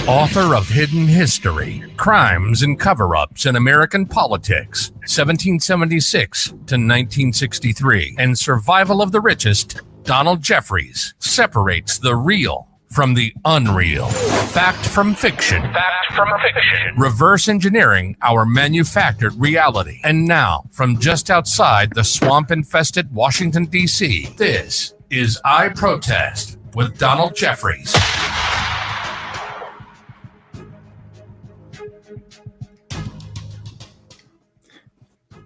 Author of Hidden History, Crimes and Cover-Ups in American Politics, 1776 to 1963, and Survival of the Richest, Donald Jeffries separates the real from the unreal. Fact from fiction. Reverse engineering our manufactured reality. And now, from just outside the swamp-infested Washington, D.C., this is I Protest with Donald Jeffries.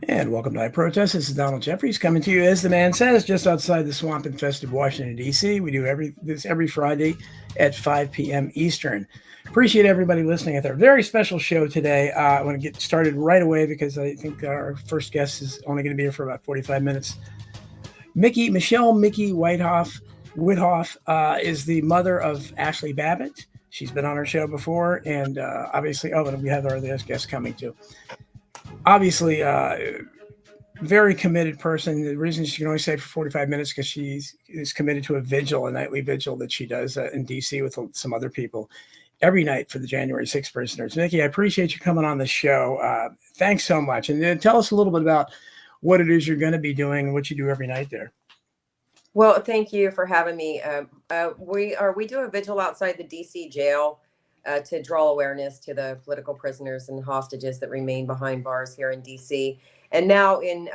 And welcome to I Protest. This is Donald Jeffries coming to you, as the man says, just outside the swamp-infested Washington, D.C. We do this every Friday at 5 p.m. Eastern. Appreciate everybody listening at our very special show today. I want to get started right away because I think our first guest is only going to be here for about 45 minutes. Michelle Withoff is the mother of Ashley Babbitt. She's been on our show before, and obviously, and we have our other guest coming too. Obviously, very committed person. The reason she can only stay for 45 minutes because she is committed to a nightly vigil that she does in D.C. with some other people every night for the January 6th prisoners. Mickey, I appreciate you coming on the show. Thanks so much. And tell us a little bit about what it is you're going to be doing and what you do every night there. Well, thank you for having me. We do a vigil outside the D.C. jail to draw awareness to the political prisoners and hostages that remain behind bars here in D.C. and now in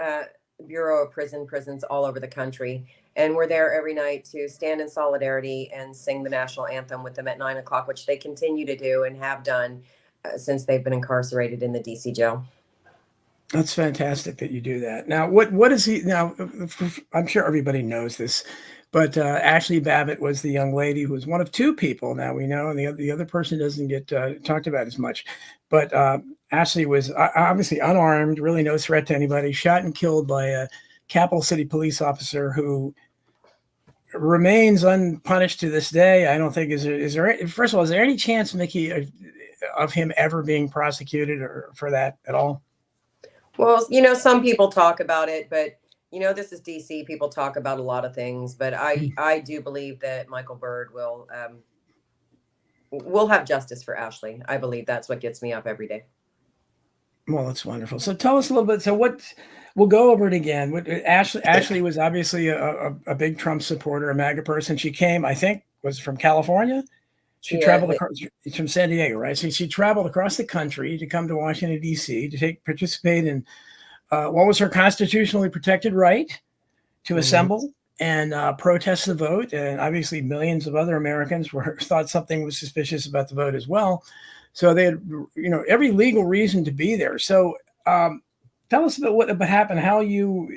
Bureau of prisons all over the country. And we're there every night to stand in solidarity and sing the national anthem with them at 9 o'clock, which they continue to do and have done since they've been incarcerated in the D.C. jail. That's fantastic that you do that. Now, what is he now? I'm sure everybody knows this, but Ashley Babbitt was the young lady who was one of two people. Now we know, and the other person doesn't get talked about as much. But Ashley was obviously unarmed, really no threat to anybody, shot and killed by a Capital City police officer who remains unpunished to this day. I don't think is there. First of all, is there any chance, Mickey, of him ever being prosecuted or for that at all? Well, some people talk about it, but this is DC. People talk about a lot of things, but I do believe that Michael Byrd will have justice for Ashley. I believe that's what gets me up every day. Well, that's wonderful. So tell us a little bit. So we'll go over it again. Ashley was obviously a big Trump supporter, a MAGA person. She came, I think, was from California. She traveled across from San Diego, right? So she traveled across the country to come to Washington, D.C. to participate in what was her constitutionally protected right to assemble and protest the vote. And obviously millions of other Americans thought something was suspicious about the vote as well. So they had, every legal reason to be there. So tell us about what happened, how you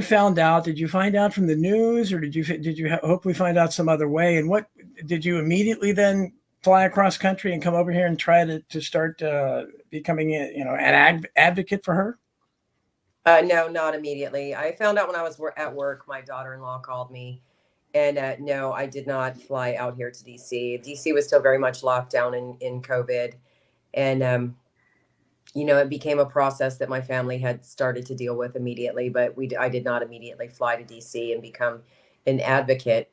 found out. Did you find out from the news, or did you hopefully find out some other way? And what did you immediately then fly across country and come over here and try to start becoming an advocate for her? No, not immediately. I found out when I was at work. My daughter-in-law called me, and no, I did not fly out here to DC. DC was still very much locked down in COVID, and it became a process that my family had started to deal with immediately, but I did not immediately fly to DC and become an advocate.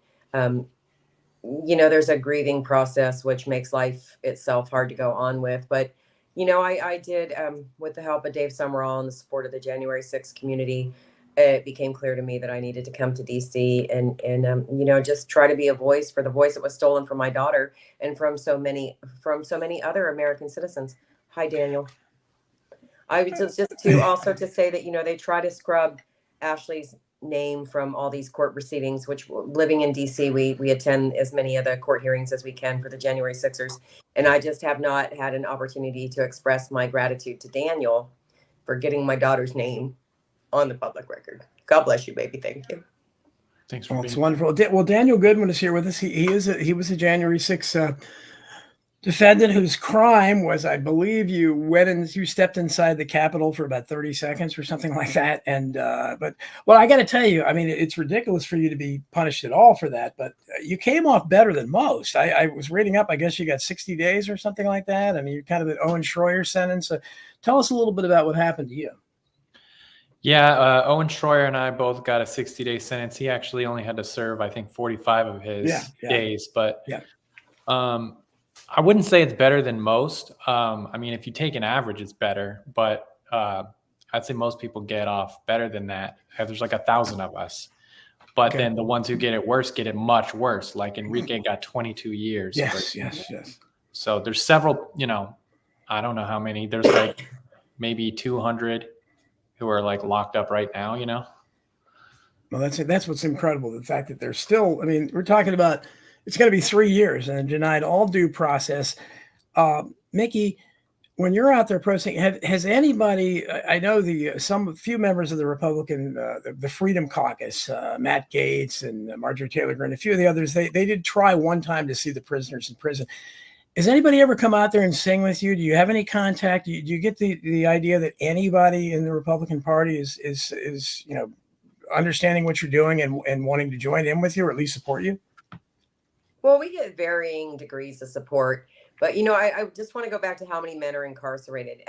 There's a grieving process, which makes life itself hard to go on with. But, I did, with the help of Dave Summerall and the support of the January 6th community, it became clear to me that I needed to come to DC and just try to be a voice for the voice that was stolen from my daughter and from so many other American citizens. Hi, Daniel. I was just to say that, they try to scrub Ashley's name from all these court proceedings, which living in DC, we attend as many of the court hearings as we can for the January 6ers. And I just have not had an opportunity to express my gratitude to Daniel for getting my daughter's name on the public record. God bless you, baby. Thank you. Thanks for it's wonderful. Well, Daniel Goodman is here with us. He was a January 6th defendant whose crime was, I believe, you stepped inside the Capitol for about 30 seconds or something like that. And but I got to tell you, I mean, it's ridiculous for you to be punished at all for that. But you came off better than most. I was reading up. I guess you got 60 days or something like that. I mean, you're kind of an Owen Schroyer sentence. So tell us a little bit about what happened to you. Yeah, Owen Schroyer and I both got a 60-day sentence. He actually only had to serve, I think, 45 of his days. But I wouldn't say it's better than most. I mean, if you take an average, it's better, but I'd say most people get off better than that. There's like 1,000 of us, but Okay. then the ones who get it worse get it much worse. Like Enrique got 22 years. Yes, yes. So there's several, I don't know how many. There's like maybe 200 who are like locked up right now, Well, that's what's incredible. The fact that they're still, I mean, we're talking about it's going to be 3 years and denied all due process. Mickey, when you're out there protesting, has anybody? I know some few members of the Republican, the Freedom Caucus, Matt Gaetz and Marjorie Taylor Greene, a few of the others, they did try one time to see the prisoners in prison. Has anybody ever come out there and sing with you? Do you have any contact? Do you get the idea that anybody in the Republican Party is understanding what you're doing and wanting to join in with you or at least support you? Well, we get varying degrees of support, but I just want to go back to how many men are incarcerated.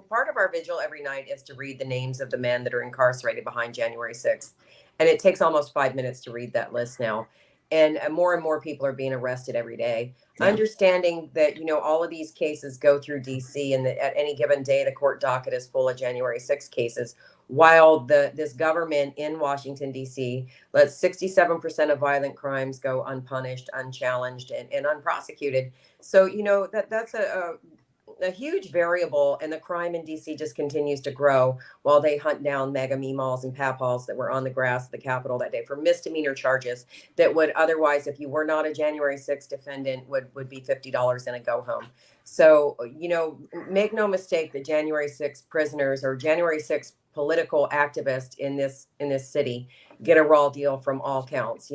Part of our vigil every night is to read the names of the men that are incarcerated behind January 6th. And it takes almost 5 minutes to read that list now. And more people are being arrested every day. Yeah. Understanding that, all of these cases go through DC and that at any given day, the court docket is full of January 6th cases, while this government in Washington, D.C. lets 67% of violent crimes go unpunished, unchallenged, and unprosecuted. So, that's a huge variable, and the crime in D.C. just continues to grow while they hunt down mega meemaws and papaws that were on the grass of the Capitol that day for misdemeanor charges that would otherwise, if you were not a January 6th defendant, would be $50 and a go home. So, make no mistake that January 6th prisoners or January 6th political activists in this city get a raw deal from all counts.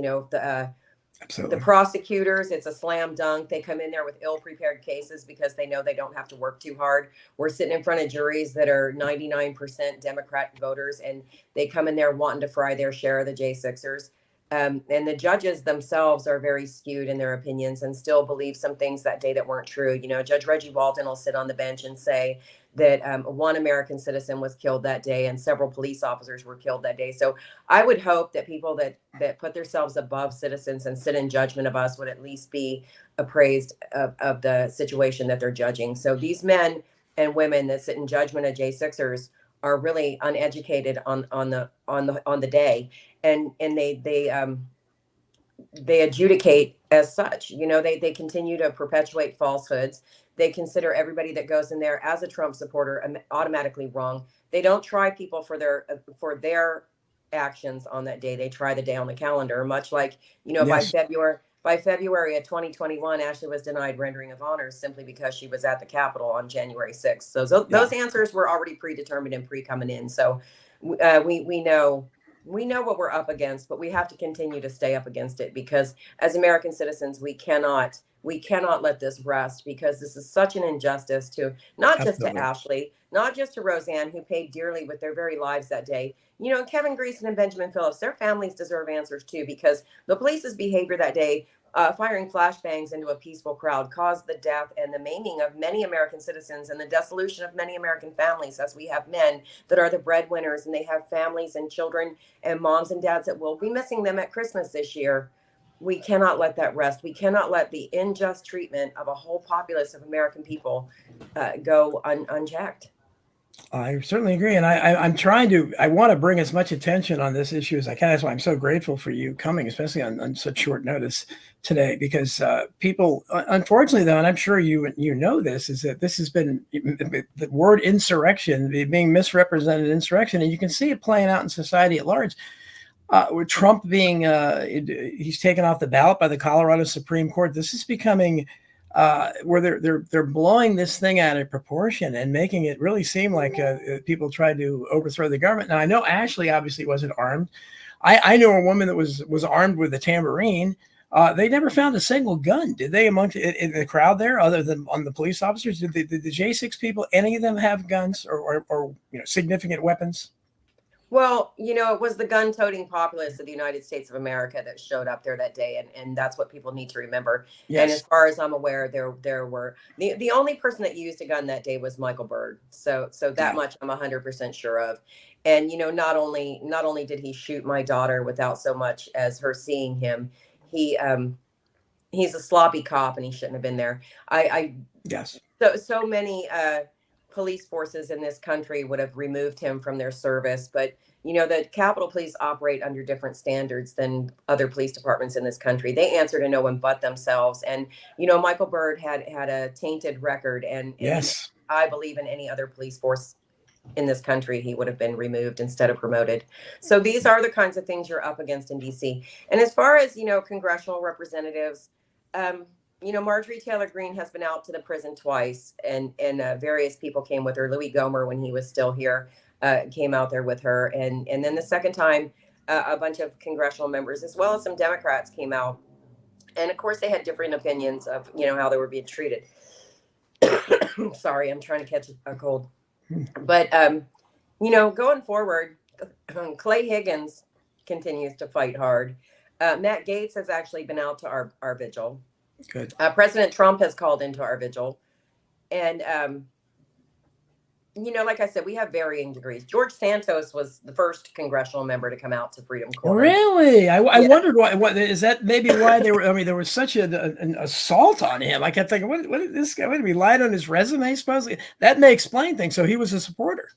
Absolutely. The prosecutors, it's a slam dunk. They come in there with ill-prepared cases because they know they don't have to work too hard. We're sitting in front of juries that are 99% Democrat voters, and they come in there wanting to fry their share of the J6ers. And the judges themselves are very skewed in their opinions and still believe some things that day that weren't true. Judge Reggie Walton will sit on the bench and say that one American citizen was killed that day and several police officers were killed that day. So I would hope that people that put themselves above citizens and sit in judgment of us would at least be appraised of the situation that they're judging. So these men and women that sit in judgment of J6ers are really uneducated on the day, and they adjudicate as such. They continue to perpetuate falsehoods. They consider everybody that goes in there as a Trump supporter automatically wrong. They don't try people for their actions on that day. They try the day on the calendar, much like Yes. by February of 2021, Ashley was denied rendering of honors simply because she was at the Capitol on January 6th. So those answers were already predetermined and coming in. So we know what we're up against, but we have to continue to stay up against it because as American citizens, we cannot let this rest because this is such an injustice to not just to Ashley, not just to Roseanne, who paid dearly with their very lives that day. Kevin Greason and Benjamin Phillips, their families deserve answers too, because the police's behavior that day, firing flashbangs into a peaceful crowd, caused the death and the maiming of many American citizens and the dissolution of many American families, as we have men that are the breadwinners and they have families and children and moms and dads that will be missing them at Christmas this year. We cannot let that rest. We cannot let the unjust treatment of a whole populace of American people go unchecked. I certainly agree. And I want to bring as much attention on this issue as I can. That's why I'm so grateful for you coming, especially on such short notice today, because people, unfortunately, though, and I'm sure you know this, is that this has been the word insurrection being misrepresented insurrection. And you can see it playing out in society at large. With Trump being, he's taken off the ballot by the Colorado Supreme Court. This is becoming where they're blowing this thing out of proportion and making it really seem like people tried to overthrow the government. Now I know Ashley obviously wasn't armed. I know a woman that was armed with a tambourine. They never found a single gun, did they, among in the crowd there, other than on the police officers? Did the J6 people, any of them, have guns or significant weapons? Well, it was the gun-toting populace of the United States of America that showed up there that day, and that's what people need to remember. Yes. And as far as I'm aware, there were the only person that used a gun that day was Michael Byrd. So that much I'm 100% sure of. And not only did he shoot my daughter without so much as her seeing him, he he's a sloppy cop and he shouldn't have been there. Yes. So many police forces in this country would have removed him from their service, but the Capitol Police operate under different standards than other police departments in this country. They answer to no one but themselves. And Michael Byrd had a tainted record, and Yes, I believe in any other police force in this country, he would have been removed instead of promoted. So these are the kinds of things you're up against in DC. And as far as congressional representatives, Marjorie Taylor Greene has been out to the prison twice, and various people came with her. Louis Gohmert, when he was still here, came out there with her, and then the second time, a bunch of congressional members, as well as some Democrats, came out, and of course they had different opinions of how they were being treated. Sorry, I'm trying to catch a cold. But going forward, Clay Higgins continues to fight hard. Matt Gaetz has actually been out to our vigil. good. President Trump has called into our vigil. And, like I said, we have varying degrees. George Santos was the first congressional member to come out to Freedom Corps. Really? I wondered why. What is that? Maybe why they were? I mean, there was such an assault on him. I kept thinking, what did this guy? What did he lied on his resume? Supposedly, that may explain things. So he was a supporter.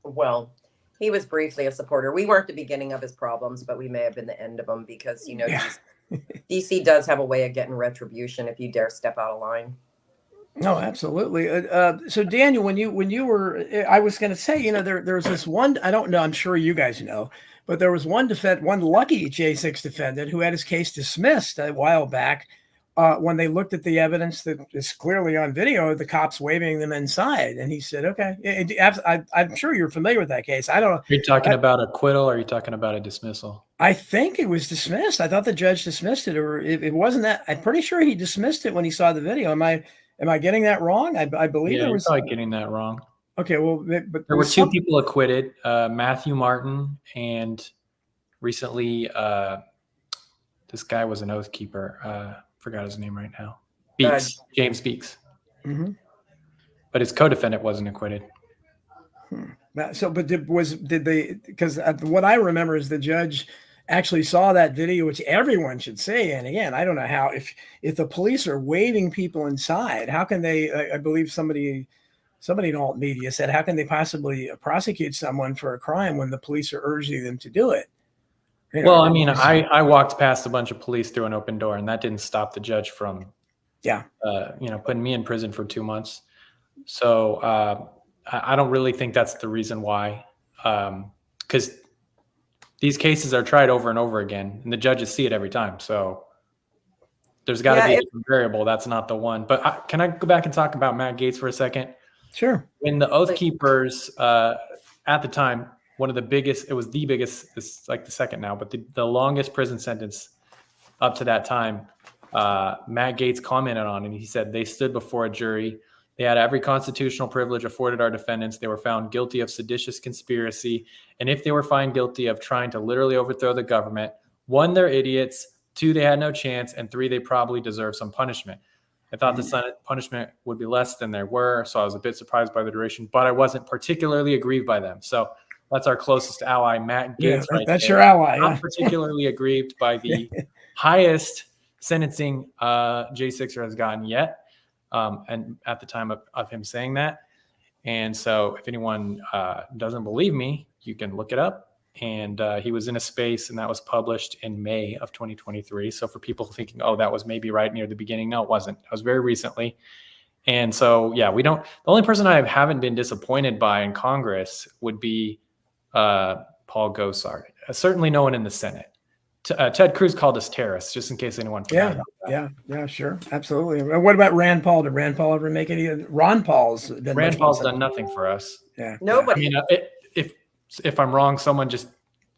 Well, he was briefly a supporter. We weren't the beginning of his problems, but we may have been the end of them because DC does have a way of getting retribution if you dare step out of line. No, absolutely. So Daniel, when you were, I was going to say, there's this one, I don't know, I'm sure you guys know, but there was one lucky J6 defendant who had his case dismissed a while back when they looked at the evidence that is clearly on video, the cops waving them inside. And he said, okay, I'm sure you're familiar with that case. I don't know. Are you talking about acquittal or are you talking about a dismissal? I think it was dismissed. I thought the judge dismissed it, or it wasn't that. I'm pretty sure he dismissed it when he saw the video. Am I getting that wrong? I believe there was. You're probably getting that wrong. Okay, well, but there were two people acquitted: Matthew Martin, and recently, this guy was an oath keeper. Forgot his name right now. Beeks, James Beeks. Mm-hmm. But his co-defendant wasn't acquitted. So, but did they? Because what I remember is the judge actually saw that video, which everyone should see. And again, I don't know how, if the police are waving people inside, how can they, I believe somebody in alt media said, how can they possibly prosecute someone for a crime when the police are urging them to do it? Well, I mean, I walked past a bunch of police through an open door, and that didn't stop the judge from, putting me in prison for 2 months. So I don't really think that's the reason why, because these cases are tried over and over again, and the judges see it every time. So there's got to be a different variable. That's not the one. But can I go back and talk about Matt Gaetz for a second? Sure. When the Oath Keepers, at the time, one of the biggest, it was the biggest, it's like the second now, but the longest prison sentence up to that time, Matt Gaetz commented on, and he said they stood before a jury. They had every constitutional privilege afforded our defendants. They were found guilty of seditious conspiracy. And if they were found guilty of trying to literally overthrow the government, 1, they're idiots. 2, they had no chance. And 3, they probably deserve some punishment. I thought the punishment would be less than there were. So I was a bit surprised by the duration, but I wasn't particularly aggrieved by them. So that's our closest ally, Matt Gaetz. Yeah, that's your ally. I'm particularly aggrieved by the highest sentencing J6er has gotten yet. And at the time of him saying that. And so if anyone doesn't believe me, you can look it up. And he was in a space, and that was published in May of 2023. So for people thinking, oh, that was maybe right near the beginning. No, it wasn't. It was very recently. And so, yeah, the only person I haven't been disappointed by in Congress would be Paul Gosar. Certainly no one in the Senate. Ted Cruz called us terrorists, just in case anyone forgot about that. Yeah, sure. Absolutely. What about Rand Paul? Did Rand Paul ever make any? Ron Paul's done nothing for us. Yeah. Nobody. I mean, if I'm wrong, someone just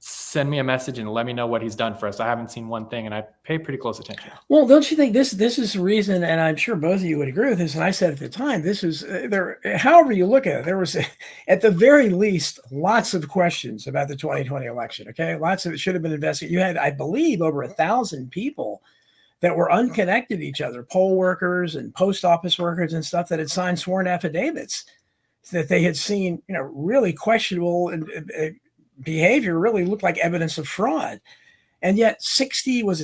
send me a message and let me know what he's done for us. I haven't seen one thing, and I pay pretty close attention. Well, don't you think this is the reason, and I'm sure both of you would agree with this, and I said at the time, this is there, however you look at it, there was, at the very least, lots of questions about the 2020 election, okay? Lots of it should have been investigated. You had, I believe, over 1,000 people that were unconnected to each other, poll workers and post office workers and stuff that had signed sworn affidavits that they had seen, really questionable behavior, really looked like evidence of fraud. And yet 60 of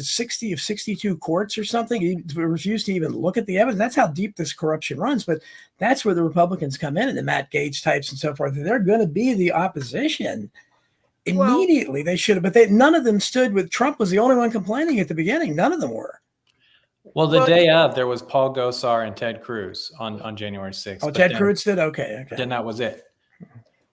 62 courts or something, he refused to even look at the evidence. That's how deep this corruption runs. But that's where the Republicans come in, and the Matt Gaetz types and so forth. They're going to be the opposition immediately. They should have, but none of them stood with Trump. Was the only one complaining at the beginning. None of them were. Well, the day of, there was Paul Gosar and Ted Cruz on January 6th. Oh, Ted Cruz did? Okay. Then that was it.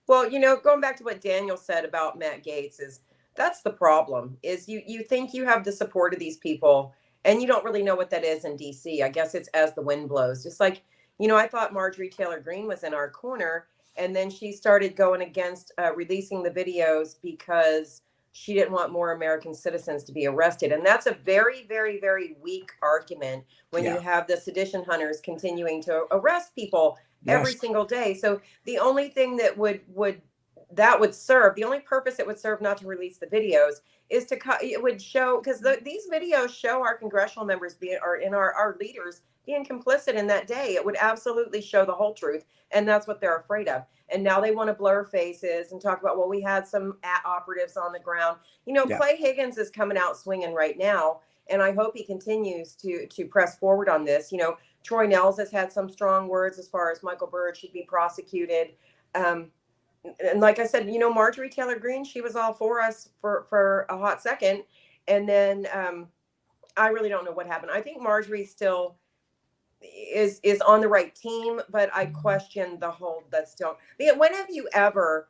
Well, going back to what Daniel said about Matt Gaetz is that's the problem is you think you have the support of these people and you don't really know what that is in DC. I guess it's as the wind blows. Just like, I thought Marjorie Taylor Greene was in our corner, and then she started going against releasing the videos because she didn't want more American citizens to be arrested. And that's a very, very, very weak argument when you have the sedition hunters continuing to arrest people every single day. So the only thing that would serve, the only purpose it would serve not to release the videos is it would show, because these videos show our congressional members our leaders being complicit in that day. It would absolutely show the whole truth. And that's what they're afraid of. And now they want to blur faces and talk about, well, we had some operatives on the ground. Clay Higgins is coming out swinging right now. And I hope he continues to press forward on this. Troy Nehls has had some strong words as far as Michael Byrd should be prosecuted. And like I said, Marjorie Taylor Greene, she was all for us for a hot second. And then I really don't know what happened. I think Marjorie still is on the right team, but I question the whole when have you ever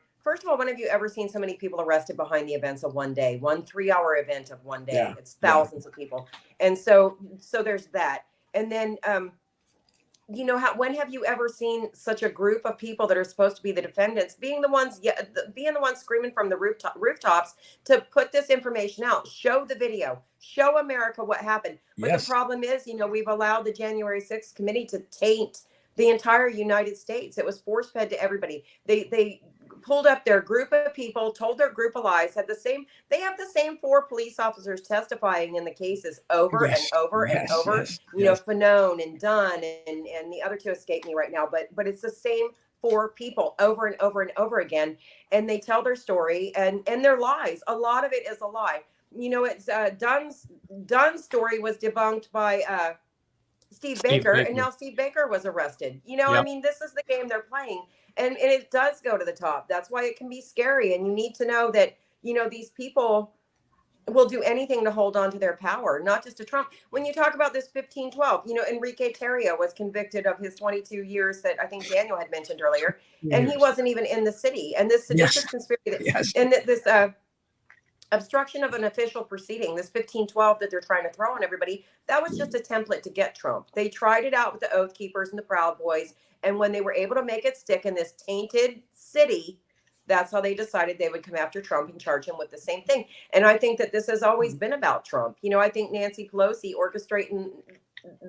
seen so many people arrested behind the events of one day, 1 3-hour event of one day? Yeah. It's thousands of people. And so there's that. And then, when have you ever seen such a group of people that are supposed to be the defendants being the ones screaming from the rooftops to put this information out, show the video, show America what happened. But the problem is, we've allowed the January 6th committee to taint the entire United States. It was force fed to everybody. They pulled up their group of people, told their group of lies, they have the same 4 police officers testifying in the cases over and over and over. Fanone and Dunn and the other 2 escape me right now, but it's the same 4 people over and over and over again. And they tell their story and their lies. A lot of it is a lie. It's Dunn's story was debunked by Steve Baker, and now Steve Baker was arrested. I mean, this is the game they're playing. And it does go to the top. That's why it can be scary. And you need to know that, these people will do anything to hold on to their power, not just to Trump. When you talk about this 1512, Enrique Tarrio was convicted of his 22 years that I think Daniel had mentioned earlier, and he wasn't even in the city. And this seditious conspiracy, and this obstruction of an official proceeding, this 1512 that they're trying to throw on everybody, that was just a template to get Trump. They tried it out with the Oath Keepers and the Proud Boys. And when they were able to make it stick in this tainted city, that's how they decided they would come after Trump and charge him with the same thing. And I think that this has always been about Trump. I think Nancy Pelosi orchestrating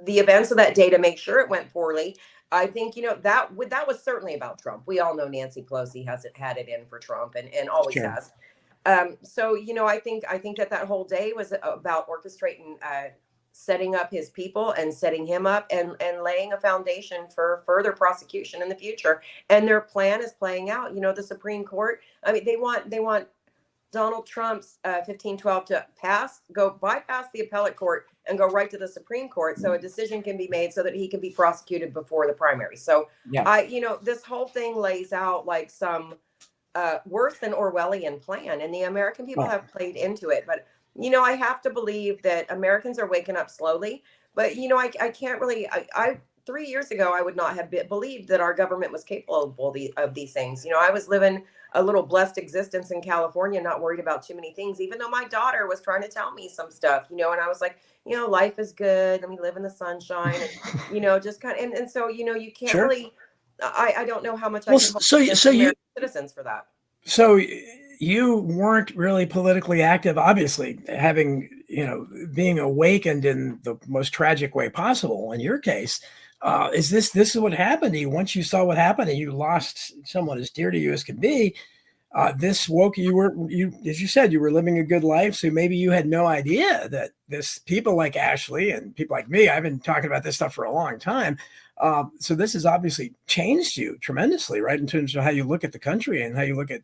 the events of that day to make sure it went poorly. I think, that was certainly about Trump. We all know Nancy Pelosi hasn't had it in for Trump and always has. So, I think that whole day was about orchestrating setting up his people and setting him up and laying a foundation for further prosecution in the future. And their plan is playing out. The Supreme Court, I mean, they want Donald Trump's 1512 to bypass the appellate court and go right to the Supreme Court. So a decision can be made so that he can be prosecuted before the primary. So this whole thing lays out like some worse than Orwellian plan, and the American people have played into it. But I have to believe that Americans are waking up slowly, but I can't really, 3 years ago, I would not have believed that our government was capable of these things. I was living a little blessed existence in California, not worried about too many things, even though my daughter was trying to tell me some stuff, and I was like, life is good. Let me live in the sunshine and, just kind of, and so, you can't really, I don't know how much I can hold American citizens for that. So you weren't really politically active, obviously, having, being awakened in the most tragic way possible. In your case, is this is what happened to you once you saw what happened and you lost someone as dear to you as could be? This woke you, as you said, you were living a good life. So maybe you had no idea that people like Ashley and people like me, I've been talking about this stuff for a long time. So this has obviously changed you tremendously, right? In terms of how you look at the country and how you look at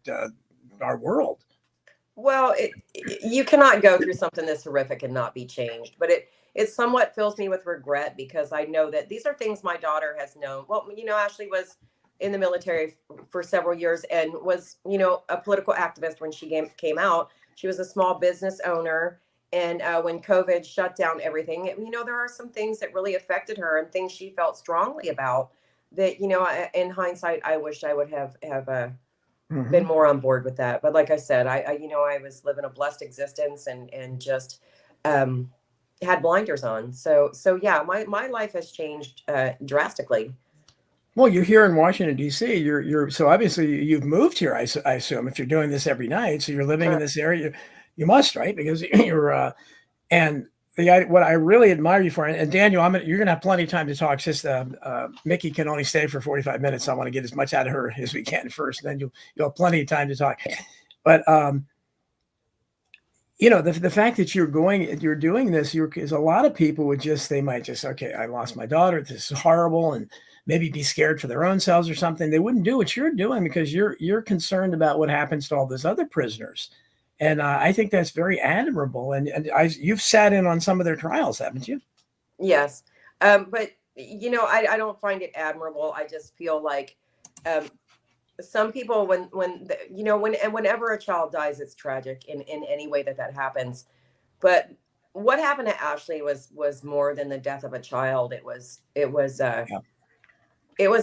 our world. Well, you cannot go through something this horrific and not be changed, but it somewhat fills me with regret because I know that these are things my daughter has known. Well, Ashley was in the military for several years and was, a political activist when she came out. She was a small business owner. And when COVID shut down everything, there are some things that really affected her and things she felt strongly about that, in hindsight, I wished I would have been more on board with that. But like I said, I was living a blessed existence and just had blinders on. So yeah, my life has changed drastically. Well, you're here in Washington, D.C. You're so obviously you've moved here. I assume if you're doing this every night, so you're living in this area, you must, right? Because you're and what I really admire you for, and Daniel, you're going to have plenty of time to talk. It's just Mickey can only stay for 45 minutes. So I want to get as much out of her as we can first, and then you'll have plenty of time to talk. But the fact that you're doing this, because a lot of people they might just, okay, I lost my daughter. This is horrible, and maybe be scared for their own selves or something. They wouldn't do what you're doing because you're concerned about what happens to all those other prisoners. And I think that's very admirable. And you've sat in on some of their trials, haven't you? Yes. But, I don't find it admirable. I just feel like some people, whenever a child dies, it's tragic in any way that happens. But what happened to Ashley was more than the death of a child. It was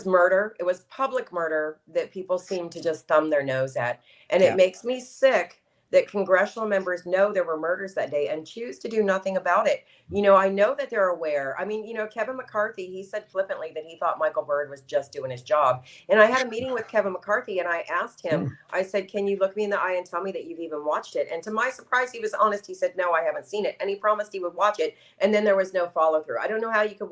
murder. It was public murder that people seem to just thumb their nose at. And it makes me sick that congressional members know there were murders that day and choose to do nothing about it. I know that they're aware. I mean, Kevin McCarthy, he said flippantly that he thought Michael Byrd was just doing his job. And I had a meeting with Kevin McCarthy and I asked him, I said, can you look me in the eye and tell me that you've even watched it? And to my surprise, he was honest. He said, no, I haven't seen it. And he promised he would watch it. And then there was no follow through. I don't know how you could,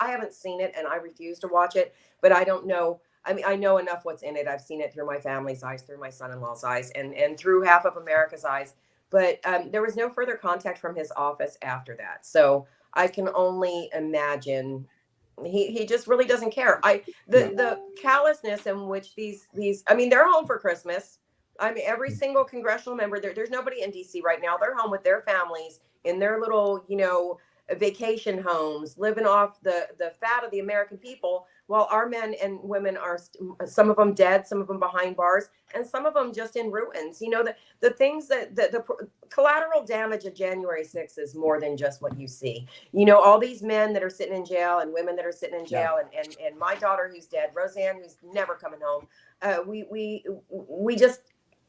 I haven't seen it and I refuse to watch it, but I don't know. I mean, I know enough what's in it. I've seen it through my family's eyes, through my son-in-law's eyes, and through half of America's eyes. But there was no further contact from his office after that. So I can only imagine he just really doesn't care. The callousness in which these they're home for Christmas. I mean, every single congressional member, there's nobody in DC right now. They're home with their families in their little, vacation homes, living off the fat of the American people, while our men and women are some of them dead, some of them behind bars, and some of them just in ruins. The things that the collateral damage of January 6th is more than just what you see. All these men that are sitting in jail and women that are sitting in jail, and my daughter who's dead, Roseanne, who's never coming home. We just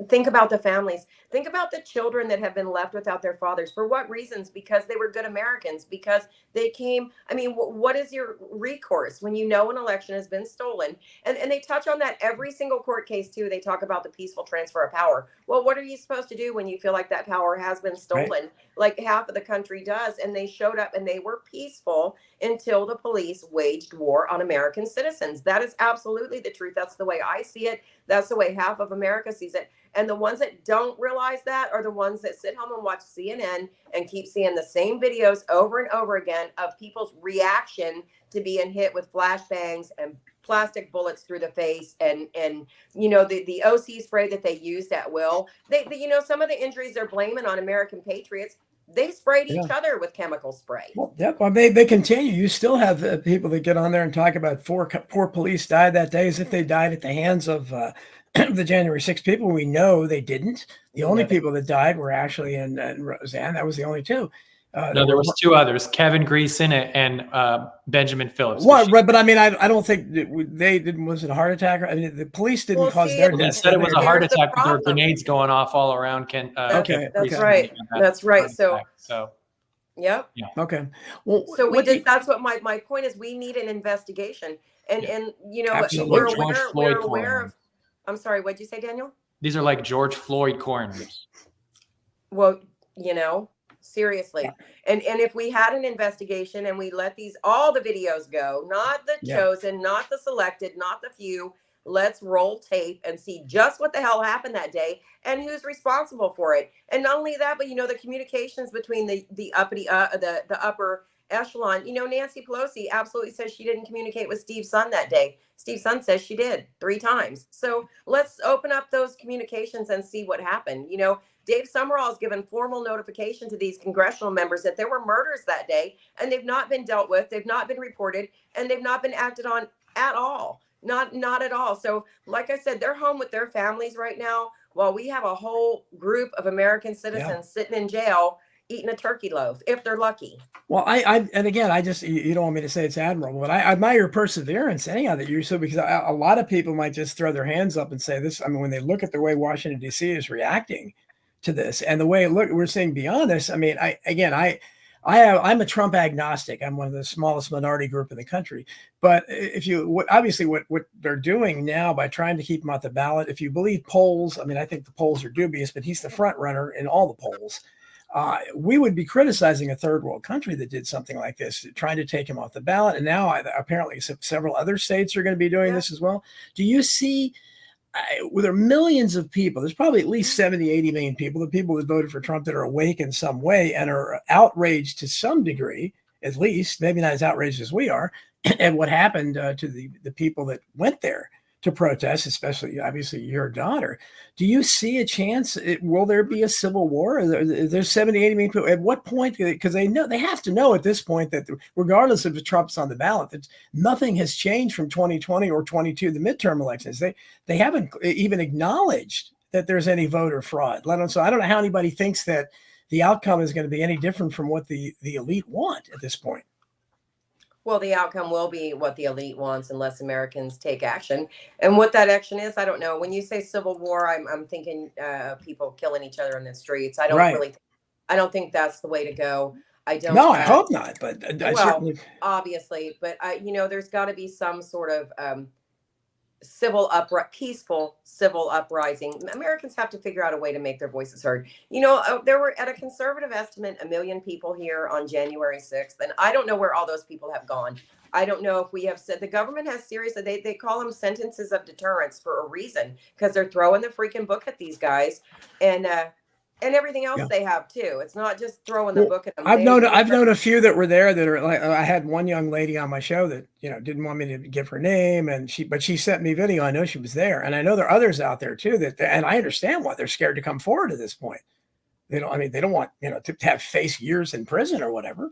think about the families. Think about the children that have been left without their fathers. For what reasons? Because they were good Americans, because they came. I mean, what is your recourse when an election has been stolen? And they touch on that every single court case too. They talk about the peaceful transfer of power. Well, what are you supposed to do when you feel like that power has been stolen? Right. Like half of the country does. And they showed up and they were peaceful until the police waged war on American citizens. That is absolutely the truth. That's the way I see it. That's the way half of America sees it. And the ones that don't realize that are the ones that sit home and watch CNN and keep seeing the same videos over and over again of people's reaction to being hit with flashbangs and plastic bullets through the face and the OC spray that they used at will. They some of the injuries they're blaming on American patriots. They sprayed each other with chemical spray. Well, they continue. You still have people that get on there and talk about four police died that day as if they died at the hands of the January 6th people. We know they didn't. The only people that died were Ashley and Roseanne. That was the only two. No, there was two others, Kevin Greason and Benjamin Phillips. Well, but I mean, I don't think they didn't. Was it a heart attack? I mean, the police didn't cause their death. They said it was a heart attack, but there were grenades going off all around. Okay. That's right. That's right. So. Yep. Yeah. Okay. Well, so that's what my point is. We need an investigation, and we're aware of. I'm sorry. What'd you say, Daniel? These are like George Floyd coroners. Well, seriously. Yeah. And if we had an investigation and we let all the videos go, not the chosen, not the selected, not the few, let's roll tape and see just what the hell happened that day and who's responsible for it. And not only that, but the communications between the upper echelon. Nancy Pelosi absolutely says she didn't communicate with Steve's son that day. Steve's son says she did 3 times. So let's open up those communications and see what happened. Dave Summerall has given formal notification to these congressional members that there were murders that day, and they've not been dealt with, they've not been reported, and they've not been acted on at all. Not at all. So, like I said, they're home with their families right now, while we have a whole group of American citizens sitting in jail eating a turkey loaf if they're lucky. Well, and again, I just, you don't want me to say it's admirable, but I admire perseverance anyhow that you're so, because a lot of people might just throw their hands up and say this. I mean, when they look at the way Washington D.C. is reacting to this and the way we're seeing beyond this. I mean, I'm a Trump agnostic. I'm one of the smallest minority group in the country. But if you obviously what they're doing now by trying to keep him off the ballot, if you believe polls, I mean, I think the polls are dubious, but he's the front runner in all the polls. We would be criticizing a third world country that did something like this, trying to take him off the ballot. And now apparently several other states are going to be doing this as well. Do you see, there are millions of people, there's probably at least 70, 80 million people, the people that voted for Trump that are awake in some way and are outraged to some degree, at least, maybe not as outraged as we are, at what happened to the people that went there to protest, especially obviously your daughter. Do you see a chance? Will there be a civil war? There's 70, 80 million people. At what point? Because they have to know at this point that regardless of if Trump's on the ballot, that nothing has changed from 2020 or 22, the midterm elections. They haven't even acknowledged that there's any voter fraud. So I don't know how anybody thinks that the outcome is going to be any different from what the elite want at this point. Well, the outcome will be what the elite wants unless Americans take action. And what that action is, I don't know. When you say civil war, I'm thinking people killing each other in the streets. I don't think that's the way to go. I don't. No, I hope not. But certainly, obviously, but there's got to be some sort of peaceful civil uprising. Americans have to figure out a way to make their voices heard. There were, at a conservative estimate, 1 million people here on January 6th. And I don't know where all those people have gone. I don't know if we have said, the government has seriously, they call them sentences of deterrence for a reason, because they're throwing the freaking book at these guys and everything else they have too. It's not just throwing the book at them. I've known a few that were there that are like, I had one young lady on my show that, didn't want me to give her name, but she sent me video. I know she was there. And I know there are others out there too and I understand why they're scared to come forward at this point. They don't want, to have face years in prison or whatever.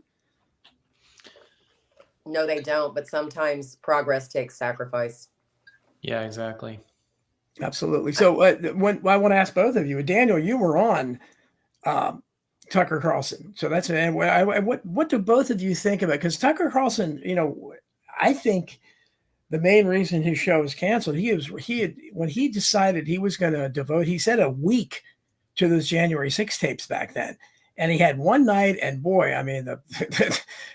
No, they don't. But sometimes progress takes sacrifice. Yeah, exactly. Absolutely. So when I want to ask both of you, Daniel, you were on Tucker Carlson. So that's what do both of you think about? Because Tucker Carlson, I think the main reason his show was canceled, when he decided he was going to devote, he said a week to those January 6 tapes back then. And he had one night, and boy, I mean,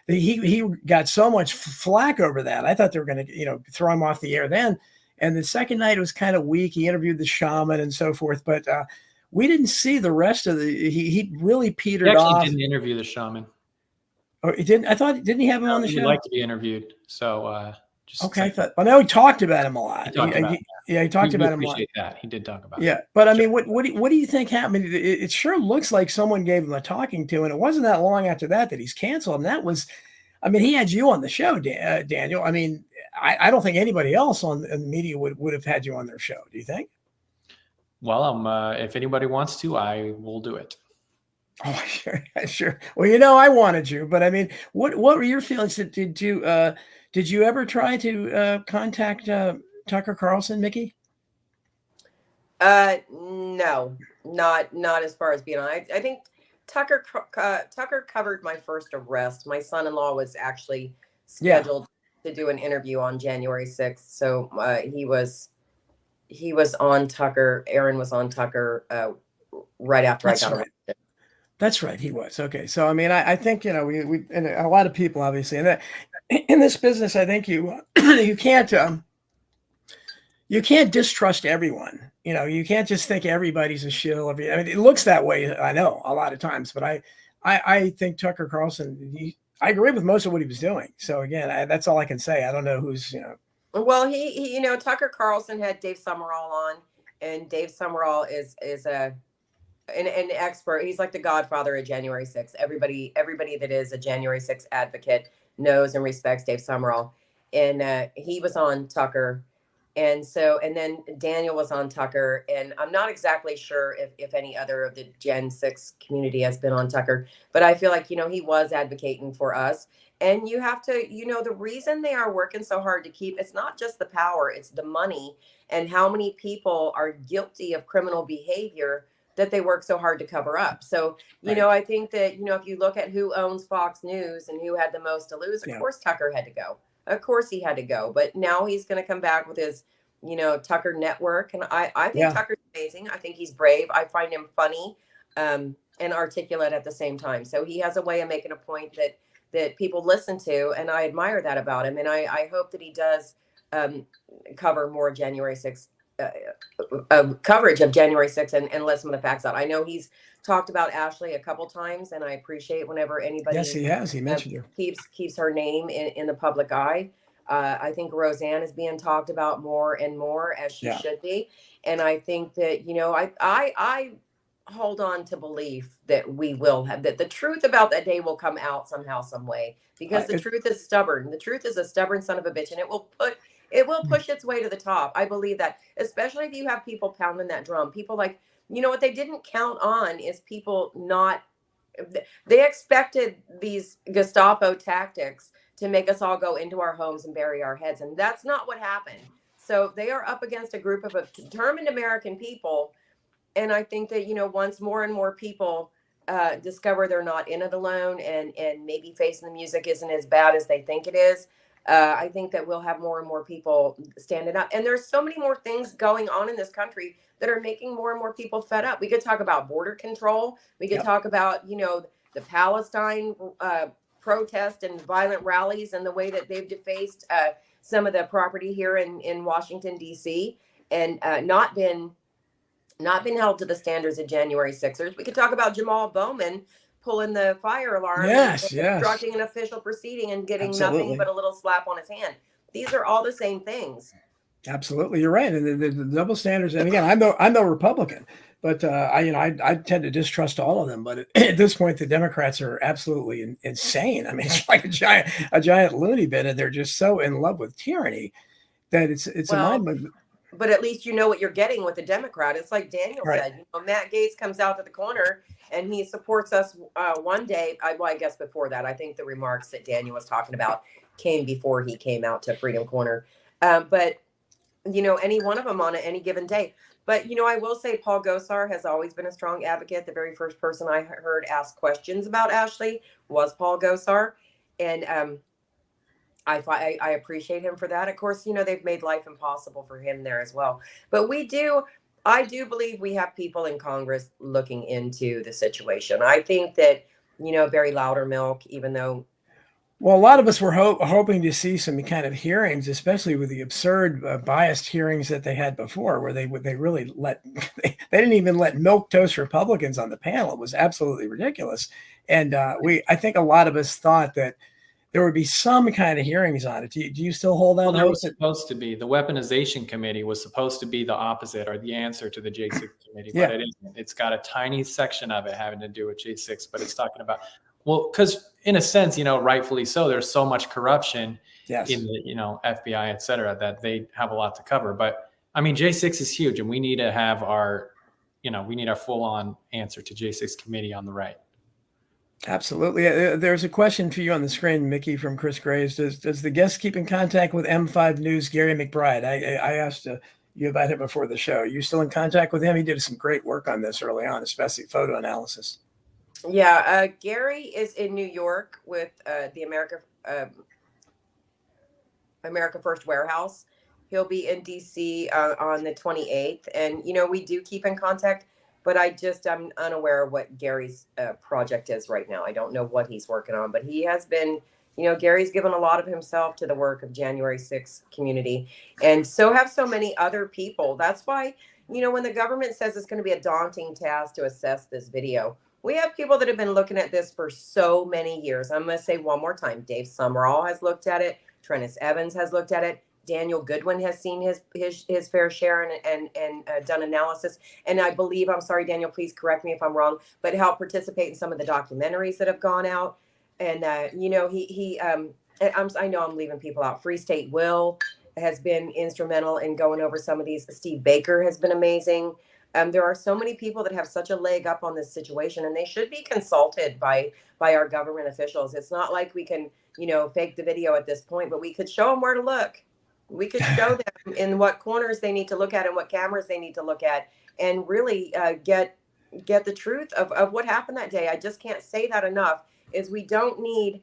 he got so much flack over that. I thought they were going to, throw him off the air then. And the second night, it was kind of weak. He interviewed the shaman and so forth, but we didn't see the rest of he really petered off. He didn't interview the shaman. Oh, he didn't? Didn't he have him on the show? He'd like to be interviewed. So just okay. I know he talked about him a lot. He talked about him a lot. That. He did talk about it. Yeah. But I mean, what do you think happened? It sure looks like someone gave him a talking to, and it wasn't that long after that he's canceled. And that was, he had you on the show, Daniel. I don't think anybody else in the media would have had you on their show. Do you think? Well, if anybody wants to, I will do it. Oh, sure. Well, I wanted you, but what were your feelings? Did you ever try to contact Tucker Carlson, Mickey? No, not as far as being on. I think Tucker covered my first arrest. My son-in-law was actually scheduled to do an interview on January 6th. So he was on Tucker. Aaron was on Tucker right after I got arrested. That's right. He was. Okay. So, I think, we and a lot of people, obviously, and that in this business, I think you can't distrust everyone. You can't just think everybody's a shill. It looks that way. I know a lot of times, but I think Tucker Carlson, I agree with most of what he was doing. So again, that's all I can say. I don't know who's, Well, he Tucker Carlson had Dave Summerall on, and Dave Summerall is an expert. He's like the godfather of January 6th. Everybody that is a January 6th advocate knows and respects Dave Summerall. And he was on Tucker, And then Daniel was on Tucker, and I'm not exactly sure if any other of the Gen 6 community has been on Tucker, but I feel like, he was advocating for us. And you have to, the reason they are working so hard to keep, it's not just the power, it's the money and how many people are guilty of criminal behavior that they work so hard to cover up. So, I think that, if you look at who owns Fox News and who had the most to lose, of course, Tucker had to go. Of course he had to go, but now he's going to come back with his, Tucker Network. And I think Tucker's amazing. I think he's brave. I find him funny, and articulate at the same time. So he has a way of making a point that people listen to. And I admire that about him. And I hope that he does, cover more January 6th, coverage of January 6th and let some of the facts out. I know he's talked about Ashley a couple times, and I appreciate whenever anybody he has. He mentioned her. keeps her name in the public eye. I think Roseanne is being talked about more and more, as she should be. And I think that, I hold on to belief that we will have, that the truth about that day will come out somehow, some way, because the truth is stubborn. The truth is a stubborn son of a bitch, and it will push its way to the top. I believe that, especially if you have people pounding that drum. People like, what they didn't count on is people they expected these Gestapo tactics to make us all go into our homes and bury our heads. And that's not what happened. So they are up against a group of determined American people. And I think that, once more and more people discover they're not in it alone, and maybe facing the music isn't as bad as they think it is, I think that we'll have more and more people standing up. And there's so many more things going on in this country that are making more and more people fed up. We could talk about border control. We could talk about, the Palestine protest and violent rallies, and the way that they've defaced some of the property here in Washington, D.C., and not been held to the standards of January 6ers. We could talk about Jamal Bowman pulling the fire alarm, obstructing an official proceeding and getting nothing but a little slap on his hand. These are all the same things. Absolutely, you're right. And the double standards. And again, I'm no Republican, but I tend to distrust all of them. But at this point, the Democrats are absolutely insane. I mean, it's like a giant loony bin, and they're just so in love with tyranny that it's a mind. But at least you know what you're getting with the Democrat. It's like Daniel said. Matt Gaetz comes out to the corner and he supports us one day. I guess before that, I think the remarks that Daniel was talking about came before he came out to Freedom Corner. But any one of them on any given day. But I will say Paul Gosar has always been a strong advocate. The very first person I heard ask questions about Ashley was Paul Gosar, and I appreciate him for that. Of course, they've made life impossible for him there as well. But I do believe we have people in Congress looking into the situation. I think that, Barry Loudermilk, even though. Well, a lot of us were hoping to see some kind of hearings, especially with the absurd biased hearings that they had before, where they really they didn't even let milquetoast Republicans on the panel. It was absolutely ridiculous. And I think a lot of us thought that there would be some kind of hearings on it. Do you still hold out hope? There was supposed to be. The weaponization committee was supposed to be the opposite or the answer to the J6 committee, but it isn't. It's got a tiny section of it having to do with J6, but it's talking about, because in a sense, rightfully so, there's so much corruption in the, FBI, et cetera, that they have a lot to cover. But I mean, J6 is huge, and we need to have our full on answer to J6 committee on the right. Absolutely. There's a question for you on the screen, Mickey, from Chris Graves. Does the guest keep in contact with M5 News Gary McBride? I asked you about him before the show. Are you still in contact with him? He did some great work on this early on, especially photo analysis. Yeah, Gary is in New York with the America First Warehouse. He'll be in DC on the 28th. And, we do keep in contact. But I'm unaware of what Gary's project is right now. I don't know what he's working on, but he has been, Gary's given a lot of himself to the work of January 6th community. And so have so many other people. That's why, when the government says it's going to be a daunting task to assess this video, we have people that have been looking at this for so many years. I'm going to say one more time, Dave Summerall has looked at it. Trennis Evans has looked at it. Daniel Goodwin has seen his fair share and done analysis. And I believe, I'm sorry, Daniel, please correct me if I'm wrong, but helped participate in some of the documentaries that have gone out. And, I know I'm leaving people out. Free State Will has been instrumental in going over some of these. Steve Baker has been amazing. There are so many people that have such a leg up on this situation, and they should be consulted by our government officials. It's not like we can, fake the video at this point, but we could show them where to look. We could show them in what corners they need to look at and what cameras they need to look at, and really get the truth of what happened that day. I just can't say that enough. Is we don't need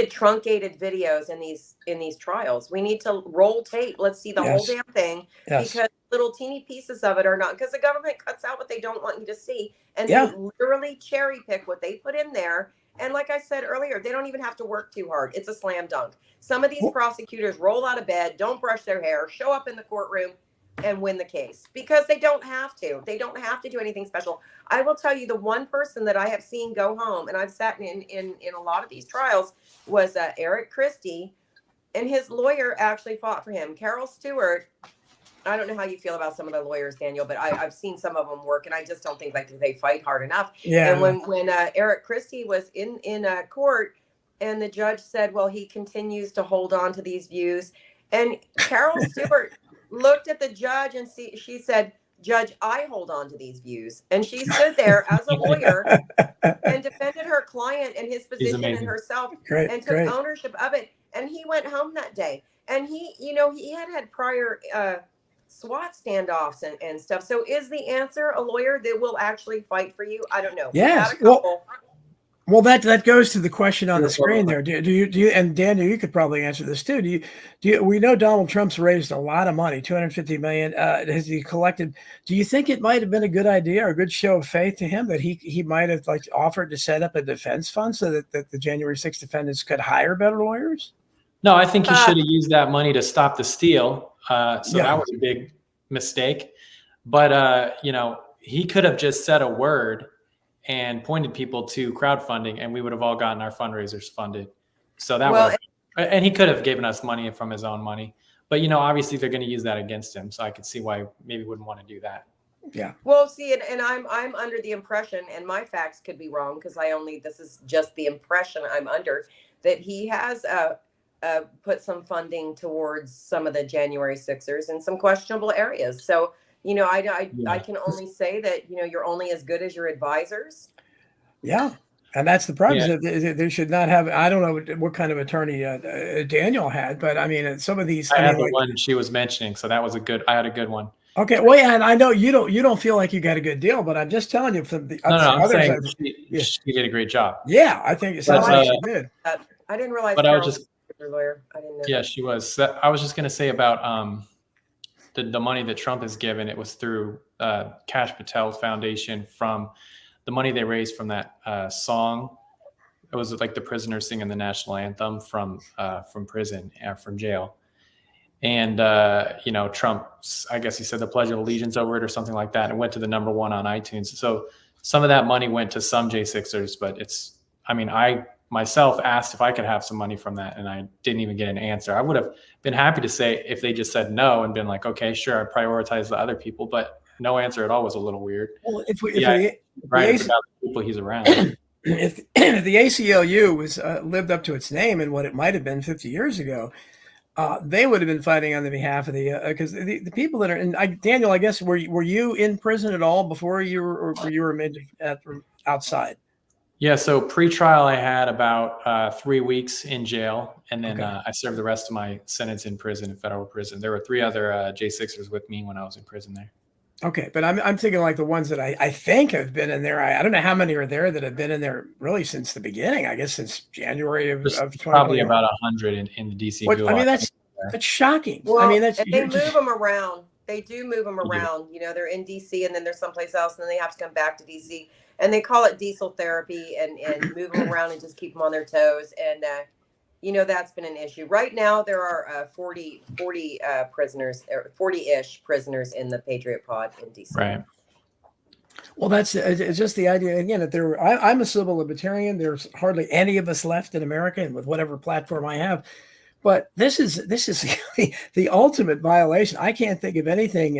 truncated videos in these trials. We need to roll tape. Let's see the whole damn thing, because little teeny pieces of it are not, because the government cuts out what they don't want you to see, and they literally cherry pick what they put in there. And like I said earlier, they don't even have to work too hard. It's a slam dunk. Some of these prosecutors roll out of bed, don't brush their hair, show up in the courtroom, and win the case, because they don't have to. They don't have to do anything special. I will tell you, the one person that I have seen go home, and I've sat in a lot of these trials, was Eric Christie, and his lawyer actually fought for him. Carol Stewart. I don't know how you feel about some of the lawyers, Daniel, but I've seen some of them work, and I just don't think they fight hard enough. Yeah. And when Eric Christie was in court, and the judge said, well, he continues to hold on to these views, and Carol Stewart looked at the judge and she said, Judge, I hold on to these views. And she stood there as a lawyer and defended her client and his position and herself, and took ownership of it. And he went home that day. And he had prior SWAT standoffs and stuff. So is the answer a lawyer that will actually fight for you? I don't know. Yes. Well, that goes to the question on the screen there. Do you, and Daniel, you could probably answer this too. Do you, we know Donald Trump's raised a lot of money, $250 million. Has he collected? Do you think it might have been a good idea or a good show of faith to him that he might have offered to set up a defense fund so that the January 6th defendants could hire better lawyers? No, I think he should have used that money to stop the steal. That was a big mistake. But he could have just said a word and pointed people to crowdfunding, and we would have all gotten our fundraisers funded. So and he could have given us money from his own money, but obviously they're going to use that against him. So I could see why maybe wouldn't want to do that. Yeah. Well, see, and I'm under the impression, and my facts could be wrong, because this is just the impression I'm under, that he has put some funding towards some of the January 6ers in some questionable areas. So I can only say that, you're only as good as your advisors. Yeah. And that's the problem. Yeah. They should not have, I don't know what kind of attorney Daniel had, but I mean, some of these. I had the one she was mentioning. So that was I had a good one. Okay. Well, yeah. And I know you don't feel like you got a good deal, but I'm just telling you from the I'm saying she did a great job. Yeah. I think it sounds like she did. I didn't realize. But I was just, your lawyer. I didn't know. Yeah, she was. I was just going to say about, the money that Trump has given. It was through Kash Patel's foundation, from the money they raised from that song. It was like the prisoners singing the national anthem from prison, from jail. And, Trump, I guess he said the Pledge of Allegiance over it or something like that. And went to the #1 on iTunes. So some of that money went to some J6ers, but I myself asked if I could have some money from that, and I didn't even get an answer. I would have been happy to say if they just said no and been like, okay, sure, I prioritize the other people, but no answer at all was a little weird. Well, if the people he's around. If the ACLU was lived up to its name and what it might have been 50 years ago, they would have been fighting on the behalf of because the people that are in. Daniel, I guess were you in prison at all before you were made outside? Yeah, so pre-trial I had about 3 weeks in jail, and then I served the rest of my sentence in prison, in federal prison. There were 3 other J6ers with me when I was in prison there. Okay, but I'm thinking like the ones that I think have been in there. I don't know how many are there that have been in there really since the beginning. I guess since January of 2020. Probably about 100 in the DC. I mean, that's shocking. Well, I mean, they move them around. They do move them around. They're in DC, and then they're someplace else, and then they have to come back to DC. And they call it diesel therapy, and move them around and just keep them on their toes. And, that's been an issue. Right now, there are 40 prisoners, or 40-ish prisoners in the Patriot Pod in DC. Right. Well, it's just the idea, again, that I'm a civil libertarian. There's hardly any of us left in America, and with whatever platform I have. But this is the ultimate violation. I can't think of anything.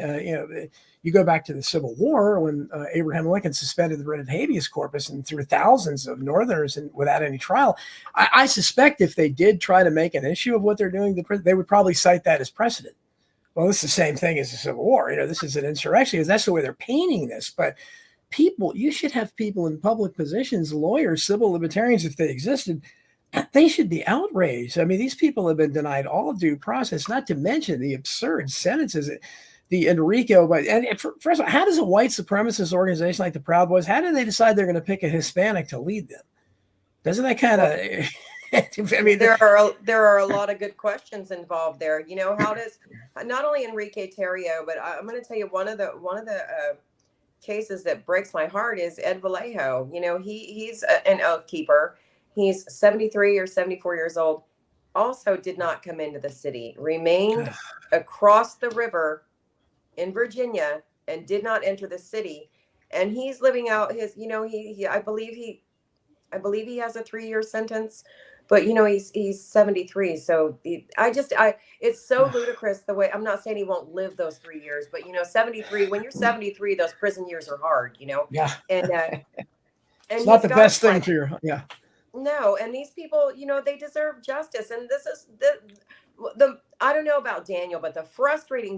You go back to the Civil War when Abraham Lincoln suspended the writ of habeas corpus and threw thousands of Northerners in without any trial. I suspect if they did try to make an issue of what they're doing, they would probably cite that as precedent. Well, it's the same thing as the Civil War. This is an insurrection because that's the way they're painting this. But you should have people in public positions, lawyers, civil libertarians, if they existed. They should be outraged. I mean, these people have been denied all due process, not to mention the absurd sentences. The Enrico, first of all, how does a white supremacist organization like the Proud Boys, how do they decide they're going to pick a Hispanic to lead them? Doesn't that kind of, I mean, there are a lot of good questions involved there. How does not only Enrique Terrio, but I'm going to tell you one of the cases that breaks my heart is Ed Vallejo. He's an oath keeper. He's 73 or 74 years old, also did not come into the city, remained across the river in Virginia and did not enter the city. And he's living out his, I believe he has a 3-year sentence, but he's 73. So it's so ludicrous the way, I'm not saying he won't live those 3 years, but 73, when you're 73, those prison years are hard, Yeah. And it's not the best thing for your, yeah. No, and these people, they deserve justice. And this is the I don't know about Daniel, but the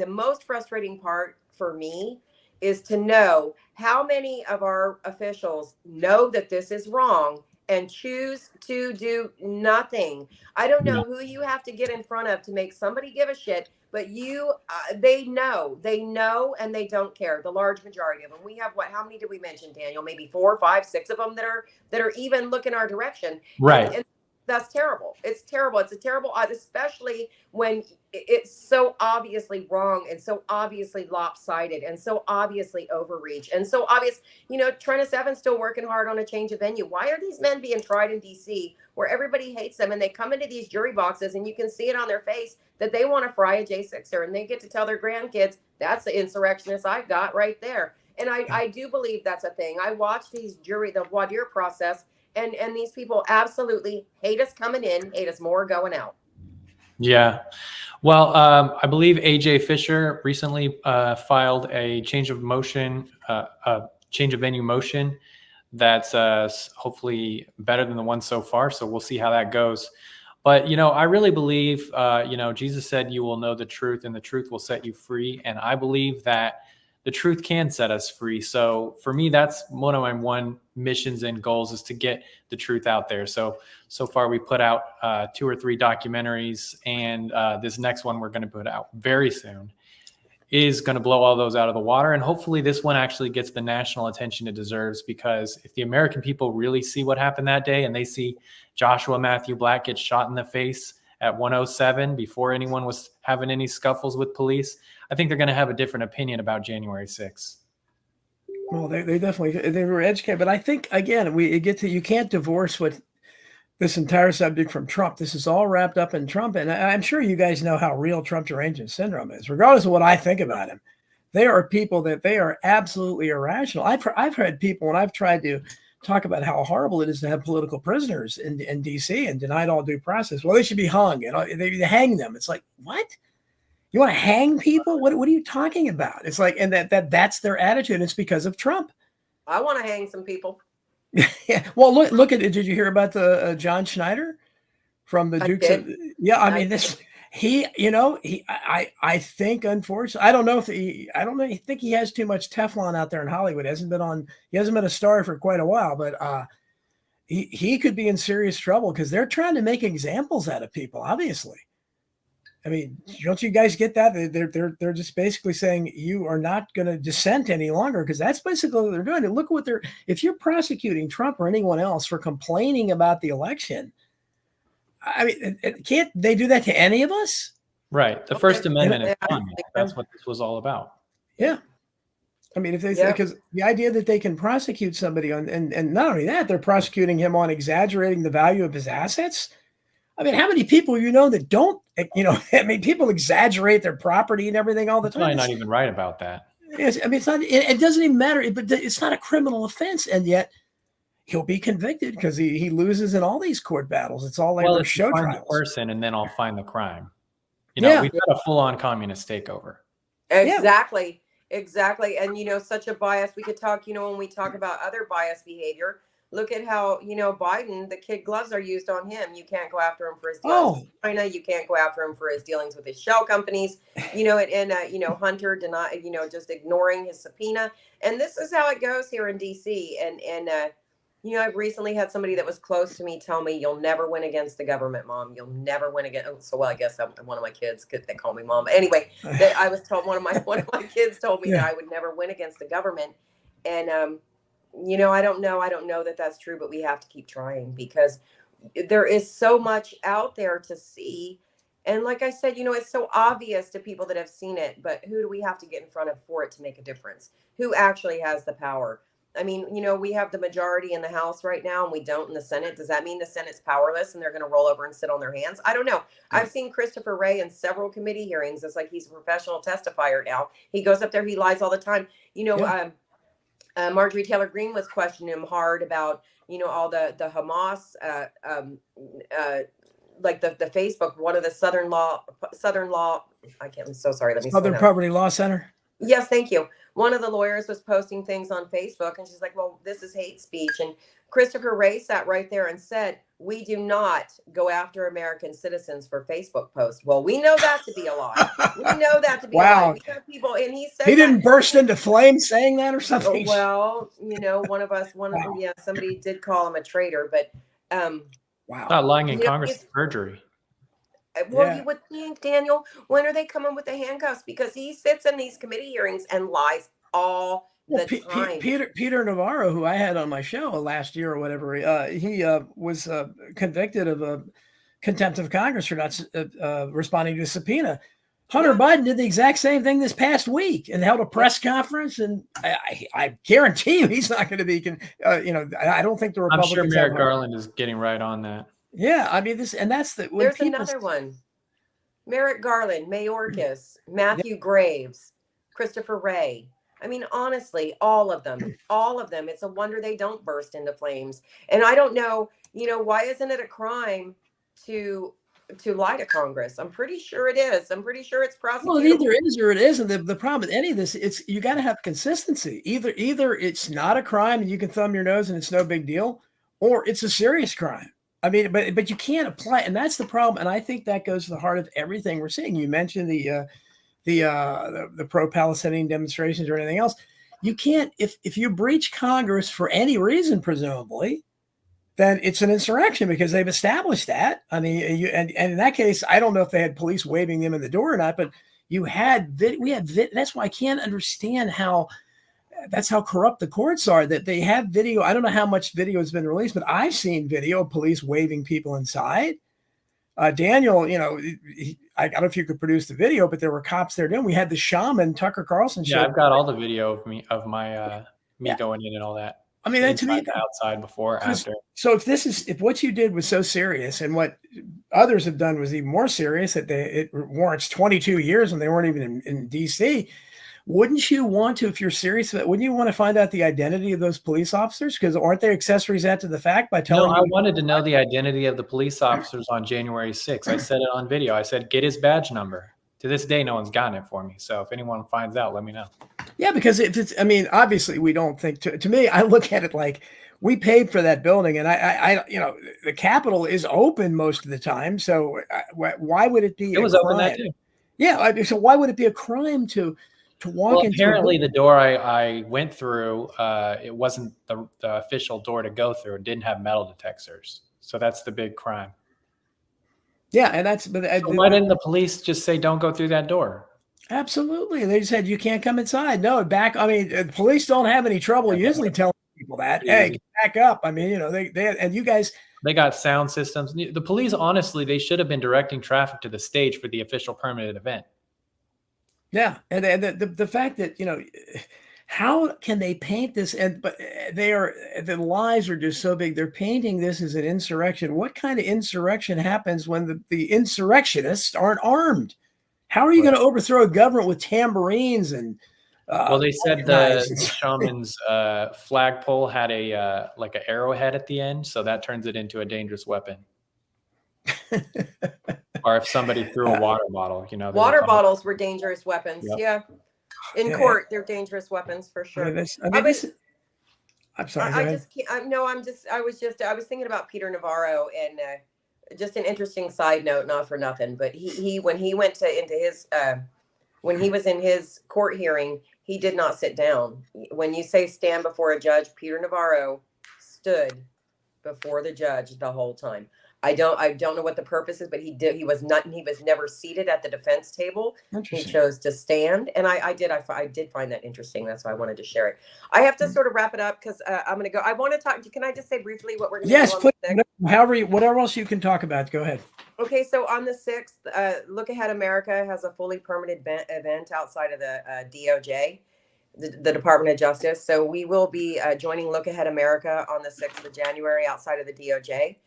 most frustrating part for me is to know how many of our officials know that this is wrong and choose to do nothing. I don't know who you have to get in front of to make somebody give a shit, but they know, and they don't care. The large majority of them. We have how many did we mention, Daniel? Maybe 4, 5, 6 of them that are even looking our direction. Right. And that's terrible. It's terrible. It's a terrible, especially when it's so obviously wrong and so obviously lopsided and so obviously overreach and so obvious. Trina Seven's still working hard on a change of venue. Why are these men being tried in D.C. where everybody hates them and they come into these jury boxes and you can see it on their face that they want to fry a J6er and they get to tell their grandkids, that's the insurrectionist I've got right there. And I do believe that's a thing. I watch the voir dire process. And these people absolutely hate us coming in, hate us more going out. Yeah. Well, I believe AJ Fisher recently filed a change of venue motion that's hopefully better than the one so far. So we'll see how that goes. But, I really believe, Jesus said you will know the truth and the truth will set you free. And I believe that the truth can set us free. So for me, that's one of my missions and goals is to get the truth out there. So far we put out 2 or 3 documentaries, and this next one we're going to put out very soon is going to blow all those out of the water. And hopefully this one actually gets the national attention it deserves, because if the American people really see what happened that day and they see Joshua Matthew Black get shot in the face at 107 before anyone was having any scuffles with police, I think they're going to have a different opinion about January 6th. Well, they definitely, they were educated. But I think, again, you can't divorce this entire subject from Trump. This is all wrapped up in Trump. And I'm sure you guys know how real Trump derangement syndrome is, regardless of what I think about him. There are people that they are absolutely irrational. I've heard people, when I've tried to talk about how horrible it is to have political prisoners in D.C. and denied all due process. Well, they should be hung. They hang them. It's like, what? You want to hang people? What are you talking about? It's like, and that's their attitude. It's because of Trump. I want to hang some people. Yeah. Well, look at it. Did you hear about the John Schneider from the Dukes? Yeah. I mean, I think, unfortunately, I don't know. I think he has too much Teflon out there in Hollywood. He hasn't been a star for quite a while, but he could be in serious trouble because they're trying to make examples out of people, obviously. I mean, don't you guys get that? They're just basically saying you are not going to dissent any longer, because that's basically what they're doing. And look what if you're prosecuting Trump or anyone else for complaining about the election, I mean, can't they do that to any of us? Right. The First Amendment is fun. That's what this was all about. Yeah. I mean, because the idea that they can prosecute somebody and not only that, they're prosecuting him on exaggerating the value of his assets. I mean, how many people that don't, I mean, people exaggerate their property and everything all the time. Probably not even right about that. Yes, I mean, it's not, it doesn't even matter, but it's not a criminal offense. And yet he'll be convicted because he loses in all these court battles. It's all like Well, those if show you find trials. the person, and then I'll find the crime. You know, Yeah. we've got a full-on communist takeover. Exactly. Exactly. And, such a bias. We could talk, when we talk about other bias behavior, look at how, Biden, the kid gloves are used on him. You can't go after him for his dealings with China. You can't go after him for his dealings with his shell companies, Hunter just ignoring his subpoena. And this is how it goes here in DC. I've recently had somebody that was close to me tell me, "You'll never win against the government, Mom. You'll never win against." Oh, so, well, I guess one of my kids, they call me Mom. Anyway, I was told one of my kids told me that I would never win against the government, and I don't know. I don't know that that's true, but we have to keep trying because there is so much out there to see. And like I said, it's so obvious to people that have seen it, but who do we have to get in front of for it to make a difference? Who actually has the power? I mean, we have the majority in the House right now and we don't in the Senate. Does that mean the Senate's powerless and they're going to roll over and sit on their hands? I don't know. I've seen Christopher Wray in several committee hearings. It's like he's a professional testifier now. He goes up there, he lies all the time. Marjorie Taylor Greene was questioning him hard about, all the Hamas, like the Facebook, one of the Southern Law, I'm so sorry. Let me Southern Poverty Law Center. Yes, thank you. One of the lawyers was posting things on Facebook and she's like, well, this is hate speech. And Christopher Wray sat right there and said, we do not go after American citizens for Facebook posts. Well, we know that to be a lie. We know that to be a lie. We have people, and he said he didn't burst into flames saying that or something. Well, somebody did call him a traitor, but wow. Not lying in Congress is perjury. Well, you would think, Daniel, when are they coming with the handcuffs? Because he sits in these committee hearings and lies all the time. Peter Navarro, who I had on my show last year or whatever, he was convicted of contempt of Congress for not responding to a subpoena. Hunter Biden did the exact same thing this past week and held a press conference, and I guarantee you he's not going to be. I don't think the Republicans. I'm sure Merrick Garland is getting right on that. Yeah, I mean that's the. There's another one. Merrick Garland, Mayorkas, Matthew Graves, Christopher Wray. I mean, honestly, all of them. It's a wonder they don't burst into flames. And I don't know, why isn't it a crime to lie to Congress? I'm pretty sure it is. I'm pretty sure it's prosecutable. Well, either it is or it isn't. The problem with any of this, you got to have consistency. Either it's not a crime and you can thumb your nose and it's no big deal, or it's a serious crime. I mean, but you can't apply, and that's the problem. And I think that goes to the heart of everything we're seeing. You mentioned the pro-Palestinian demonstrations or anything else. You can't, if you breach Congress for any reason, presumably, then it's an insurrection because they've established that. I mean, and in that case, I don't know if they had police waving them in the door or not, but we had that's why I can't understand how. That's how corrupt the courts are, that they have video. I don't know how much video has been released, but I've seen video of police waving people inside. Daniel, I don't know if you could produce the video, but there were cops there doing. We had the shaman, Tucker Carlson. Yeah, I've got all the video of me going in and all that. I mean, that to me, outside, before, after. So if what you did was so serious, and what others have done was even more serious, that it warrants 22 years and they weren't even in DC. Wouldn't you want to, if you're serious about it, wouldn't you want to find out the identity of those police officers? Because aren't they accessories after the fact by telling I wanted to know the identity of the police officers on January 6th. I said it on video. I said, get his badge number. To this day, no one's gotten it for me. So if anyone finds out, let me know. Yeah, because obviously we don't think, to me, I look at it like we paid for that building, and I the Capitol is open most of the time. So why would it be? It was open that day. Yeah. So why would it be a crime to walk into? Apparently the door I went through, it wasn't the official door to go through. It didn't have metal detectors. So that's the big crime. Yeah, and why didn't the police just say don't go through that door? Absolutely. They said you can't come inside. No, the police don't have any trouble usually telling people that. Hey, back up. I mean, they and you guys. They got sound systems. The police, honestly, they should have been directing traffic to the stage for the official permitted event. Yeah, and the fact that how can they paint this? But the lies are just so big. They're painting this as an insurrection. What kind of insurrection happens when the insurrectionists aren't armed? How are you going to overthrow a government with tambourines and Well, they said nice. the shaman's flagpole had a like an arrowhead at the end, so that turns it into a dangerous weapon. Or if somebody threw a water bottle, you know, they would Water call bottles were dangerous weapons. Yep. Yeah. In Yeah. court, they're dangerous weapons for sure. I'm sorry. Go I ahead. just can't. No, I was thinking about Peter Navarro, and just an interesting side note, not for nothing, but he when he went into his when he was in his court hearing, he did not sit down. When you say stand before a judge, Peter Navarro stood before the judge the whole time. I don't know what the purpose is, but he was never seated at the defense table. He chose to stand, and I did find that interesting. That's why I wanted to share it. I have to sort of wrap it up because I'm going to go. I want to talk. Can I just say briefly what we're going to do on please. the 6th? However, whatever else you can talk about, go ahead. Okay, so on the 6th, Look Ahead America has a fully permanent event outside of the DOJ, the Department of Justice. So we will be joining Look Ahead America on the 6th of January outside of the DOJ.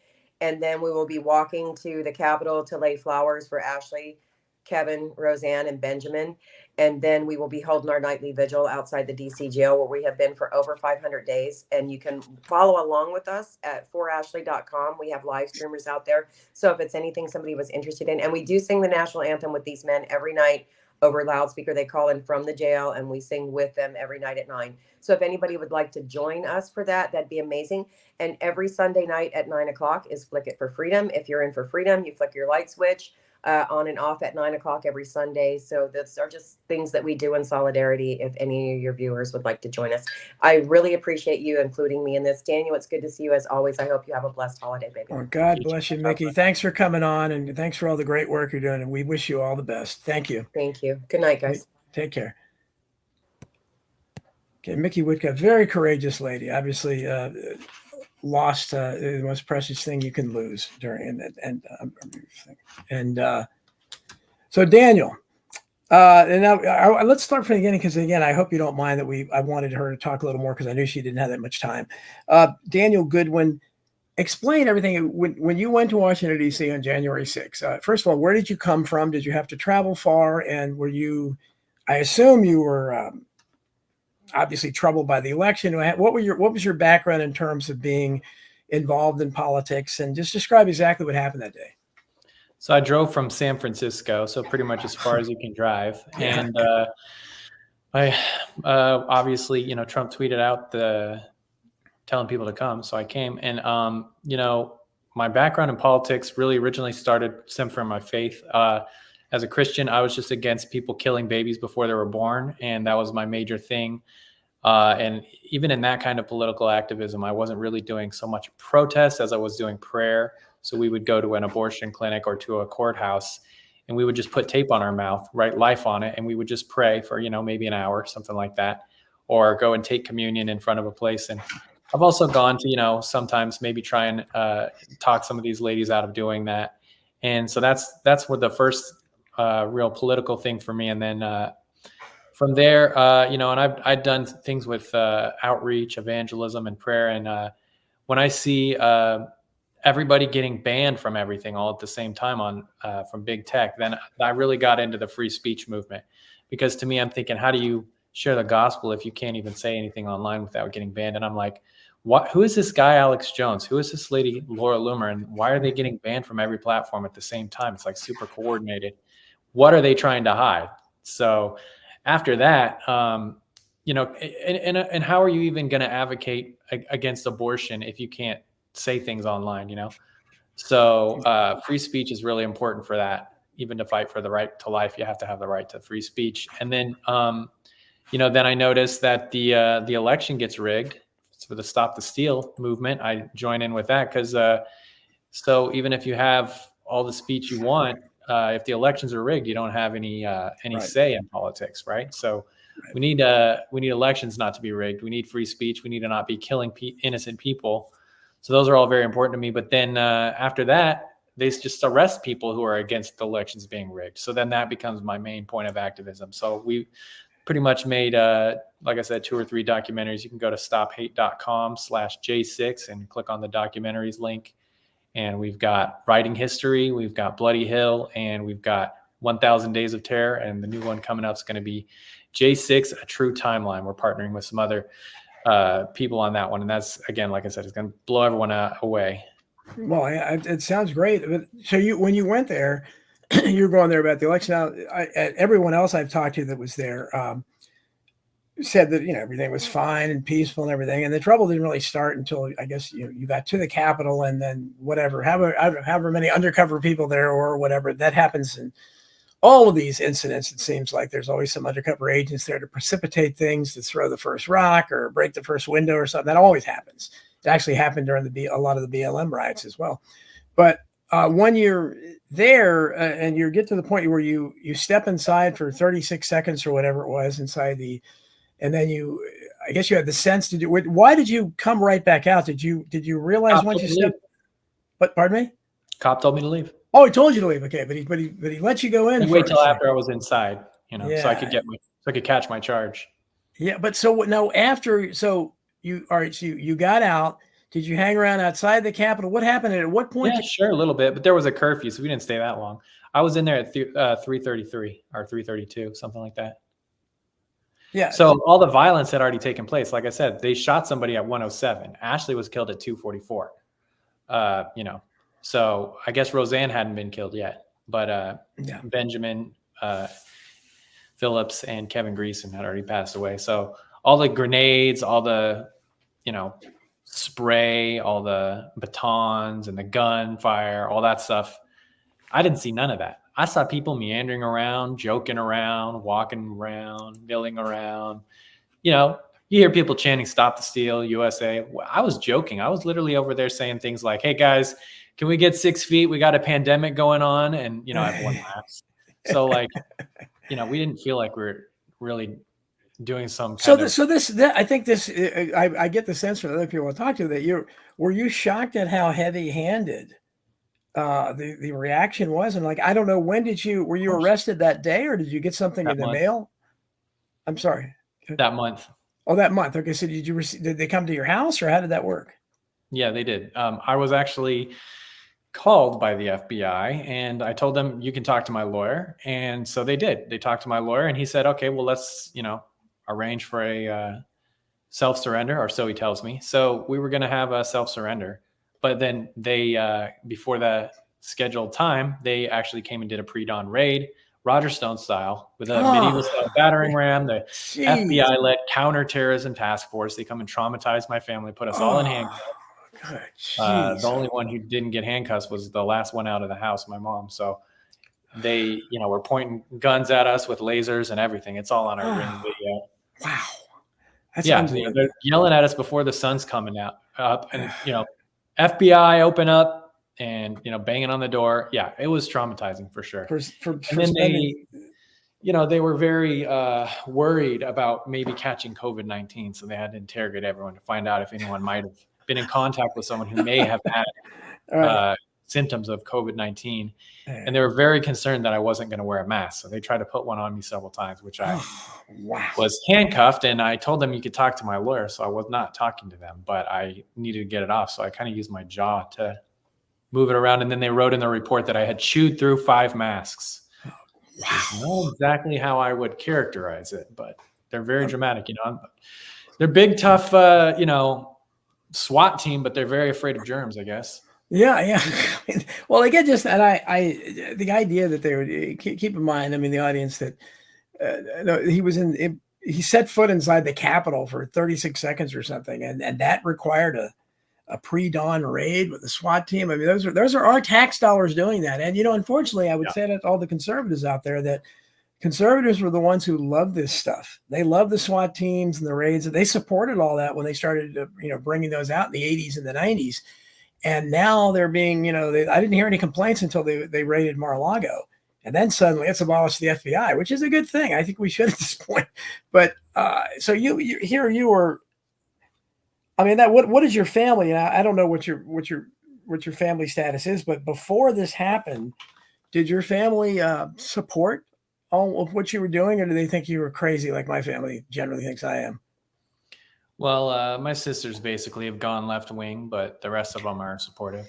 And then we will be walking to the Capitol to lay flowers for Ashley, Kevin, Roseanne, and Benjamin. And then we will be holding our nightly vigil outside the DC jail, where we have been for over 500 days. And you can follow along with us at forashley.com. We have live streamers out there. So if it's anything somebody was interested in, and we do sing the national anthem with these men every night over loudspeaker. They call in from the jail, and we sing with them every night at 9. So if anybody would like to join us for that, that'd be amazing. And every Sunday night at 9 o'clock is Flick It for Freedom. If you're in for freedom, you flick your light switch on and off at 9 o'clock every Sunday. So those are just things that we do in solidarity. If any of your viewers would like to join us, I really appreciate you including me in this. Daniel, it's good to see you as always. I hope you have a blessed holiday, baby. Oh, God bless you, Mickey. Thanks for coming on, and thanks for all the great work you're doing. And we wish you all the best. Thank you. Thank you. Good night, guys. Take care. Okay, Mickey Woodcup, very courageous lady. Obviously, lost the most precious thing you can lose during so Daniel. And now let's start from the beginning, because again, I hope you don't mind that I wanted her to talk a little more because I knew she didn't have that much time. Daniel Goodwin, explain everything. When you went to Washington, D.C. on January 6th, first of all, where did you come from? Did you have to travel far? And I assume you were obviously troubled by the election. What was your background in terms of being involved in politics? And just describe exactly what happened that day. So I drove from San Francisco, so pretty much as far as you can drive. Yeah. And I obviously, Trump tweeted out telling people to come. So I came, and, my background in politics really originally started stemming from my faith. As a Christian, I was just against people killing babies before they were born. And that was my major thing. And even in that kind of political activism, I wasn't really doing so much protest as I was doing prayer. So we would go to an abortion clinic or to a courthouse, and we would just put tape on our mouth, write life on it, and we would just pray for, maybe an hour, something like that, or go and take communion in front of a place. And I've also gone to, sometimes maybe try and talk some of these ladies out of doing that. And so that's what the first real political thing for me. And then from there, and I've done things with outreach, evangelism, and prayer. And when I see everybody getting banned from everything all at the same time from big tech, then I really got into the free speech movement, because to me, I'm thinking, how do you share the gospel if you can't even say anything online without getting banned? And I'm like, who is this guy, Alex Jones? Who is this lady, Laura Loomer? And why are they getting banned from every platform at the same time? It's like super coordinated. What are they trying to hide? So after that, and how are you even going to advocate against abortion if you can't say things online, So free speech is really important for that. Even to fight for the right to life, you have to have the right to free speech. And then, then I noticed that the election gets rigged. So the Stop the Steal movement, I join in with that, because so even if you have all the speech you want, if the elections are rigged, you don't have any right. say in politics, right? So we need elections not to be rigged. We need free speech. We need to not be killing innocent people. So those are all very important to me. But then after that, they just arrest people who are against the elections being rigged. So then that becomes my main point of activism. So we pretty much made, like I said, 2 or 3 documentaries. You can go to stophate.com/J6 and click on the documentaries link. And we've got Writing History, we've got Bloody Hill, and we've got 1000 Days of Terror, and the new one coming out is going to be J6, A True Timeline. We're partnering with some other people on that one, and that's, again, like I said, it's going to blow everyone away. Well, it sounds great. But so when you went there, you were going there about the election. Now, everyone else I've talked to that was there said that everything was fine and peaceful and everything, and the trouble didn't really start until, I guess, you got to the Capitol, and then however many undercover people there or whatever that happens in all of these incidents. It seems like there's always some undercover agents there to precipitate things, to throw the first rock or break the first window or something. That always happens. It actually happened during a lot of the BLM riots as well. But when you're there and you get to the point where you step inside for 36 seconds or whatever it was inside and then I guess you had the sense to do it. Why did you come right back out? Did you realize once you stepped? But pardon me? Cop told me to leave. Oh, he told you to leave. Okay, but he let you go in. And wait till after I was inside, Yeah. so I could catch my charge. Yeah, but so no, after, so you got out. Did you hang around outside the Capitol? What happened? And at what point? Yeah, sure, a little bit, but there was a curfew, so we didn't stay that long. I was in there at 3:33 or 3:32, something like that. Yeah. So all the violence had already taken place. Like I said, they shot somebody at 107. Ashley was killed at 244. So I guess Roseanne hadn't been killed yet, but Benjamin Phillips and Kevin Greason had already passed away. So all the grenades, all the, spray, all the batons and the gunfire, all that stuff, I didn't see none of that. I saw people meandering around, joking around, walking around, milling around. You hear people chanting, "Stop the steal, USA." I was joking. I was literally over there saying things like, "Hey guys, can we get 6 feet? We got a pandemic going on." And, I have one laugh. So we didn't feel like we're really doing some kind of. I think this, I get the sense from other people I talk to that were you shocked at how heavy-handed the reaction was? And I don't know, were you arrested that day, or did you get something in the mail? I'm sorry. That month. Oh, that month. Okay. So did they come to your house, or how did that work? Yeah, they did. I was actually called by the FBI, and I told them, you can talk to my lawyer. And so they did. They talked to my lawyer, and he said, okay, well, let's, arrange for a self-surrender, or so he tells me. So we were going to have a self-surrender, but then they, before the scheduled time, they actually came and did a pre-dawn raid, Roger Stone style, with a medieval style battering ram. The FBI-led counterterrorism task force. They come and traumatize my family, put us all in handcuffs. The only one who didn't get handcuffs was the last one out of the house, my mom. So they, were pointing guns at us with lasers and everything. It's all on our ring video. Wow. That's they're yelling at us before the sun's coming up, and FBI open up, and banging on the door. Yeah, it was traumatizing for sure. And then they were very worried about maybe catching COVID-19, so they had to interrogate everyone to find out if anyone might have been in contact with someone who may have had symptoms of COVID-19. And they were very concerned that I wasn't going to wear a mask. So they tried to put one on me several times, which I was handcuffed. And I told them you could talk to my lawyer. So I was not talking to them, but I needed to get it off. So I kind of used my jaw to move it around. And then they wrote in the report that I had chewed through 5 masks. Not exactly how I would characterize it, but they're very dramatic. They're big, tough, SWAT team, but they're very afraid of germs, I guess. Yeah. Well, I get just that. I the idea that they would keep in mind. I mean, the audience that he set foot inside the Capitol for 36 seconds or something, and that required a pre-dawn raid with the SWAT team. I mean, those are our tax dollars doing that. And unfortunately, I would say that all the conservatives out there, that conservatives were the ones who loved this stuff. They loved the SWAT teams and the raids. They supported all that when they started, bringing those out in the 80s and the 90s. And now they're being, I didn't hear any complaints until they raided Mar-a-Lago. And then suddenly it's abolished the FBI, which is a good thing. I think we should at this point. But so you were, I mean, what is your family? And I don't know what your family status is, but before this happened, did your family support all of what you were doing, or do they think you were crazy like my family generally thinks I am? Well, my sisters basically have gone left wing, but the rest of them are supportive.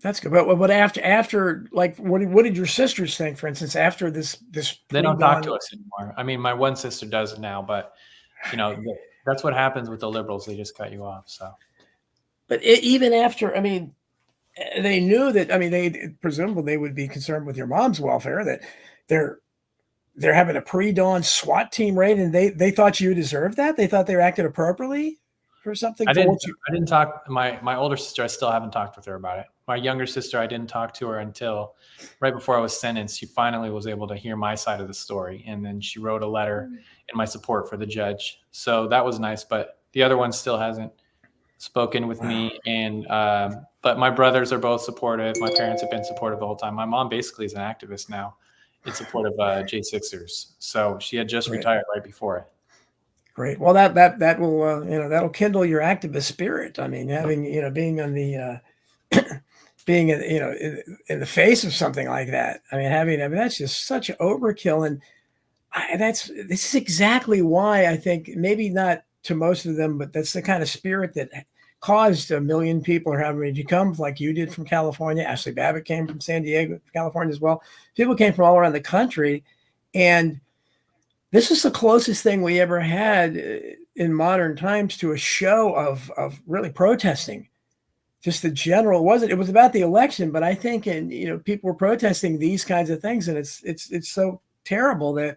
That's good. But after like, what did your sisters think, for instance, after this? They don't talk to us anymore. I mean, my one sister does now, but that's what happens with the liberals. They just cut you off. So, but even after, I mean, they knew that. I mean, they presumably they would be concerned with your mom's welfare. That they're having a pre-dawn SWAT team raid, and they thought you deserved that. They thought they acted appropriately or something. I didn't talk. My older sister, I still haven't talked with her about it. My younger sister, I didn't talk to her until right before I was sentenced. She finally was able to hear my side of the story, and then she wrote a letter in my support for the judge. So that was nice. But the other one still hasn't spoken with me. And but my brothers are both supportive. My parents have been supportive the whole time. My mom basically is an activist now in support of J6ers. So she had just retired right before it. Great. Well, that will that'll kindle your activist spirit. I mean, having being on the being in the face of something like that. I mean, that's just such overkill, and this is exactly why I think maybe not to most of them, but that's the kind of spirit that caused 1 million people or however many to come, like you did from California. Ashley Babbitt came from San Diego, California as well. People came from all around the country, and this is the closest thing we ever had in modern times to a show of really protesting. Just the general it was about the election, but I think people were protesting these kinds of things, and it's so terrible that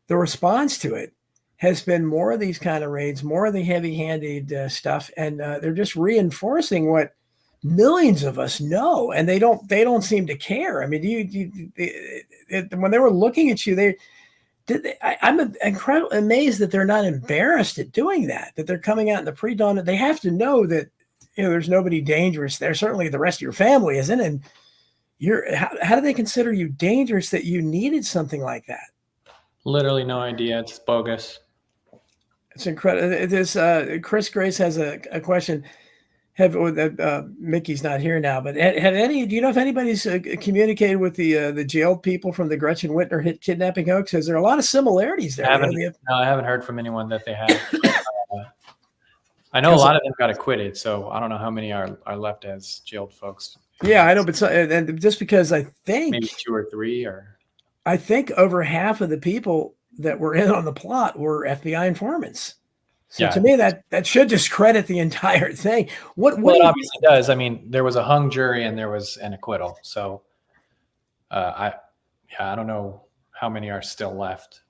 the response to it has been more of these kind of raids, more of the heavy-handed stuff, and they're just reinforcing what millions of us know, and they don't seem to care. I mean, when they were looking at you, I'm incredibly amazed that they're not embarrassed at doing that. That they're coming out in the pre-dawn. They have to know that there's nobody dangerous there. Certainly, the rest of your family isn't. And how do they consider you dangerous that you needed something like that? Literally no idea. It's bogus. It's incredible. Chris Grace has a question. Mickey's not here now, but do you know if anybody's communicated with the jailed people from the Gretchen Whitmer kidnapping hoax? Is there a lot of similarities there? I haven't heard from anyone that they have. I know a lot of them got acquitted, so I don't know how many are left as jailed folks. Yeah, I know, but and just because I think maybe 2 or 3, or I think over half of the people that were in on the plot were FBI informants. So to me, that should discredit the entire thing. What it obviously does. I mean, there was a hung jury and there was an acquittal. So I don't know how many are still left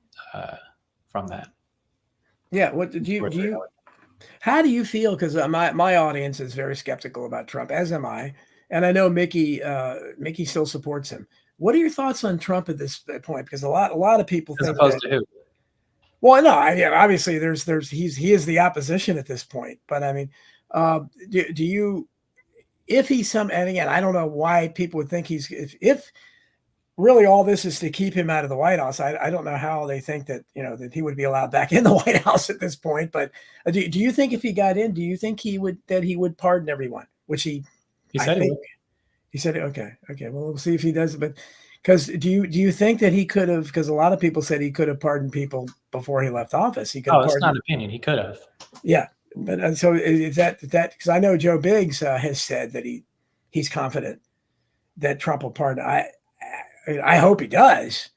from that. Yeah. What did you? How do you feel? Because my audience is very skeptical about Trump, as am I, and I know Mickey still supports him. What are your thoughts on Trump at this point? Because a lot of people as think opposed to who? Well, no, obviously he is the opposition at this point. But I mean, do you, if he's and again, I don't know why people would think if really all this is to keep him out of the White House. I don't know how they think that that he would be allowed back in the White House at this point. But do you think if he got in, do you think he would pardon everyone? Which he said he would. He said, okay. Well, we'll see if he does. But because do you think that he could have? Because a lot of people said he could have pardoned people before he left office. He could. Oh, it's not an opinion. He could have. Yeah, but so is that because I know Joe Biggs has said that he's confident that Trump will pardon. I hope he does,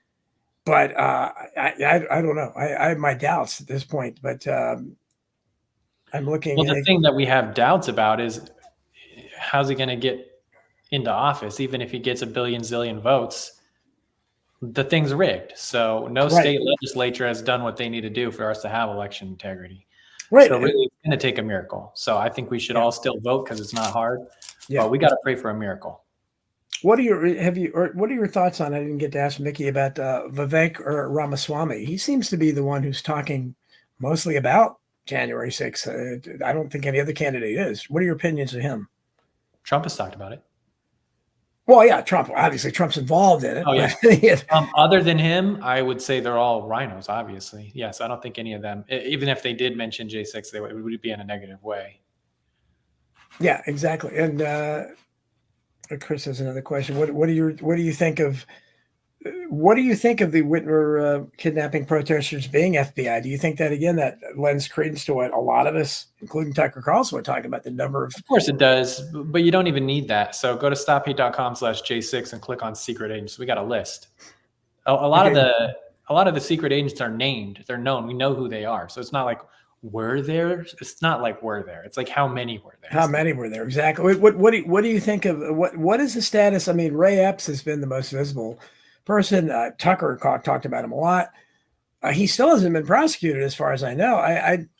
but I don't know. I have my doubts at this point. But I'm looking. Well, the thing that we have doubts about is how's he going to get into office, even if he gets a billion zillion votes. The thing's rigged. So no state legislature has done what they need to do for us to have election integrity. Right. So really it's going to take a miracle. So I think we should all still vote because it's not hard. Yeah. But we got to pray for a miracle. What are your thoughts on? I didn't get to ask Mickey about Vivek or Ramaswamy. He seems to be the one who's talking mostly about January 6th. I don't think any other candidate is. What are your opinions of him? Trump has talked about it. Well, yeah, Trump's involved in it. Oh, yeah. Other than him, I would say they're all rhinos, obviously. Yes, I don't think any of them, even if they did mention J6, it would be in a negative way. Yeah, exactly. And Chris has another question. What do you think of what do you think of the Whitmer kidnapping protesters being FBI? Do you think that, again, that lends credence to what a lot of us, including Tucker Carlson, were talking about, the number of... Of course it does, but you don't even need that. So go to stophate.com/J6 and click on secret agents. We got a list. A lot of the secret agents are named. They're known. We know who they are. So it's not like were there. It's not like were there. It's like how many were there. How many were there? Exactly. What do you think of what is the status? I mean, Ray Epps has been the most visible person. Tucker talked about him a lot. He still hasn't been prosecuted, as far as I know.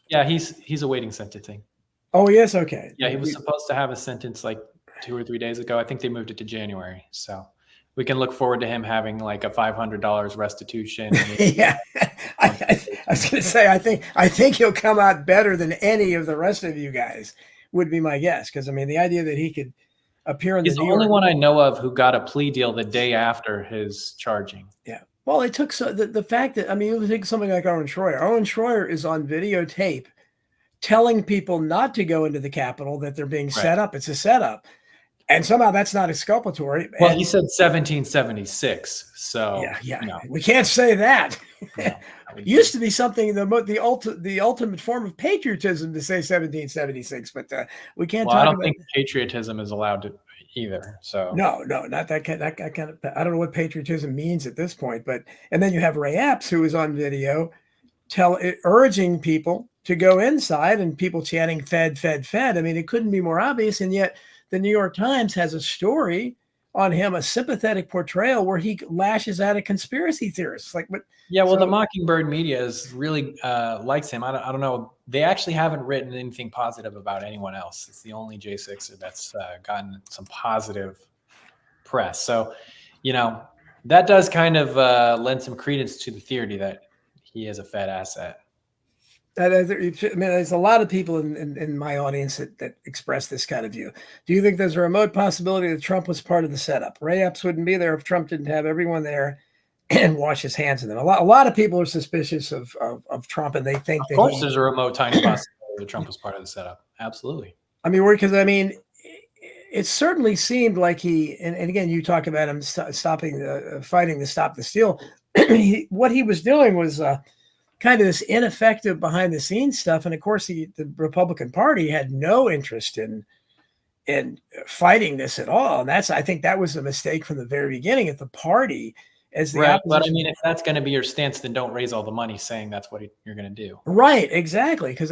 Yeah, he's awaiting sentencing. Oh yes, okay. Yeah, he was supposed to have a sentence like 2 or 3 days ago. I think they moved it to January. So we can look forward to him having like a $500 restitution. Yeah, I was going to say, I think he'll come out better than any of the rest of you guys, would be my guess. Because I mean, the idea that he could appear in He's the only one I know of who got a plea deal the day after his charging. Yeah. Well, it took the fact that, I mean, you think something like Owen Schroyer. Owen Schroyer is on videotape telling people not to go into the Capitol, that they're being set up. It's a setup. And somehow that's not exculpatory. Well, he said 1776. So yeah, we can't say that. No, Used to be something, the ultimate form of patriotism, to say 1776, but we can't talk about. I don't think patriotism is allowed to either. So no, not that kind of. I don't know what patriotism means at this point, but and then you have Ray Epps, who is on video urging people to go inside, and people chanting "Fed, Fed, Fed." I mean, it couldn't be more obvious, and yet the New York Times has a story on him, a sympathetic portrayal where he lashes out at conspiracy theorists. Like what? Yeah, well, the Mockingbird media is really likes him. I don't know. They actually haven't written anything positive about anyone else. It's the only J6er that's gotten some positive press. So, that does kind of lend some credence to the theory that he is a Fed asset. I mean, there's a lot of people in my audience that express this kind of view. Do you think there's a remote possibility that Trump was part of the setup? Ray Epps wouldn't be there if Trump didn't have everyone there and wash his hands of them. A lot of people are suspicious of Trump, and they think that, of course, there's a remote tiny possibility that Trump was part of the setup. Absolutely. I mean, because it certainly seemed like he, and again, you talk about him fighting to stop the steal. What he was doing was kind of this ineffective behind the scenes stuff. And of course, the Republican Party had no interest in fighting this at all. And I think that was a mistake from the very beginning at the party. As the right, but I mean, if that's going to be your stance, then don't raise all the money saying that's what you're going to do. Right, exactly. Because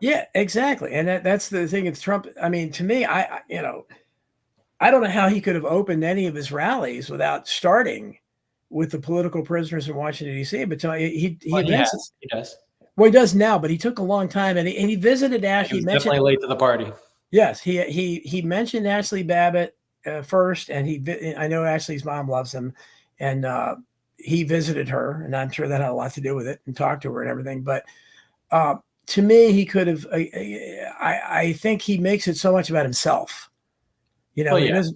yeah, exactly. And that's the thing. It's Trump. I mean, to me, I don't know how he could have opened any of his rallies without starting with the political prisoners in Washington, D.C. But he does. Well, he does now, but he took a long time, and he visited Ashley. He was definitely late to the party. Yes, he mentioned Ashley Babbitt first, and I know Ashley's mom loves him, and he visited her, and I'm sure that had a lot to do with it, and talked to her and everything. But to me, he could have. I think he makes it so much about himself. That's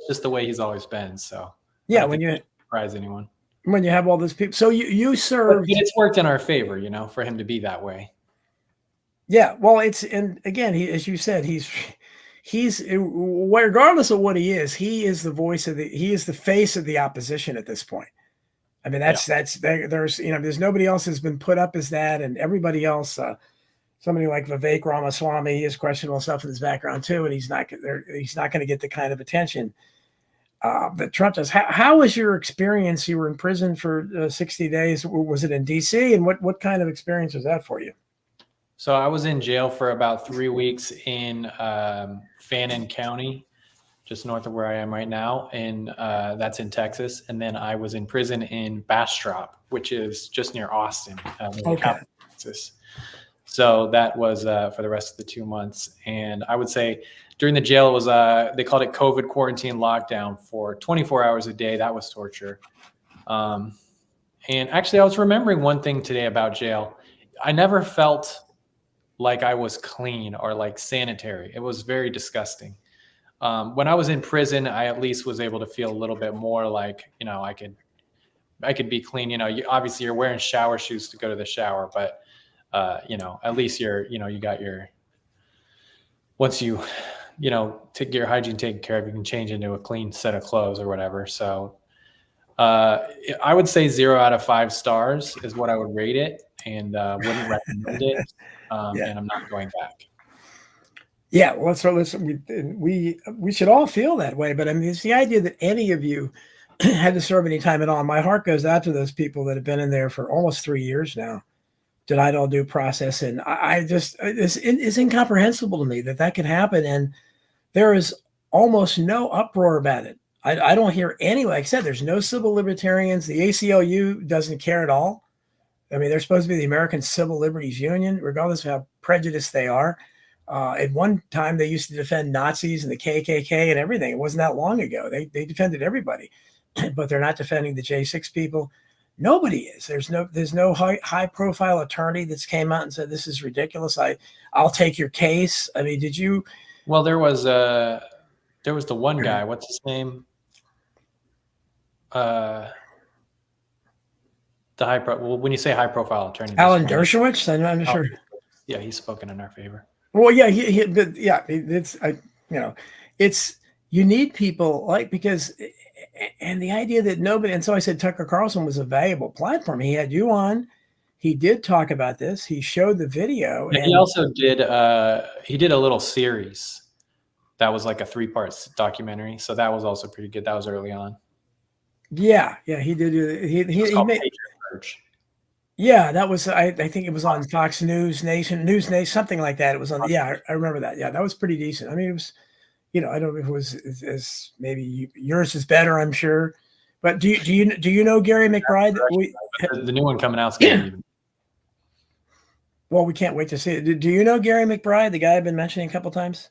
just the way he's always been. So yeah, when you surprise anyone. When you have all those people, so you served. But it's worked in our favor, for him to be that way. Yeah, well, and again, as you said, he's regardless of what he is the voice of he is the face of the opposition at this point. I mean, there's nobody else has been put up as that, and everybody else. Somebody like Vivek Ramaswamy, he has questionable stuff in his background too, and he's not going to get the kind of attention that Trump does. How was your experience? You were in prison for 60 days. Was it in D.C.? And what kind of experience was that for you? So I was in jail for about 3 weeks in Fannin County, just north of where I am right now, and that's in Texas. And then I was in prison in Bastrop, which is just near Austin, Texas. So that was for the rest of the 2 months. And I would say during the jail, it was they called it COVID quarantine lockdown for 24 hours a day. That was torture. And actually, I was remembering one thing today about jail. I never felt like I was clean or like sanitary. It was very disgusting. When I was in prison, I at least was able to feel a little bit more like, I could be clean. Obviously you're wearing shower shoes to go to the shower, but at least you got your, once you, to get your hygiene taken care of, you can change into a clean set of clothes or whatever. So I would say 0 out of 5 stars is what I would rate it, and wouldn't recommend it. And I'm not going back. Yeah, well, so we should all feel that way. But I mean, it's the idea that any of you had to serve any time at all. My heart goes out to those people that have been in there for almost 3 years now, denied all due process, and I just it's incomprehensible to me that that could happen, and there is almost no uproar about it. I don't hear any. Like I said, there's no civil libertarians. The ACLU doesn't care at all. I mean, they're supposed to be the American Civil Liberties Union, regardless of how prejudiced they are. At one time, they used to defend Nazis and the KKK and everything. It wasn't that long ago. They defended everybody, but they're not defending the J6 people. Nobody is. There's no high profile attorney that's came out and said this is ridiculous. I'll take your case. I mean, did you? Well, there was the one guy. What's his name? The when you say high profile attorney, Alan Dershowitz. I'm sure. Yeah, he's spoken in our favor. Well, yeah, it's you need people like because, and the idea that nobody, and so I said Tucker Carlson was a valuable platform. He had you on, he did talk about this, he showed the video, and he also did he did a little series that was like a 3-part documentary, so that was also pretty good. That was early on. Yeah, he did. He made. Yeah, that was. I think it was on Fox News Nation, something like that. It was on. Yeah, I remember that. Yeah, that was pretty decent. I mean, it was. I don't know if it was as maybe yours is better. I'm sure, but do you know Gary McBride? The new one coming out. Even. Well, we can't wait to see it. Do you know Gary McBride, the guy I've been mentioning a couple times?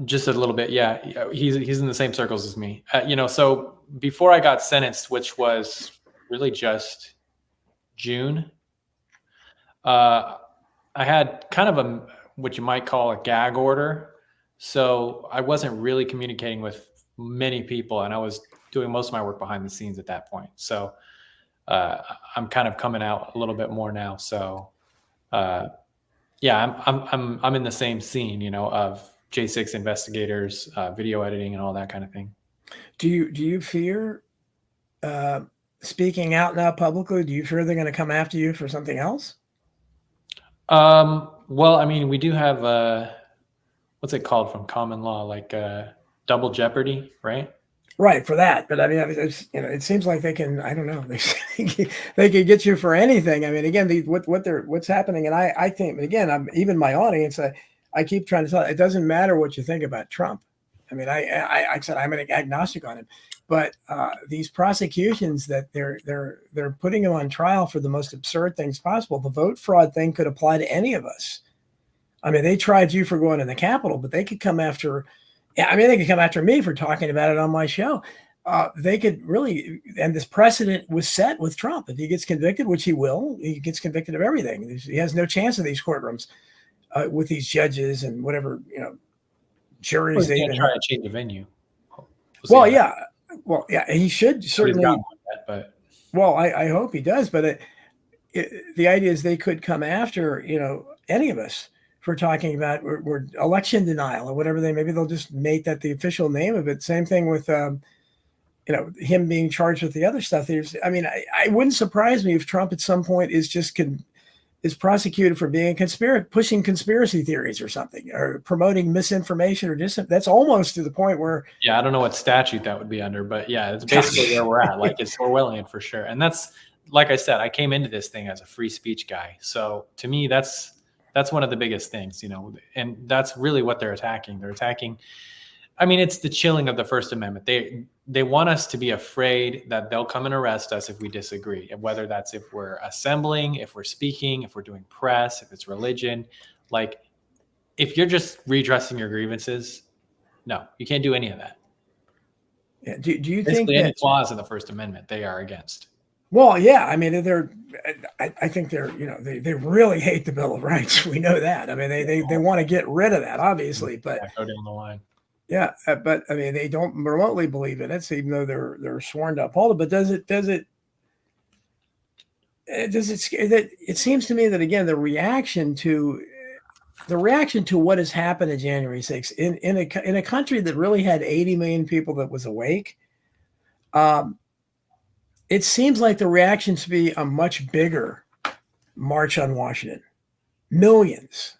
Just a little bit. Yeah, he's in the same circles as me. So before I got sentenced, which was really just June, I had kind of what you might call a gag order. So I wasn't really communicating with many people, and I was doing most of my work behind the scenes at that point. So I'm kind of coming out a little bit more now. So yeah, I'm in the same scene, of J6 investigators, video editing, and all that kind of thing. Do you fear speaking out now publicly? Do you fear they're going to come after you for something else? Well, I mean, we do have what's it called from common law, like double jeopardy, right? Right, for that. But I mean, it seems like they can. I don't know. They can get you for anything. I mean, again, what's happening, and I think, again, even my audience, I keep trying to tell. It doesn't matter what you think about Trump. I mean, I said I'm an agnostic on him, but these prosecutions that they're putting him on trial for the most absurd things possible. The vote fraud thing could apply to any of us. I mean, they tried you for going in the Capitol, but they could come after. I mean, they could come after me for talking about it on my show. They could really, and this precedent was set with Trump. If he gets convicted, which he will, he gets convicted of everything. He has no chance in these courtrooms with these judges and whatever, juries. They try to change the venue. Well, yeah. Well, yeah, he should certainly. But well, I hope he does. But the idea is they could come after, any of us for talking about we're election denial or whatever maybe they'll just make that the official name of it. Same thing with, him being charged with the other stuff. I mean, I wouldn't surprise me if Trump at some point is just is prosecuted for being pushing conspiracy theories or something, or promoting misinformation or that's almost to the point where. Yeah, I don't know what statute that would be under, but yeah, it's basically where we're at. Like, it's Orwellian for sure. And that's, like I said, I came into this thing as a free speech guy. So to me, that's one of the biggest things, and that's really what they're attacking. They're attacking. I mean, it's the chilling of the First Amendment. They want us to be afraid that they'll come and arrest us if we disagree, and whether that's if we're assembling, if we're speaking, if we're doing press, if it's religion. Like, if you're just redressing your grievances, no, you can't do any of that. Yeah. Do you basically think any clause in the First Amendment they are against? Well, yeah, I mean, I think they're, they really hate the Bill of Rights. We know that. I mean, they want to get rid of that, obviously, but go down the line. Yeah, but I mean, they don't remotely believe in it, even though they're sworn to uphold it. But it seems to me that, again, the reaction to what has happened in January 6th in a country that really had 80 million people that was awake. it seems like the reaction to be a much bigger march on Washington, millions.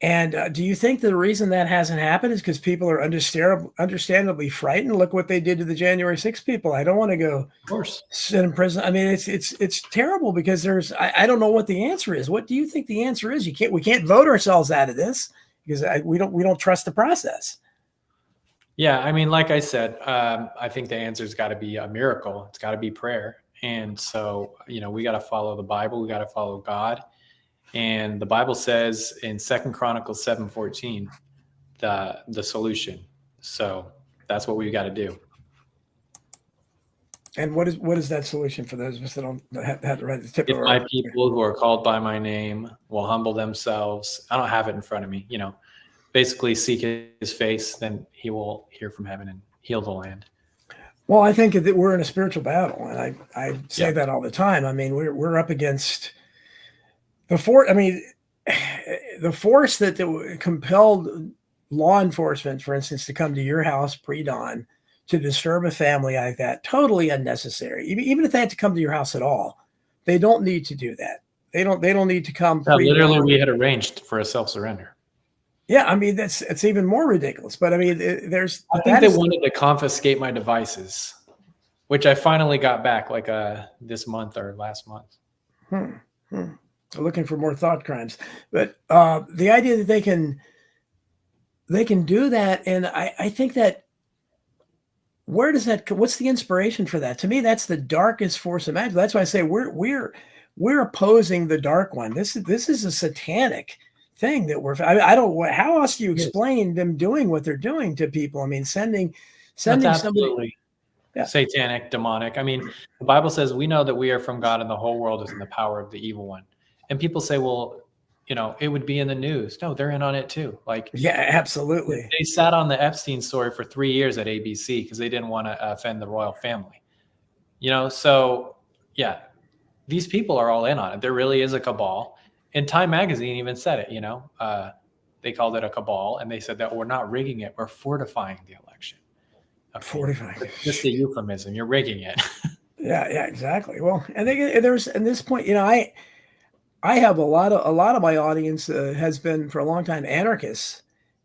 And do you think the reason that hasn't happened is because people are understandably frightened? Look what they did to the January 6th people. I don't want to go Of course. sit in prison. I mean, it's terrible because I don't know what the answer is. What do you think the answer is? We can't vote ourselves out of this because we don't trust the process. Yeah, I mean, like I said, I think the answer's got to be a miracle. It's got to be prayer. And so, we got to follow the Bible. We got to follow God. And the Bible says in 2 Chronicles 7:14, the solution. So that's what we've got to do. And what is that solution for those of us that don't have to write the tip? If my people who are called by my name will humble themselves, I don't have it in front of me, basically seek his face, then he will hear from heaven and heal the land. Well, I think that we're in a spiritual battle, and I say that all the time. I mean, we're up against the force. I mean, the force that compelled law enforcement, for instance, to come to your house pre-dawn to disturb a family like that, totally unnecessary. Even if they had to come to your house at all, they don't need to do that. They don't need to come. Literally, we had arranged for a self-surrender. Yeah, I mean it's even more ridiculous. But I mean, I think they wanted to confiscate my devices, which I finally got back like this month or last month. Looking for more thought crimes, but the idea that they can do that, and I think that what's the inspiration for that? To me, that's the darkest force imaginable. That's why I say we're opposing the dark one. This is a satanic thing that I don't. How else do you explain them doing what they're doing to people? I mean, sending somebody. Yeah. Satanic, demonic. I mean, the Bible says we know that we are from God and the whole world is in the power of the evil one. And people say, well, it would be in the news. No, they're in on it too. Yeah, absolutely. They sat on the Epstein story for 3 years at ABC because they didn't want to offend the royal family. So yeah, these people are all in on it. There really is a cabal. And Time Magazine even said it, they called it a cabal, and they said that we're not rigging it, we're fortifying the election. Okay. Fortifying. Just a euphemism. You're rigging it. Yeah, exactly. Well, and there's at this point, I have a lot of my audience has been for a long time anarchists,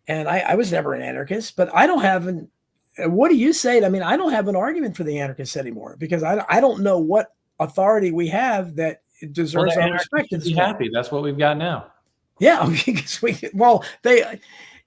and I was never an anarchist, but I don't have an. What do you say? I mean, I don't have an argument for the anarchists anymore because I don't know what authority we have that deserves our respect. Be happy. That's what we've got now. Yeah, because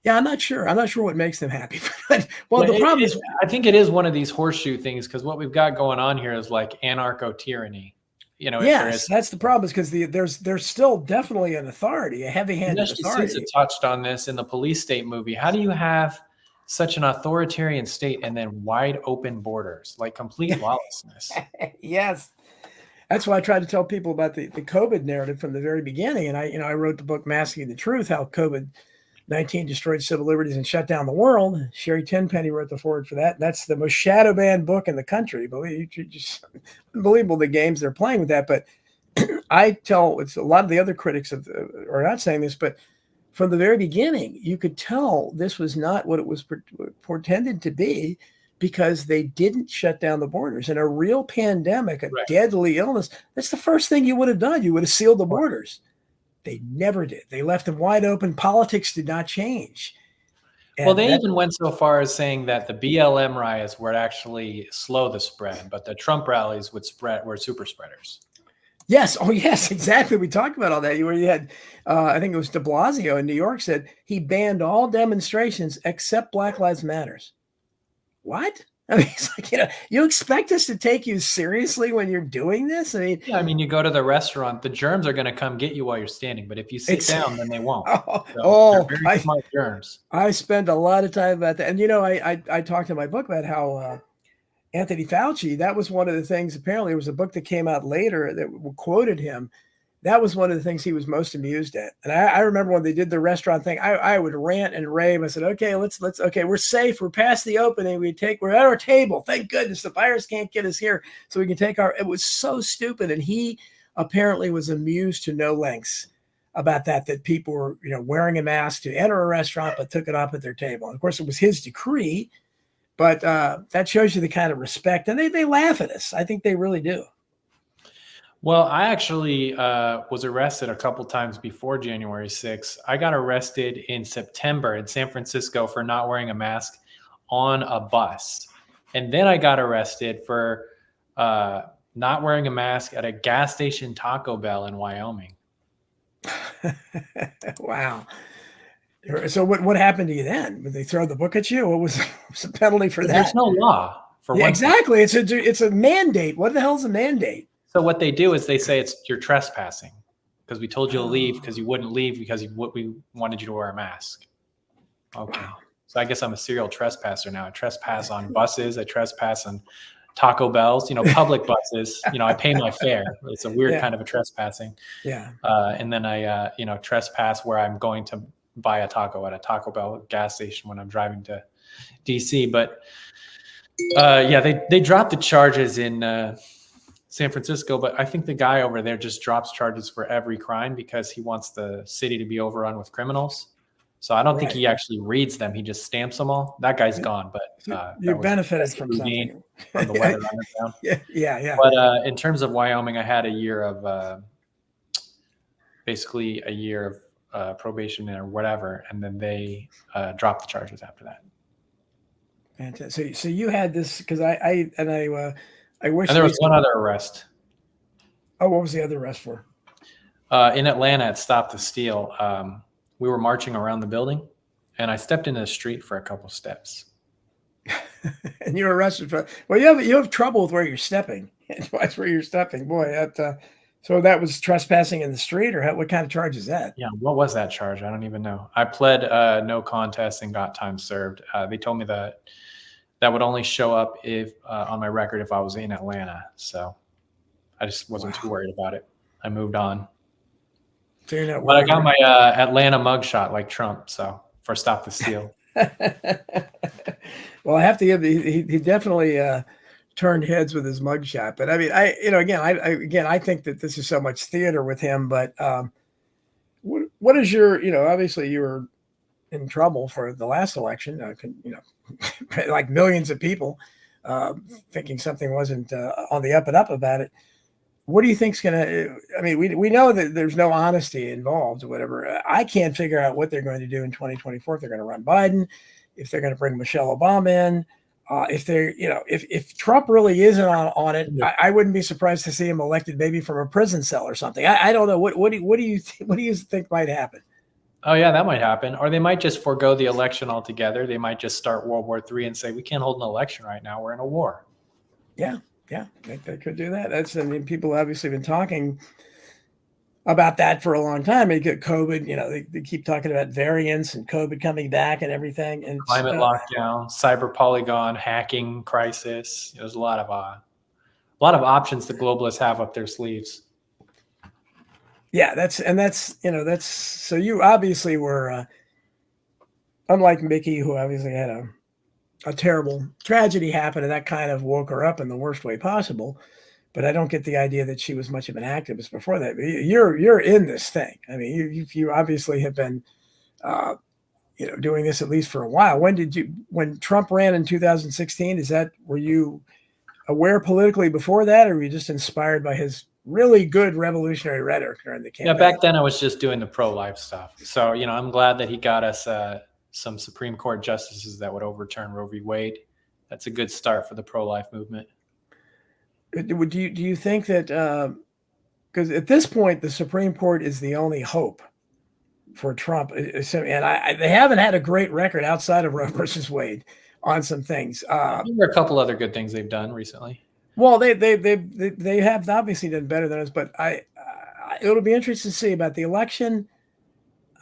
I'm not sure. I'm not sure what makes them happy. The problem is, I think it is one of these horseshoe things because what we've got going on here is like anarcho-tyranny. Yes, that's the problem. Is because there's still definitely an authority, a heavy-handed authority. Since it touched on this in the police state movie, how do you have such an authoritarian state and then wide open borders, like complete lawlessness? Yes. That's why I tried to tell people about the COVID narrative from the very beginning. And I wrote the book Masking the Truth, how COVID-19 destroyed civil liberties and shut down the world. Sherry Tenpenny wrote the foreword for that. And that's the most shadow banned book in the country. Just unbelievable the games they're playing with that. But I tell it's a lot of the other critics are not saying this, but from the very beginning, you could tell this was not what it was portended to be. Because they didn't shut down the borders. In a real pandemic, a deadly illness, that's the first thing you would have done. You would have sealed the borders. They never did. They left them wide open. Politics did not change. And they even went so far as saying that the BLM riots would actually slow the spread, but the Trump rallies were super spreaders. Yes. Oh, yes, exactly. We talked about all that. You had, I think it was de Blasio in New York said he banned all demonstrations except Black Lives Matters. What? I mean, it's like, you expect us to take you seriously when you're doing this? I mean, yeah, you go to the restaurant, the germs are going to come get you while you're standing, but if you sit down, then they won't. They're very smart germs. I spend a lot of time about that. And, I talked in my book about how Anthony Fauci, that was one of the things, apparently it was a book that came out later that quoted him. That was one of the things he was most amused at. And I remember when they did the restaurant thing, I would rant and rave. I said, okay, okay, we're safe. We're past the opening. We're at our table. Thank goodness the virus can't get us here. So we can take it was so stupid. And he apparently was amused to no lengths about that people were, wearing a mask to enter a restaurant, but took it off at their table. And of course it was his decree. But that shows you the kind of respect, and they laugh at us. I think they really do. Well, I actually was arrested a couple times before January 6th. I got arrested in September in San Francisco for not wearing a mask on a bus. And then I got arrested for not wearing a mask at a gas station Taco Bell in Wyoming. Wow. So what happened to you then? Did they throw the book at you? What was the penalty for that? There's no law for Yeah, one exactly. It's a mandate. What the hell is a mandate? So what they do is they say you're trespassing because we told you to leave because you wouldn't leave because we wanted you to wear a mask. Okay. Wow. So I guess I'm a serial trespasser now. I trespass on buses. I trespass on Taco Bells, public buses. I pay my fare. It's a weird kind of a trespassing. Yeah. And then I, trespass where I'm going to buy a taco at a Taco Bell gas station when I'm driving to DC. But they dropped the charges in San Francisco, but I think the guy over there just drops charges for every crime because he wants the city to be overrun with criminals. So I don't think he actually reads them. He just stamps them all. That guy's gone, but you benefited from something. From the weather underground. Yeah. But in terms of Wyoming, I had a year of basically a year of probation or whatever, and then they dropped the charges after that. Fantastic. So you had this because I wish. And there was one other arrest. Oh, what was the other arrest for? In Atlanta at Stop the Steal. We were marching around the building, and I stepped into the street for a couple steps. And you were arrested for. Well, you have trouble with where you're stepping. That's where you're stepping, boy. So that was trespassing in the street, or what kind of charge is that? Yeah, what was that charge? I don't even know. I pled no contest and got time served. They told me that would only show up if on my record if I was in Atlanta. So I just wasn't too worried about it. I moved on. So but I got my Atlanta mugshot like Trump. So for Stop the Steal. Well, I have to give he definitely turned heads with his mugshot. But I mean, I think that this is so much theater with him. But what is your, obviously you were in trouble for the last election, like millions of people thinking something wasn't on the up and up about it. What do you think's going to, I mean, we know that there's no honesty involved or whatever. I can't figure out what they're going to do in 2024. If they're going to run Biden, if they're going to bring Michelle Obama in, if they're, if Trump really isn't on it, I wouldn't be surprised to see him elected maybe from a prison cell or something. I don't know. What do you think might happen? Oh yeah, that might happen. Or they might just forego the election altogether. They might just start World War III and say, we can't hold an election right now. We're in a war. Yeah, they could do that. People obviously been talking about that for a long time. They get COVID, they keep talking about variants and COVID coming back and everything. And climate lockdown, cyber polygon, hacking crisis. There's a lot of options the globalists have up their sleeves. Yeah, that's so you obviously were unlike Mickey, who obviously had a terrible tragedy happen, and that kind of woke her up in the worst way possible. But I don't get the idea that she was much of an activist before that. You're in this thing. I mean, you obviously have been, doing this at least for a while. When Trump ran in 2016, were you aware politically before that, or were you just inspired by his really good revolutionary rhetoric during the campaign? Yeah, back then I was just doing the pro-life stuff. So, I'm glad that he got us some Supreme Court justices that would overturn Roe v. Wade. That's a good start for the pro-life movement. Do you think that because at this point the Supreme Court is the only hope for Trump, and they haven't had a great record outside of Roe versus Wade on some things. There are a couple other good things they've done recently. Well, they have obviously done better than us, but it'll be interesting to see about the election.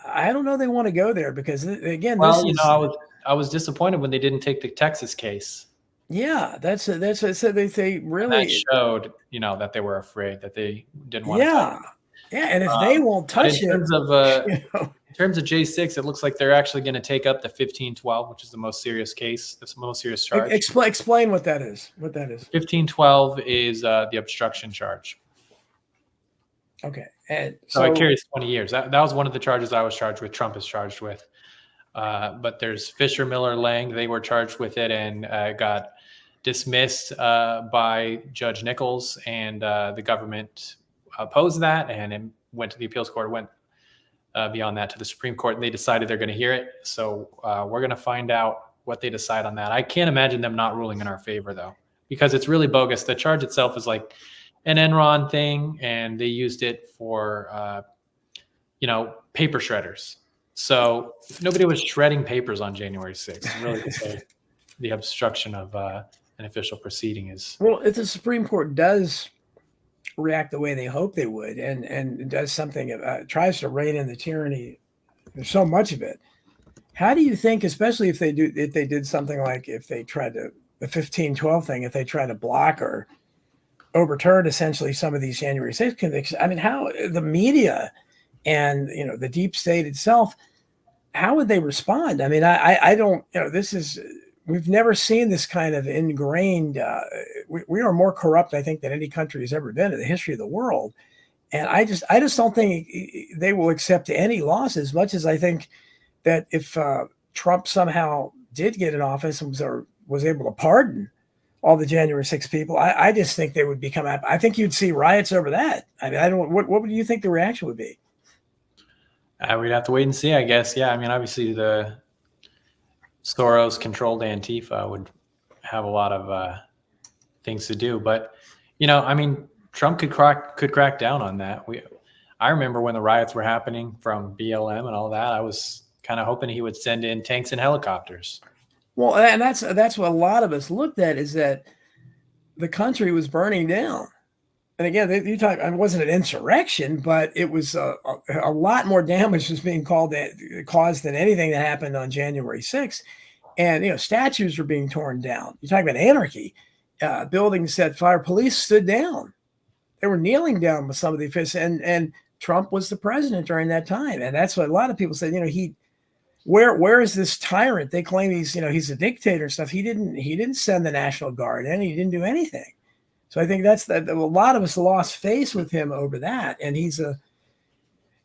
I don't know they want to go there because again, I was disappointed when they didn't take the Texas case. Yeah, that's so they really that showed that they were afraid, that they didn't want to touch it. Yeah, and if they won't touch in terms of J6, it looks like they're actually going to take up the 1512, which is the most serious case. It's the most serious charge. Explain what that is. 1512 is the obstruction charge. Okay, and so it carries 20 years. That was one of the charges I was charged with. Trump is charged with. But there's Fisher, Miller, Lang. They were charged with it and got dismissed by Judge Nichols, and the government opposed that, and it went to the appeals court, went beyond that to the Supreme Court, and they decided they're going to hear it. So we're going to find out what they decide on that. I can't imagine them not ruling in our favor, though, because it's really bogus. The charge itself is like an Enron thing, and they used it for, paper shredders. So nobody was shredding papers on January 6th. Really, to say the obstruction of an official proceeding is. Well, if the Supreme Court does react the way they hope they would, and does something, tries to rein in the tyranny, there's so much of it. How do you think, especially if they did something like if they tried to, the 1512 thing, if they try to block or overturn essentially some of these January 6th convictions? I mean, how the media and the deep state itself, how would they respond? I mean, I don't, we've never seen this kind of ingrained, we are more corrupt, I think, than any country has ever been in the history of the world. And I just don't think they will accept any loss, as much as I think that if Trump somehow did get in office and was able to pardon all the January 6 people, I just think they would become, I think you'd see riots over that. I mean, what would you think the reaction would be? We'd have to wait and see, I guess. Yeah, I mean, obviously the Soros-controlled Antifa would have a lot of things to do, but I mean, Trump could crack down on that. I remember when the riots were happening from BLM and all that, I was kind of hoping he would send in tanks and helicopters. Well, and that's what a lot of us looked at, is that the country was burning down. And again, you talk, it wasn't an insurrection, but it was a lot more damage was being caused than anything that happened on January 6th. And, statues were being torn down. You talk about anarchy, buildings set fire, police stood down. They were kneeling down with some of the officials, and Trump was the president during that time. And that's what a lot of people said, where is this tyrant? They claim he's a dictator and stuff. He didn't send the National Guard in. He didn't do anything. So I think that's that. A lot of us lost face with him over that, and he's a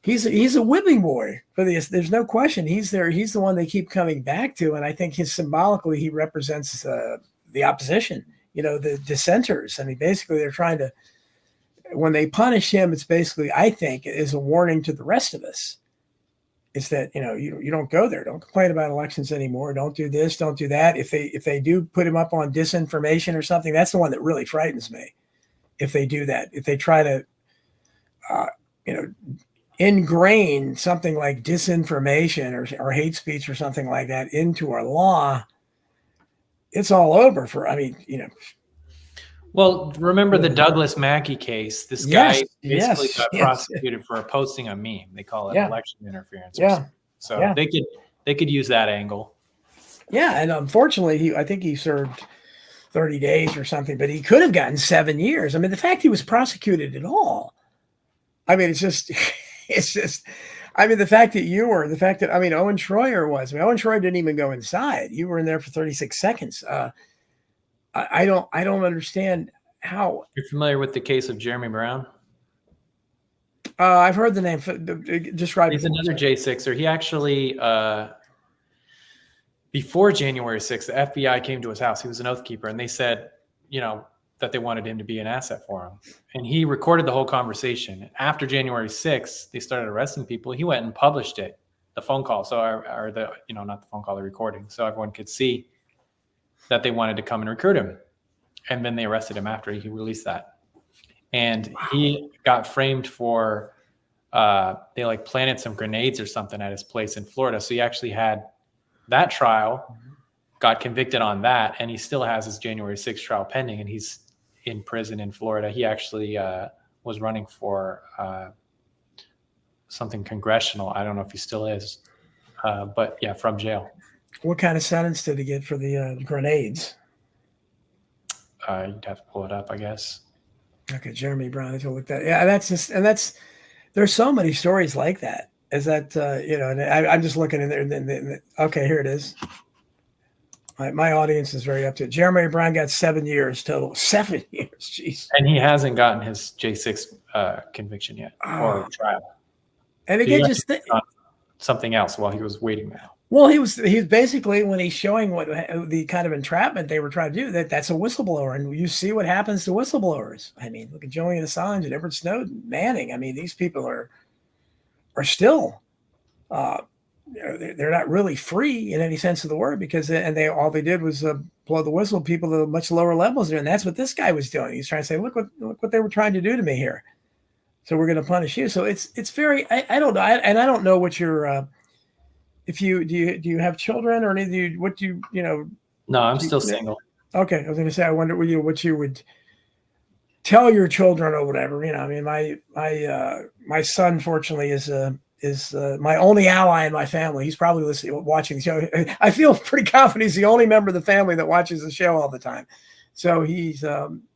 whipping boy for this. There's no question. He's there. He's the one they keep coming back to, and I think symbolically he represents the opposition. The dissenters. I mean, basically they're trying to. When they punish him, it's basically, I think, is a warning to the rest of us. It's that you don't go there. Don't complain about elections anymore. Don't do this. Don't do that. If they do put him up on disinformation or something, that's the one that really frightens me. If they do that, if they try to, ingrain something like disinformation or hate speech or something like that into our law, it's all over for. Well, remember the Douglas Mackey case? This guy basically got prosecuted for posting a meme. They call it election interference. Yeah. So they could use that angle. Yeah, and unfortunately, I think he served 30 days or something, but he could have gotten 7 years. I mean, the fact he was prosecuted at all. I mean, it's just, the fact that Owen Schroyer was. Owen Schroyer didn't even go inside. You were in there for 36 seconds. I don't understand how. You're familiar with the case of Jeremy Brown? I've heard the name. Describe. He's another J6er. He actually, before January 6th, the FBI came to his house. He was an oath keeper, and they said, that they wanted him to be an asset for him. And he recorded the whole conversation. After January 6th, they started arresting people. He went and published it, the phone call. So, or the, not the phone call, the recording. So everyone could see that they wanted to come and recruit him. And then they arrested him after he released that. And he got framed for, they planted some grenades or something at his place in Florida. So he actually had that trial, got convicted on that, and he still has his January 6th trial pending, and he's in prison in Florida. He actually was running for something congressional. I don't know if he still is, but yeah, from jail. What kind of sentence did he get for the grenades? You'd have to pull it up, I guess. Okay, Jeremy Brown. I look that. Yeah, there's so many stories like that. Is that And I'm just looking in there. Okay, here it is. My audience is very up to it. Jeremy Brown got 7 years total. 7 years, jeez. And he hasn't gotten his J6 conviction yet or trial. And again, just something else while he was waiting now. Well, he was basically, when he's showing what the kind of entrapment they were trying to do, that's a whistleblower, and you see what happens to whistleblowers. I mean, look at Julian Assange and Edward Snowden, Manning. I mean, these people are still, they're not really free in any sense of the word, because they all they did was blow the whistle people at much lower levels there, and that's what this guy was doing. He's trying to say, look what they were trying to do to me here, so we're going to punish you. So it's very, I don't know, and I don't know what your if you do you have children, or what do you know? No, I'm still single. Okay, I was going to say, I wonder what you would tell your children or whatever. I mean, my son, fortunately, is my only ally in my family. He's probably watching the show. I feel pretty confident he's the only member of the family that watches the show all the time. So he's,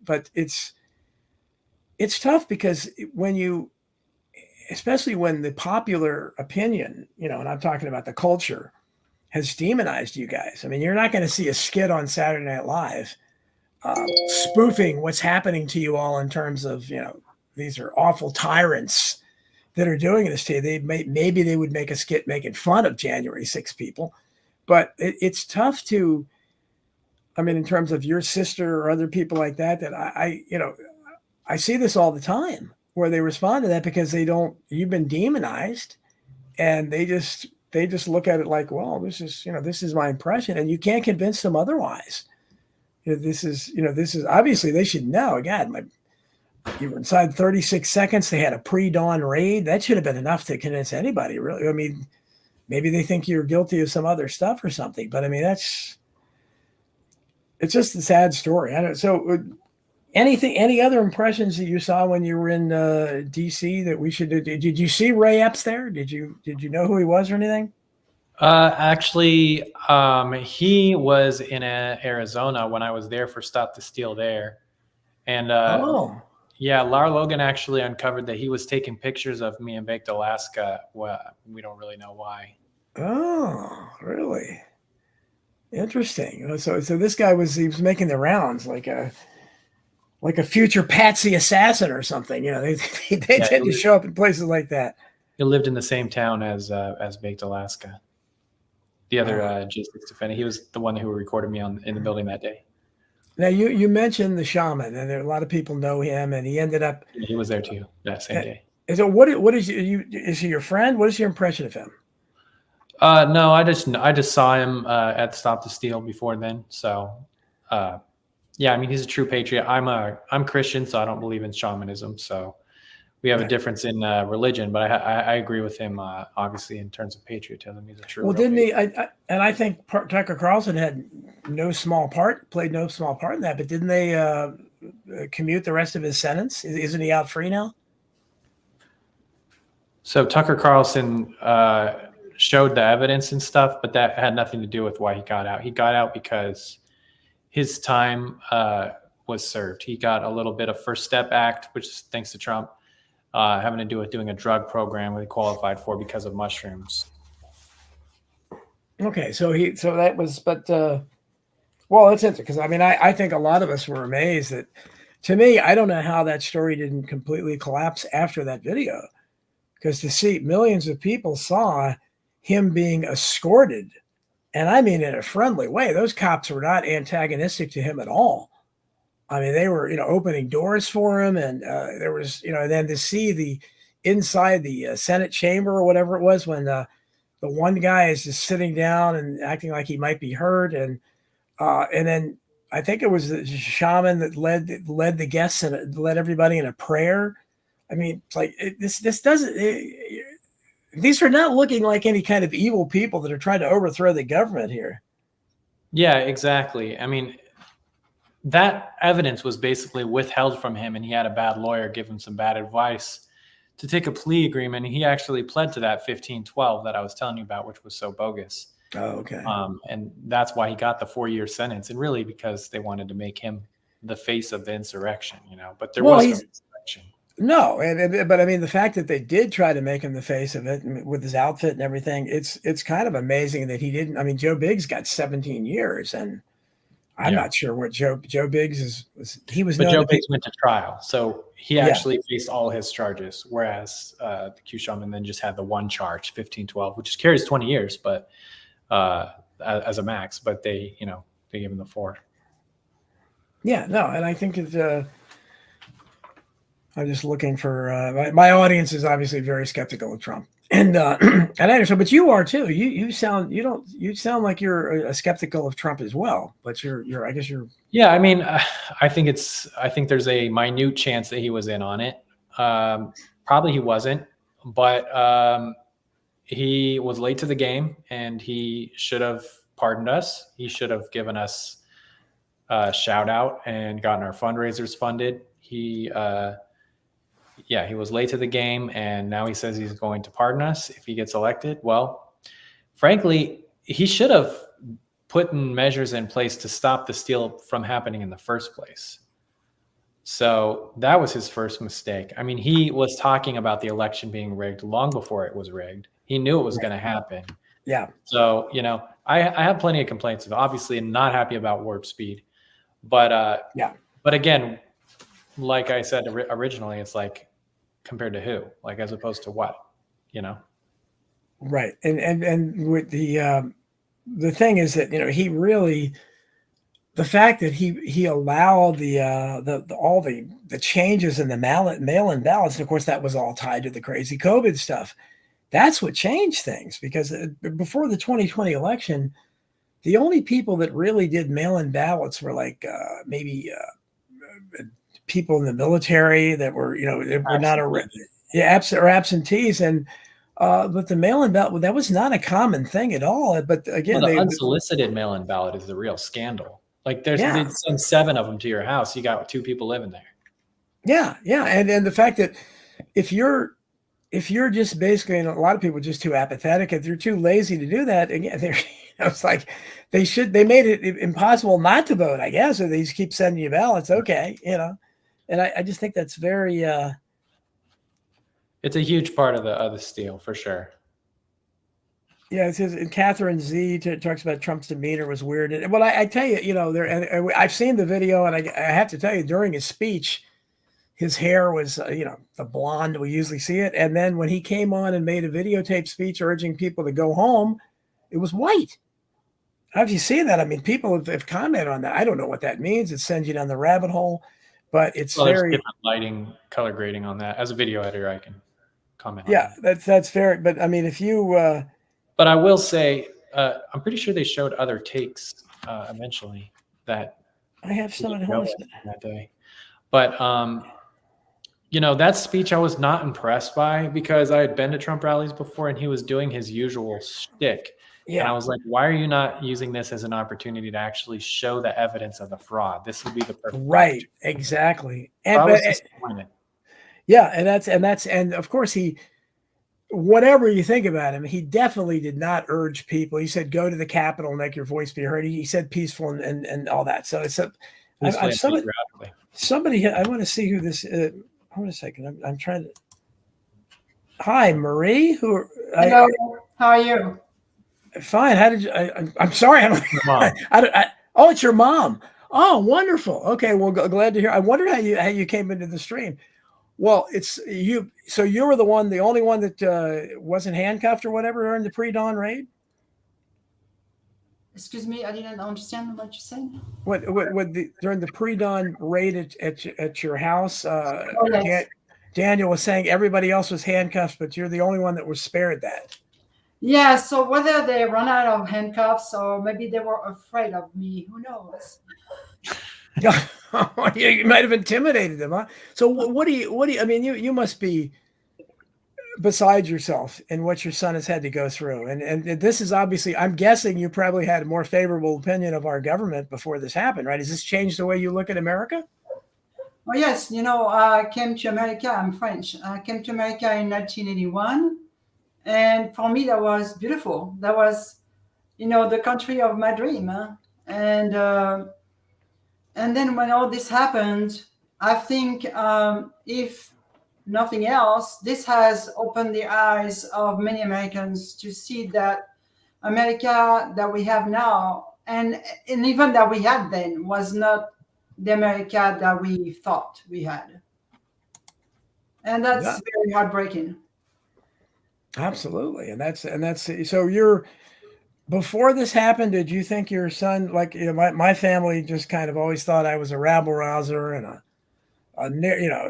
but it's tough, because especially when the popular opinion, and I'm talking about the culture, has demonized you guys. I mean, you're not going to see a skit on Saturday Night Live spoofing what's happening to you all, in terms of, these are awful tyrants that are doing this to you. Maybe they would make a skit making fun of January 6 people, but it's tough to, I mean, in terms of your sister or other people like that I see this all the time, where they respond to that because you've been demonized, and they just look at it like, well, this is my impression, and you can't convince them otherwise. This is obviously, they should know. God, you were inside 36 seconds. They had a pre-dawn raid. That should have been enough to convince anybody, really. I mean, maybe they think you're guilty of some other stuff or something, but I mean, it's just a sad story. I don't. So, any other impressions that you saw when you were in DC that we should do? Did you see Ray Epps there? Did you know who he was or anything? Actually, he was in Arizona when I was there for Stop the Steal there. And yeah, Lara Logan actually uncovered that he was taking pictures of me in Baked Alaska. Well, we don't really know why. Oh, really? Interesting. So this guy was making the rounds like a future Patsy assassin or something. They tend to show up in places like that. He lived in the same town as Baked Alaska. The other J6 defendant. He was the one who recorded me in the building that day. Now you mentioned the shaman, and a lot of people know him, and he ended up. Yeah, he was there too that same day. So what is is he your friend? What is your impression of him? No, I just saw him at Stop the Steal before then. So, yeah, I mean, he's a true patriot. I'm Christian, so I don't believe in shamanism. So we have a difference in religion, but I agree with him, obviously, in terms of patriotism. He's a true. Well, didn't he? And I think Tucker Carlson played no small part in that. But didn't they commute the rest of his sentence? Isn't he out free now? So Tucker Carlson showed the evidence and stuff, but that had nothing to do with why he got out. He got out because his time was served. He got a little bit of First Step Act, which is thanks to Trump, having to do with doing a drug program that he qualified for because of mushrooms. Okay, so that was, but well, it's interesting, because I mean, I think a lot of us were amazed that. To me, I don't know how that story didn't completely collapse after that video, because to see millions of people saw him being escorted, and I mean in a friendly way. Those cops were not antagonistic to him at all. I mean, they were, opening doors for him, and there was, and then to see the inside the Senate chamber or whatever it was, when the one guy is just sitting down and acting like he might be hurt, and then I think it was the shaman that led the guests and led everybody in a prayer. I mean, it's like this doesn't. These are not looking like any kind of evil people that are trying to overthrow the government here. Yeah, exactly. I mean, that evidence was basically withheld from him, and he had a bad lawyer give him some bad advice to take a plea agreement. And he actually pled to that 1512 that I was telling you about, which was so bogus. Oh, okay. And that's why he got the 4-year sentence, and really because they wanted to make him the face of the insurrection, but there was no insurrection. No, but I mean, the fact that they did try to make him the face of it with his outfit and everything, it's kind of amazing that he didn't. I mean, Joe Biggs got 17 years, and I'm not sure what Joe Biggs was. He was, but Joe Biggs went to trial, so he actually faced all his charges, whereas the Q Shaman then just had the one charge, 1512, which carries 20 years. But as a max, but they gave him the 4. Yeah, no, and I think it's. I'm just looking for my audience is obviously very skeptical of Trump, and and I understand, but you are too. You sound sound like you're skeptical of Trump as well, but you're I guess you're. Yeah, I mean, I think there's a minute chance that he was in on it. Probably he wasn't, but he was late to the game, and he should have pardoned us. He should have given us a shout out and gotten our fundraisers funded. He was late to the game, and now he says he's going to pardon us if he gets elected. Well, frankly, he should have put in measures in place to stop the steal from happening in the first place. So that was his first mistake. I mean, he was talking about the election being rigged long before it was rigged. He knew it was going to happen. Yeah. So, I have plenty of complaints. Obviously, not happy about warp speed. But But again, like I said originally, it's like compared to who? Like as opposed to what? Right. And with the thing is that he really, the fact that he allowed all the changes in the mail-in ballots, and of course that was all tied to the crazy COVID stuff. That's what changed things, because before the 2020 election, the only people that really did mail-in ballots were like maybe people in the military that were were not absentees, and but the mail-in ballot, that was not a common thing at all. But again, the unsolicited mail-in ballot is the real scandal. Like they send 7 of them to your house. You got 2 people living there. Yeah, and the fact that if you're just basically, and a lot of people are just too apathetic, if they're too lazy to do that, again, it's like they made it impossible not to vote, I guess, or they just keep sending you ballots. Okay, and I just think that's very. It's a huge part of the steal for sure. Yeah, it says, and Catherine Z talks about Trump's demeanor was weird. Well, I tell you, I've seen the video, and I have to tell you, during his speech, his hair was, the blonde we usually see it, and then when he came on and made a videotape speech urging people to go home, it was white. Have you seen that? I mean, people have commented on that. I don't know what that means. It sends you down the rabbit hole, but it's there's very different lighting, color grading on that. As a video editor, I can comment. Yeah, on that's fair. But I mean, if you. But I will say, I'm pretty sure they showed other takes eventually that I have someone that day. But that speech I was not impressed by, because I had been to Trump rallies before and he was doing his usual shtick. Yeah. And I was like, why are you not using this as an opportunity to actually show the evidence of the fraud? This would be the perfect right. Exactly. And I was disappointed. Yeah, and of course whatever you think about him, he definitely did not urge people. He said, go to the Capitol and make your voice be heard. He said peaceful and all that. So it's somebody, I want to see who this is. Hold on a second. I'm trying to. Hi, Marie. Hello. How are you? Fine. How did you? I'm sorry. Oh, it's your mom. Oh, wonderful. Okay. Well, glad to hear. I wondered how you came into the stream. Well, it's you. So you were the only one that wasn't handcuffed or whatever during the pre-dawn raid. Excuse me, I didn't understand what you said. During the pre-dawn raid at your house? Yes. Daniel was saying everybody else was handcuffed, but you're the only one that was spared that. Yeah. So whether they run out of handcuffs or maybe they were afraid of me, who knows? You might have intimidated them, huh? So what do you? I mean, you must be beside yourself in what your son has had to go through, and this is obviously. I'm guessing you probably had a more favorable opinion of our government before this happened, right? Has this changed the way you look at America? Oh yes, I came to America. I'm French. I came to America in 1981, and for me that was beautiful. That was, the country of my dream, huh? And then when all this happened, I think if nothing else, this has opened the eyes of many Americans to see that America that we have now, and even that we had then, was not the America that we thought we had. And that's very heartbreaking. Absolutely. And that's so you're Before this happened, did you think your son, like, my family just kind of always thought I was a rabble rouser and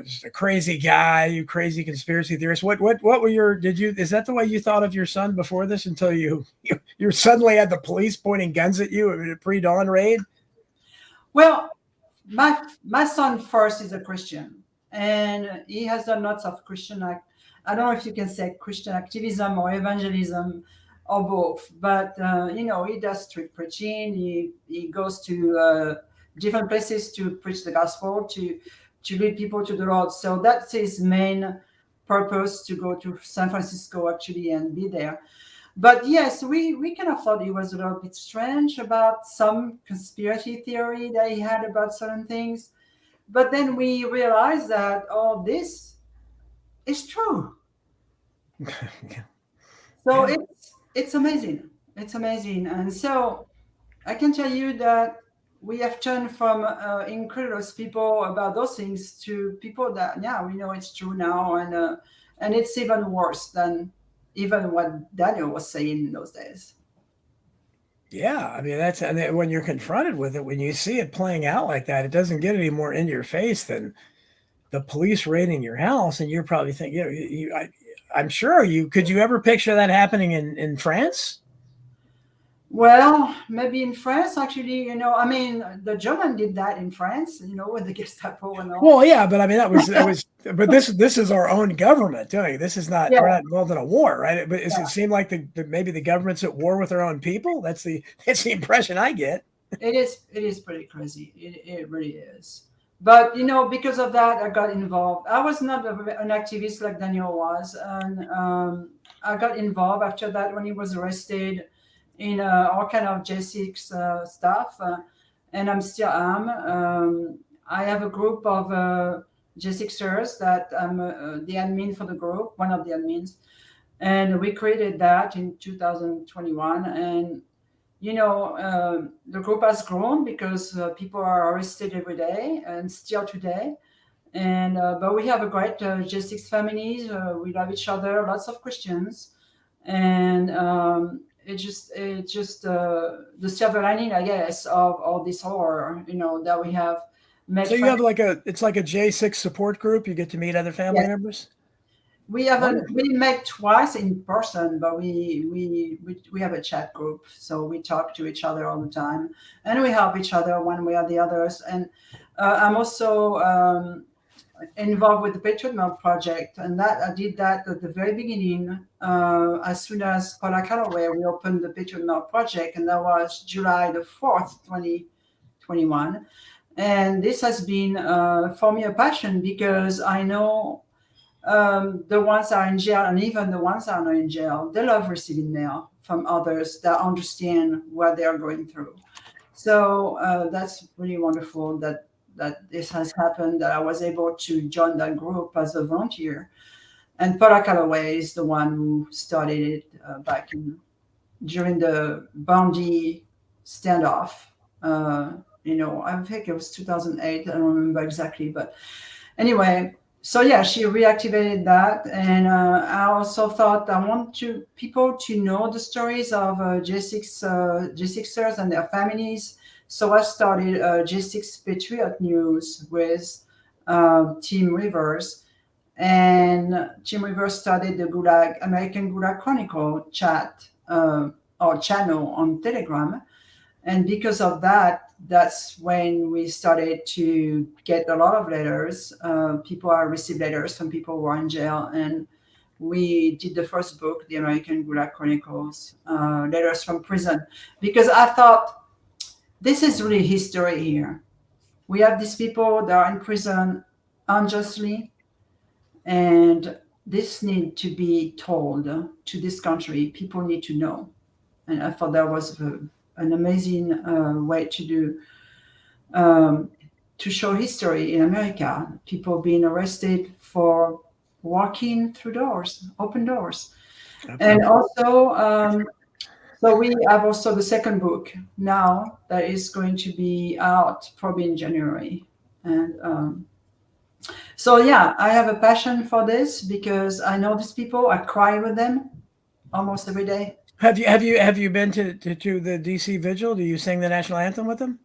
just a crazy guy, you crazy conspiracy theorist. What were is that the way you thought of your son before this until you suddenly had the police pointing guns at you at a pre-dawn raid? Well, my son first is a Christian, and he has done lots of I don't know if you can say Christian activism or evangelism or both, but he does street preaching. He goes to different places to preach the gospel, to lead people to the Lord. So that's his main purpose, to go to San Francisco actually and be there. But yes, we kind of thought he was a little bit strange about some conspiracy theory that he had about certain things. But then we realized that all this is true. So Yeah. it's amazing. It's amazing. And so I can tell you that we have turned from incredulous people about those things to people that, yeah, we know it's true now. And it's even worse than even what Daniel was saying in those days. Yeah, I mean and then when you're confronted with it, when you see it playing out like that, it doesn't get any more in your face than the police raiding your house, and you're probably thinking, I'm sure could you ever picture that happening in France? Well, maybe in France, actually, I mean, the German did that in France, with the Gestapo and all. Well, yeah, but I mean, but this is our own government doing it. This is not, we're not involved in a war, right? But it seem like maybe the government's at war with their own people? That's the impression I get. It is pretty crazy. It really is. But, because of that, I got involved. I was not an activist like Daniel was. And I got involved after that when he was arrested in all kind of J6 stuff. And I'm still am. I have a group of J6ers that I'm the admin for the group, one of the admins. And we created that in 2021. And the group has grown because people are arrested every day and still today. And but we have a great J6 families. We love each other. Lots of Christians, and it's just the silver lining, I guess, of all this horror. That we have. So you have it's like a J6 support group. You get to meet other family members. We met twice in person, but we have a chat group, so we talk to each other all the time, and we help each other one way or the others. And I'm also involved with the Patriot Melt Project, and that I did that at the very beginning. As soon as Paula Calloway, we opened the Patriot Melt Project, and that was July the 4th, 2021. And this has been for me a passion, because I know the ones that are in jail, and even the ones that are not in jail, they love receiving mail from others that understand what they are going through. So that's really wonderful that this has happened, that I was able to join that group as a volunteer. And Paula Calloway is the one who started it back during the Bondi standoff. I think it was 2008. I don't remember exactly, but anyway. So yeah, she reactivated that, and I also thought I want people to know the stories of J6ers and their families. So I started J6 Patriot News with Tim Rivers, and Tim Rivers started the American Gulag Chronicle chat or channel on Telegram. And because of that, that's when we started to get a lot of letters. People received letters from people who are in jail. And we did the first book, The American Gulag Chronicles, Letters from Prison, because I thought this is really history here. We have these people that are in prison unjustly, and this needs to be told to this country. People need to know. And I thought that was an amazing way to do to show history in America. People being arrested for walking through doors, open doors. Okay. And also, so we have also the second book now that is going to be out probably in January. And so yeah, I have a passion for this because I know these people. I cry with them almost every day. Have you been to the DC Vigil? Do you sing the national anthem with them?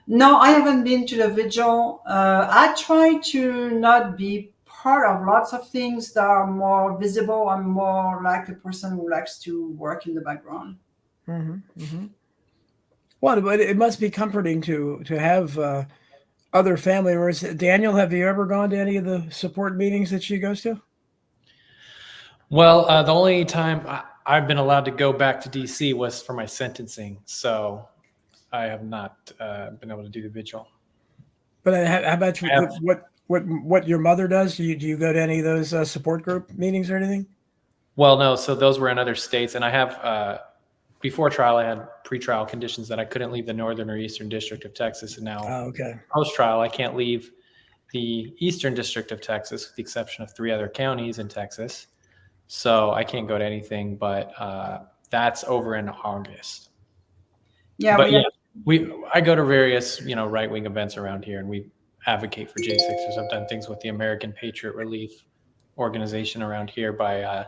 No, I haven't been to the vigil. I try to not be part of lots of things that are more visible. I'm more like a person who likes to work in the background. Well, but it must be comforting to have other family members. Daniel, have you ever gone to any of the support meetings that she goes to? Well, the only time I've been allowed to go back to DC was for my sentencing, so I have not been able to do the vigil. But how about what your mother does? Do you go to any of those support group meetings or anything? Well, no. So those were in other states, and I have before trial I had pretrial conditions that I couldn't leave the northern or eastern district of Texas, and now Okay. post trial I can't leave the eastern district of Texas, with the exception of 3 other counties in Texas. So I can't go to anything, but that's over in August. Yeah, But yeah, I go to various right wing events around here, and we advocate for J6ers. I've done things with the American Patriot Relief organization around here by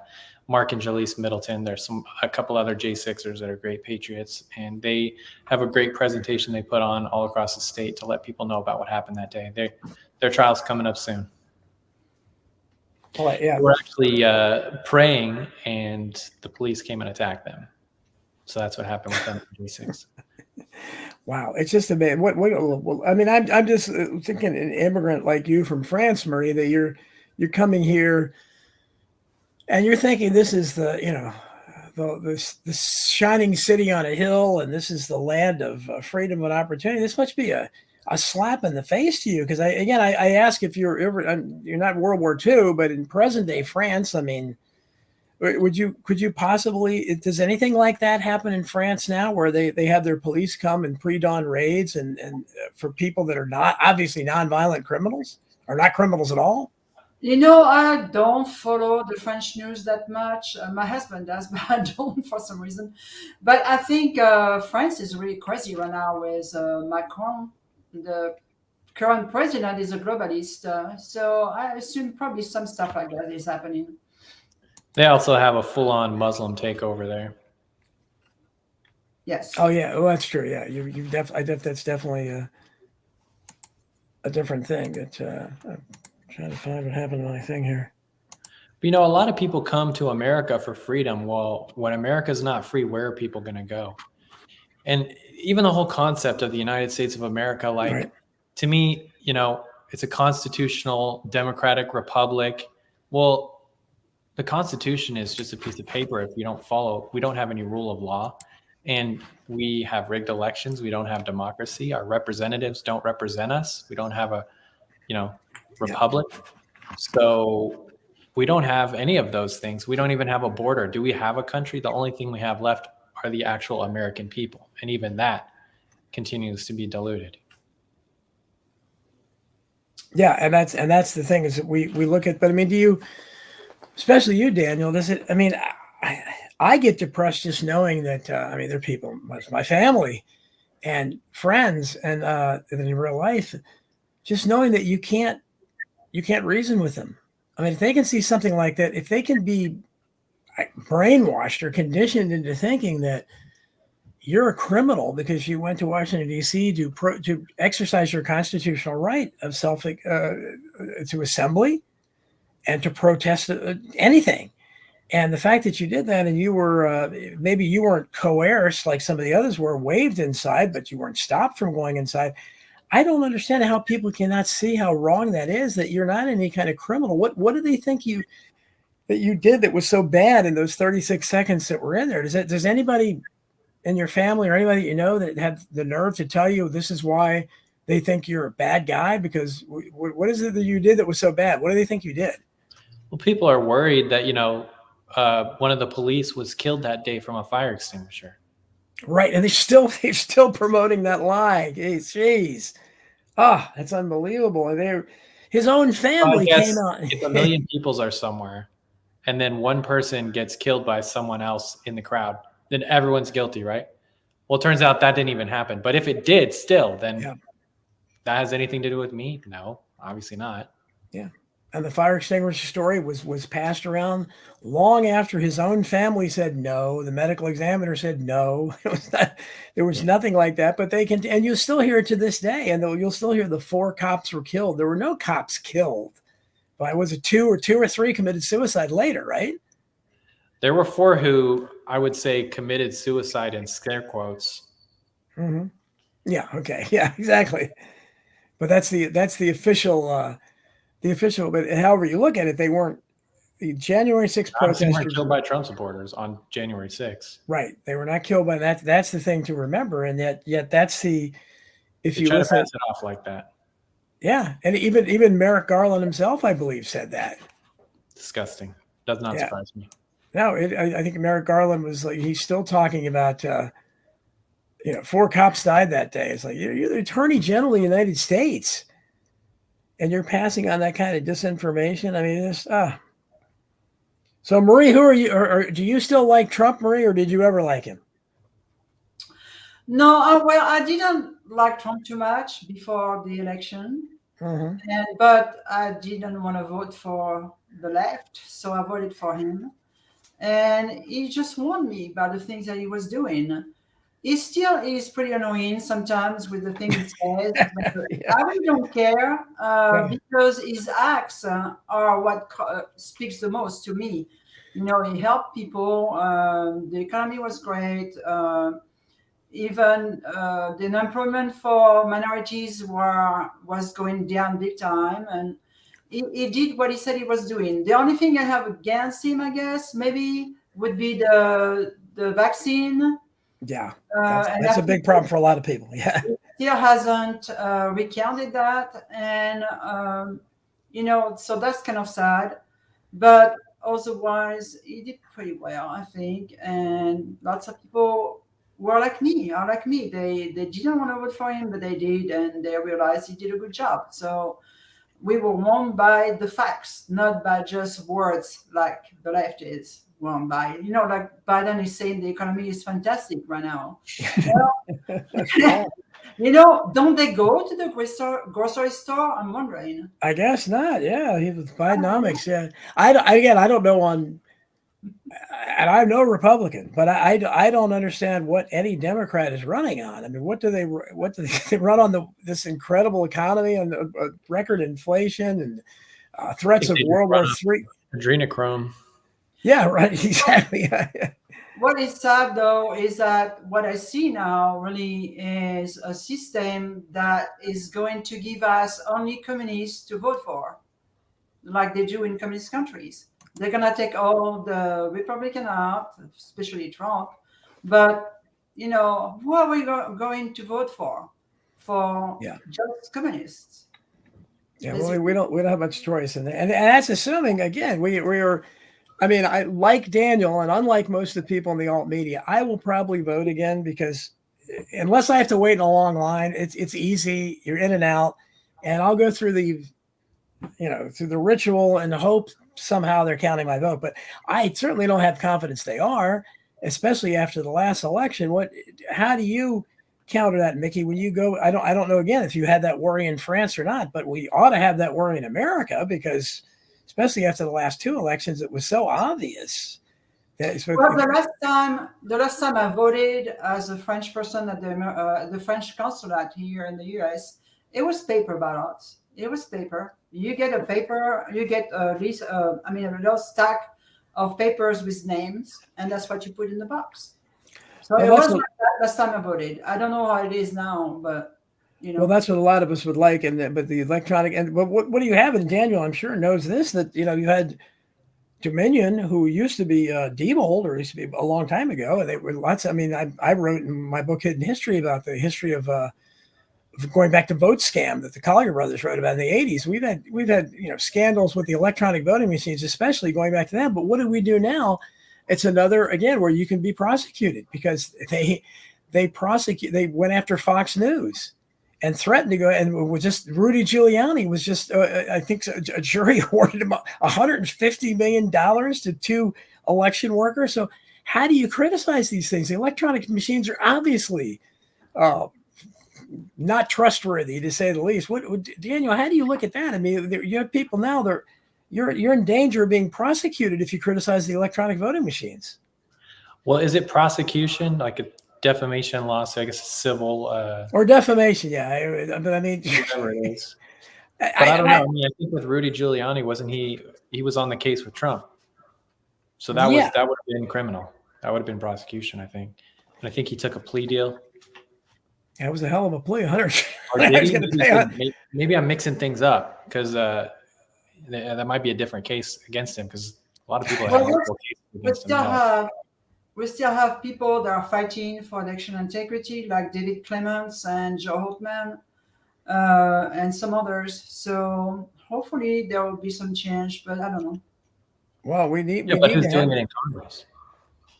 Mark and Jaleese Middleton. There's a couple other J6ers that are great patriots, and they have a great presentation they put on all across the state to let people know about what happened that day. Their trial's coming up soon. Well, yeah. We're actually praying, and the police came and attacked them. So that's what happened with them in J6. Wow, it's just amazing. Well, I mean, I'm just thinking an immigrant like you from France, Marie, that you're coming here, and you're thinking this is the shining city on a hill, and this is the land of freedom and opportunity. This must be a slap in the face to you, because I ask if you're not World War II, but in present day France. I mean, could you possibly, does anything like that happen in France now, where they have their police come and pre-dawn raids and for people that are not obviously nonviolent criminals or not criminals at all? I don't follow the French news that much. My husband does, but I don't for some reason. But I think France is really crazy right now with Macron. The current president is a globalist. So I assume probably some stuff like that is happening. They also have a full-on Muslim takeover there. Yes. Oh yeah, well that's true. Yeah, that's definitely a different thing. That I'm trying to find what happened to my thing here. But, a lot of people come to America for freedom. Well, when America's not free, where are people going to go? And even the whole concept of the United States of America, Right. To me, it's a constitutional democratic republic. Well, the Constitution is just a piece of paper if we don't have any rule of law, and we have rigged elections. We don't have democracy. Our representatives don't represent us. We don't have a, republic. Yeah. So we don't have any of those things. We don't even have a border. Do we have a country? The only thing we have left are the actual American people. And even that continues to be diluted. Yeah. And that's the thing is that we look at, but I mean, do you, especially you, Daniel, I get depressed just knowing that, there are people, my family and friends and in real life, just knowing that you can't reason with them. I mean, if they can see something like that, if they can be brainwashed or conditioned into thinking that you're a criminal because you went to Washington, D.C. to exercise your constitutional right of to assembly and to protest anything. And the fact that you did that and you were, maybe you weren't coerced like some of the others were, waved inside, but you weren't stopped from going inside. I don't understand how people cannot see how wrong that is, that you're not any kind of criminal. What do they think that you did that was so bad in those 36 seconds that were in there? Does anybody in your family or anybody that had the nerve to tell you this is why they think you're a bad guy? Because what is it that you did that was so bad? What do they think you did? Well, people are worried that, one of the police was killed that day from a fire extinguisher. Right. And they're still promoting that lie. Jeez. That's unbelievable. And his own family came out. If a million people are somewhere and then one person gets killed by someone else in the crowd, then everyone's guilty, right? Well, it turns out that didn't even happen. But if it did still, then that has anything to do with me? No, obviously not. Yeah. And the fire extinguisher story was passed around long after his own family said no. The medical examiner said no. It was not, there was nothing like that. But they can, and you'll still hear it to this day. And you'll still hear the 4 cops were killed. There were no cops killed. But was it 2 or 3 committed suicide later, right? There were 4 who I would say committed suicide in scare quotes. Mm-hmm. Yeah. Okay. Yeah. Exactly. But that's the official. The official, but however you look at it, they weren't the January 6th protesters were killed by Trump supporters on January 6th. Right, they were not killed by that. That's the thing to remember, and yet that's the if They you try listen, to pass it off like that. Yeah, and even Merrick Garland himself, I believe, said that. Disgusting. Does not surprise me. No, I think Merrick Garland was like he's still talking about 4 cops died that day. It's like you're the Attorney General of the United States. And you're passing on that kind of disinformation. I mean, So, Marie, who are you? Or do you still like Trump, Marie, or did you ever like him? No, well, I didn't like Trump too much before the election, but I didn't want to vote for the left, so I voted for him. And he just warned me about the things that he was doing. He still is pretty annoying sometimes with the things he says. I really don't care because his acts are what speaks the most to me. He helped people. The economy was great. Even the unemployment for minorities was going down big time. And he did what he said he was doing. The only thing I have against him, I guess, maybe would be the vaccine. Yeah, that's a big problem for a lot of people. Yeah, he still hasn't recounted that, and so that's kind of sad. But otherwise, he did pretty well, I think. And lots of people were like me. They didn't want to vote for him, but they did, and they realized he did a good job. So we were won by the facts, not by just words like the left is. Won by, like Biden is saying the economy is fantastic right now. Don't they go to the grocery store? I'm wondering. I guess not. Yeah, with Bidenomics. Yeah, I don't know and I'm no Republican, but I don't understand what any Democrat is running on. I mean, what do they run on this incredible economy and record inflation and threats of World War III? Adrenochrome. Yeah, right. Exactly. What is sad, though, is that what I see now really is a system that is going to give us only communists to vote for, like they do in communist countries. They're going to take all the Republican out, especially Trump. But, who are we going to vote for? For just communists. Yeah, well, we don't have much choice in there. And that's assuming, again, we are... I mean, I like Daniel, and unlike most of the people in the alt media, I will probably vote again because unless I have to wait in a long line, it's easy. You're in and out, and I'll go through through the ritual and hope somehow they're counting my vote. But I certainly don't have confidence they are, especially after the last election. How do you counter that, Mickey? When you go, I don't know again if you had that worry in France or not, but we ought to have that worry in America because. Especially after the last 2 elections, it was so obvious. The last time I voted as a French person at the French consulate here in the U.S., it was paper ballots. It was paper. You get a paper. You get a little stack of papers with names, and that's what you put in the box. So it was like that last time I voted. I don't know how it is now, but. Well, that's what a lot of us would like, but the electronic but what do you have? And Daniel, I'm sure knows this that you had Dominion, who used to be Diebold, or used to be a long time ago. And they were lots. I mean, I wrote in my book Hidden History about the history of going back to vote scam that the Collier brothers wrote about in the 80s. We've had scandals with the electronic voting machines, especially going back to them. But what do we do now? It's another again where you can be prosecuted because they went after Fox News. And threatened to go, and was just Rudy Giuliani was just, I think a jury awarded him $150 million to 2 election workers. So how do you criticize these things? The electronic machines are obviously not trustworthy, to say the least. Daniel, how do you look at that? I mean, you have people now, you're in danger of being prosecuted if you criticize the electronic voting machines. Well, is it prosecution, like a defamation lawsuit? I guess civil or defamation? Yeah, but I mean, whatever it is. But I don't know. I mean, I think with Rudy Giuliani, wasn't he was on the case with Trump. So that would have been criminal. That would have been prosecution, I think. And I think he took a plea deal. That was a hell of a plea, Hunter. Or did he? Maybe I'm mixing things up because that might be a different case against him because a lot of people have multiple cases against him. We still have people that are fighting for election integrity, like David Clements and Joe Holtman, and some others. So hopefully there will be some change, but I don't know. Well, we need. Yeah, but who's doing it in Congress?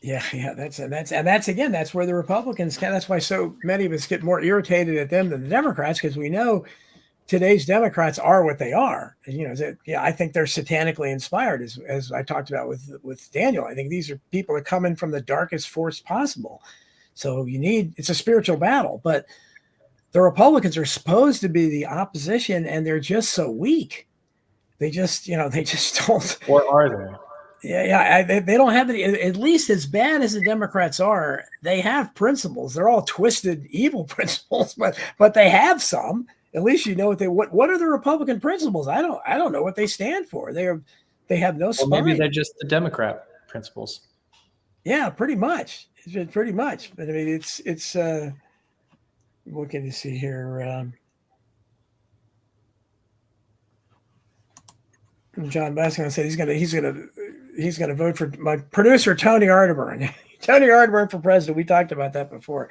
Yeah, that's again, that's where the Republicans can. That's why so many of us get more irritated at them than the Democrats, because we know today's Democrats are what they are. You know, I think they're satanically inspired, as I talked about with Daniel. I think these are people that come in from the darkest force possible. So it's a spiritual battle, but the Republicans are supposed to be the opposition, and they're just so weak. They just don't. Or are they? Yeah, they don't have any. At least as bad as the Democrats are, they have principles. They're all twisted, evil principles, but they have some. At least you know what are the Republican principles? I don't know what they stand for. They have no spine. Well, maybe they're just the Democrat principles. Yeah, pretty much. Pretty much. But I mean, it's. What can you see here? John Baskin said he's gonna vote for my producer Tony Arterburn. Tony Arterburn for president. We talked about that before.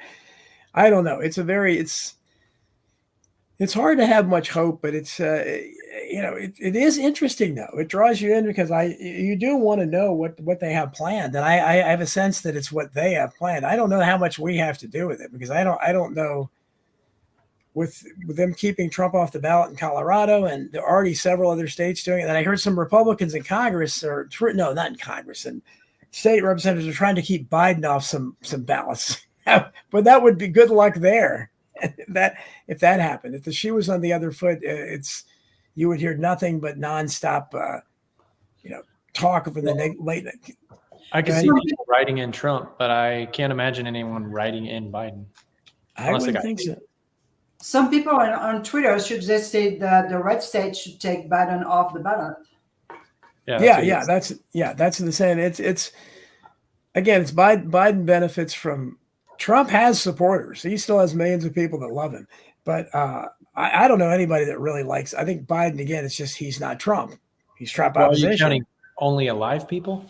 I don't know. It's hard to have much hope, but it's it is interesting though. It draws you in because you do want to know what they have planned, and I have a sense that it's what they have planned. I don't know how much we have to do with it because I don't know. With them keeping Trump off the ballot in Colorado, and there are already several other states doing it. And I heard some Republicans in Congress, not in Congress, and state representatives are trying to keep Biden off some ballots. But that would be good luck there. If that happened, if the shoe was on the other foot, you would hear nothing but nonstop, talk over the late. I can see people writing in Trump, but I can't imagine anyone writing in Biden. I wouldn't think so. Some people on Twitter suggested that the red states should take Biden off the ballot. That's the saying. It's Biden benefits from Trump has supporters. He still has millions of people that love him, but I don't know anybody that really likes. I think Biden again. It's just he's not Trump. He's Trump opposition. Are you counting only alive people?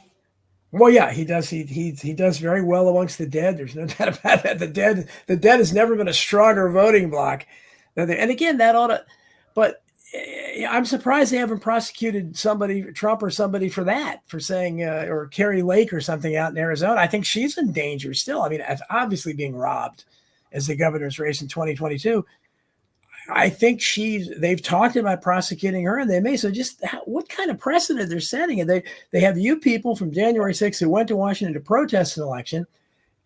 Well, yeah, he does. He does very well amongst the dead. There's no doubt about that. The dead has never been a stronger voting bloc. And again, that ought to. But I'm surprised they haven't prosecuted Trump or somebody for that, for saying or Carrie Lake or something out in Arizona. I think she's in danger still. I mean, obviously being robbed as the governor's race in 2022. I think they've talked about prosecuting her, and they may. So just what kind of precedent they're setting? And they have you people from January 6th who went to Washington to protest an election,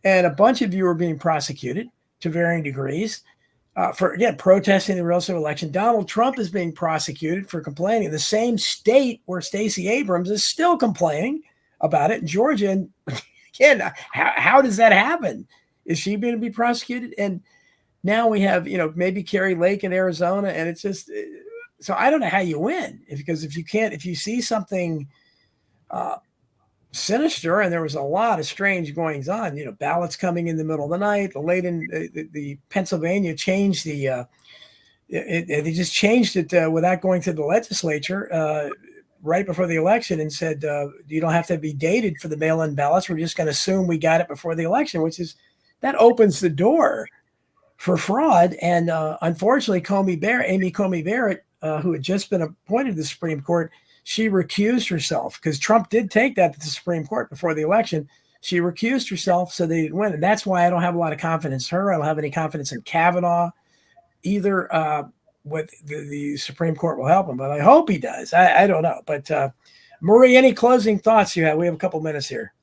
and a bunch of you are being prosecuted to varying degrees for, again, protesting the real election. Donald Trump is being prosecuted for complaining. The same state where Stacey Abrams is still complaining about it in Georgia. And again, how does that happen? Is she going to be prosecuted? And now we have, maybe Carrie Lake in Arizona, and it's just so I don't know how you win because if you see something sinister, and there was a lot of strange goings on, ballots coming in the middle of the night, the Pennsylvania changed they just changed it without going to the legislature right before the election and said you don't have to be dated for the mail-in ballots. We're just going to assume we got it before the election, that opens the door for fraud. And unfortunately, Amy Coney Barrett, who had just been appointed to the Supreme Court, she recused herself because Trump did take that to the Supreme Court before the election. She recused herself, so they didn't win. And that's why I don't have a lot of confidence in her. I don't have any confidence in Kavanaugh either. What the Supreme Court will help him, but I hope he does. I don't know. But Marie, any closing thoughts you have? We have a couple minutes here.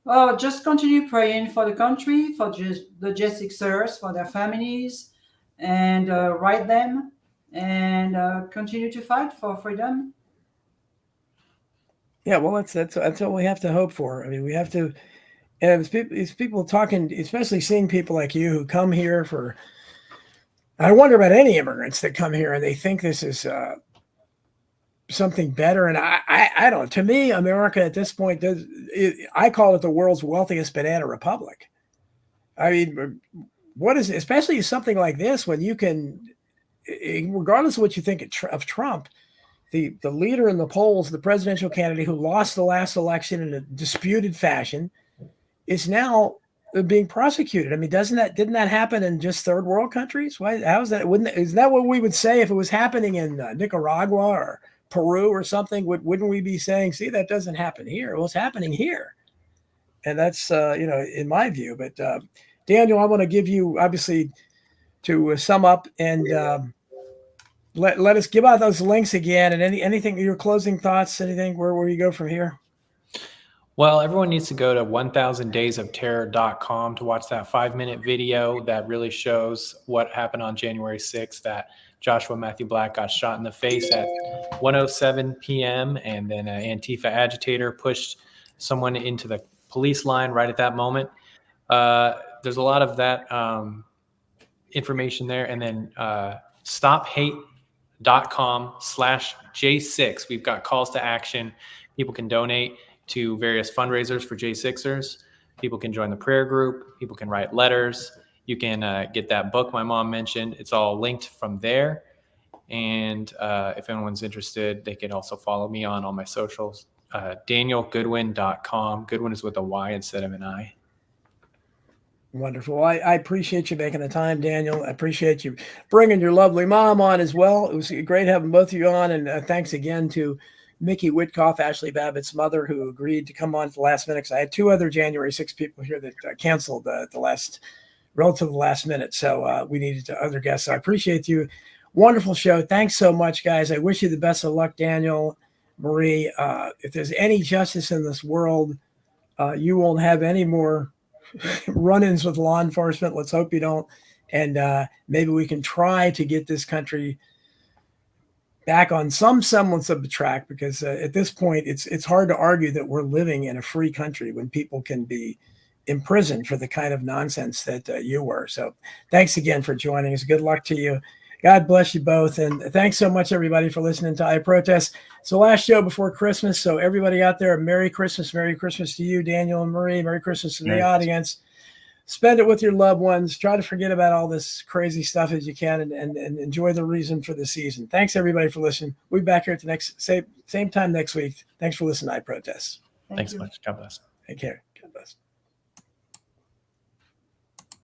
Well, just continue praying for the country, for the justice servers, for their families, and write them, and continue to fight for freedom. Yeah, well, that's what we have to hope for. I mean, we have to, and it's people talking, especially seeing people like you who come here for. I wonder about any immigrants that come here and they think this is something better. And I don't. To me, America at this point I call it the world's wealthiest banana republic. I mean, what is, especially something like this, when you can, regardless of what you think of Trump, the leader in the polls, the presidential candidate who lost the last election in a disputed fashion, is now being prosecuted. I mean, didn't that happen in just third world countries? Why? How is that? Is that what we would say if it was happening in Nicaragua or Peru or something? Wouldn't we be saying, see, that doesn't happen here? Well, it's happening here, and that's in my view. But Daniel, I want to give you, obviously, to sum up and let us give out those links again, and anything, your closing thoughts, anything where you go from here. Well, everyone needs to go to 1000daysofterror.com to watch that 5-minute video that really shows what happened on January 6th, that Joshua Matthew Black got shot in the face at 1:07 p.m. and then an Antifa agitator pushed someone into the police line right at that moment. There's a lot of that information there. And then stophate.com/J6. We've got calls to action. People can donate to various fundraisers for J6ers. People can join the prayer group. People can write letters. You can get that book my mom mentioned. It's all linked from there. And if anyone's interested, they can also follow me on all my socials. DanielGoodwin.com. Goodwin is with a Y instead of an I. Wonderful. I appreciate you making the time, Daniel. I appreciate you bringing your lovely mom on as well. It was great having both of you on. And thanks again to Mickey Witkoff, Ashley Babbitt's mother, who agreed to come on at the last minute. Because I had 2 other January 6 people here that canceled at the relative last minute. So we needed other guests. So I appreciate you. Wonderful show. Thanks so much, guys. I wish you the best of luck, Daniel, Marie. If there's any justice in this world, you won't have any more run-ins with law enforcement. Let's hope you don't. And maybe we can try to get this country back on some semblance of the track, because at this point, it's hard to argue that we're living in a free country when people can be imprisoned for the kind of nonsense that you were. So thanks again for joining us. Good luck to you. God bless you both. And thanks so much, everybody, for listening to I Protest. It's the last show before Christmas. So everybody out there, Merry Christmas. Merry Christmas to you, Daniel and Marie. Merry Christmas to the audience. Spend it with your loved ones. Try to forget about all this crazy stuff as you can, and enjoy the reason for the season. Thanks, everybody, for listening. We'll be back here at the same time next week. Thanks for listening to I Protest. Thanks so much. God bless. Take care. God bless.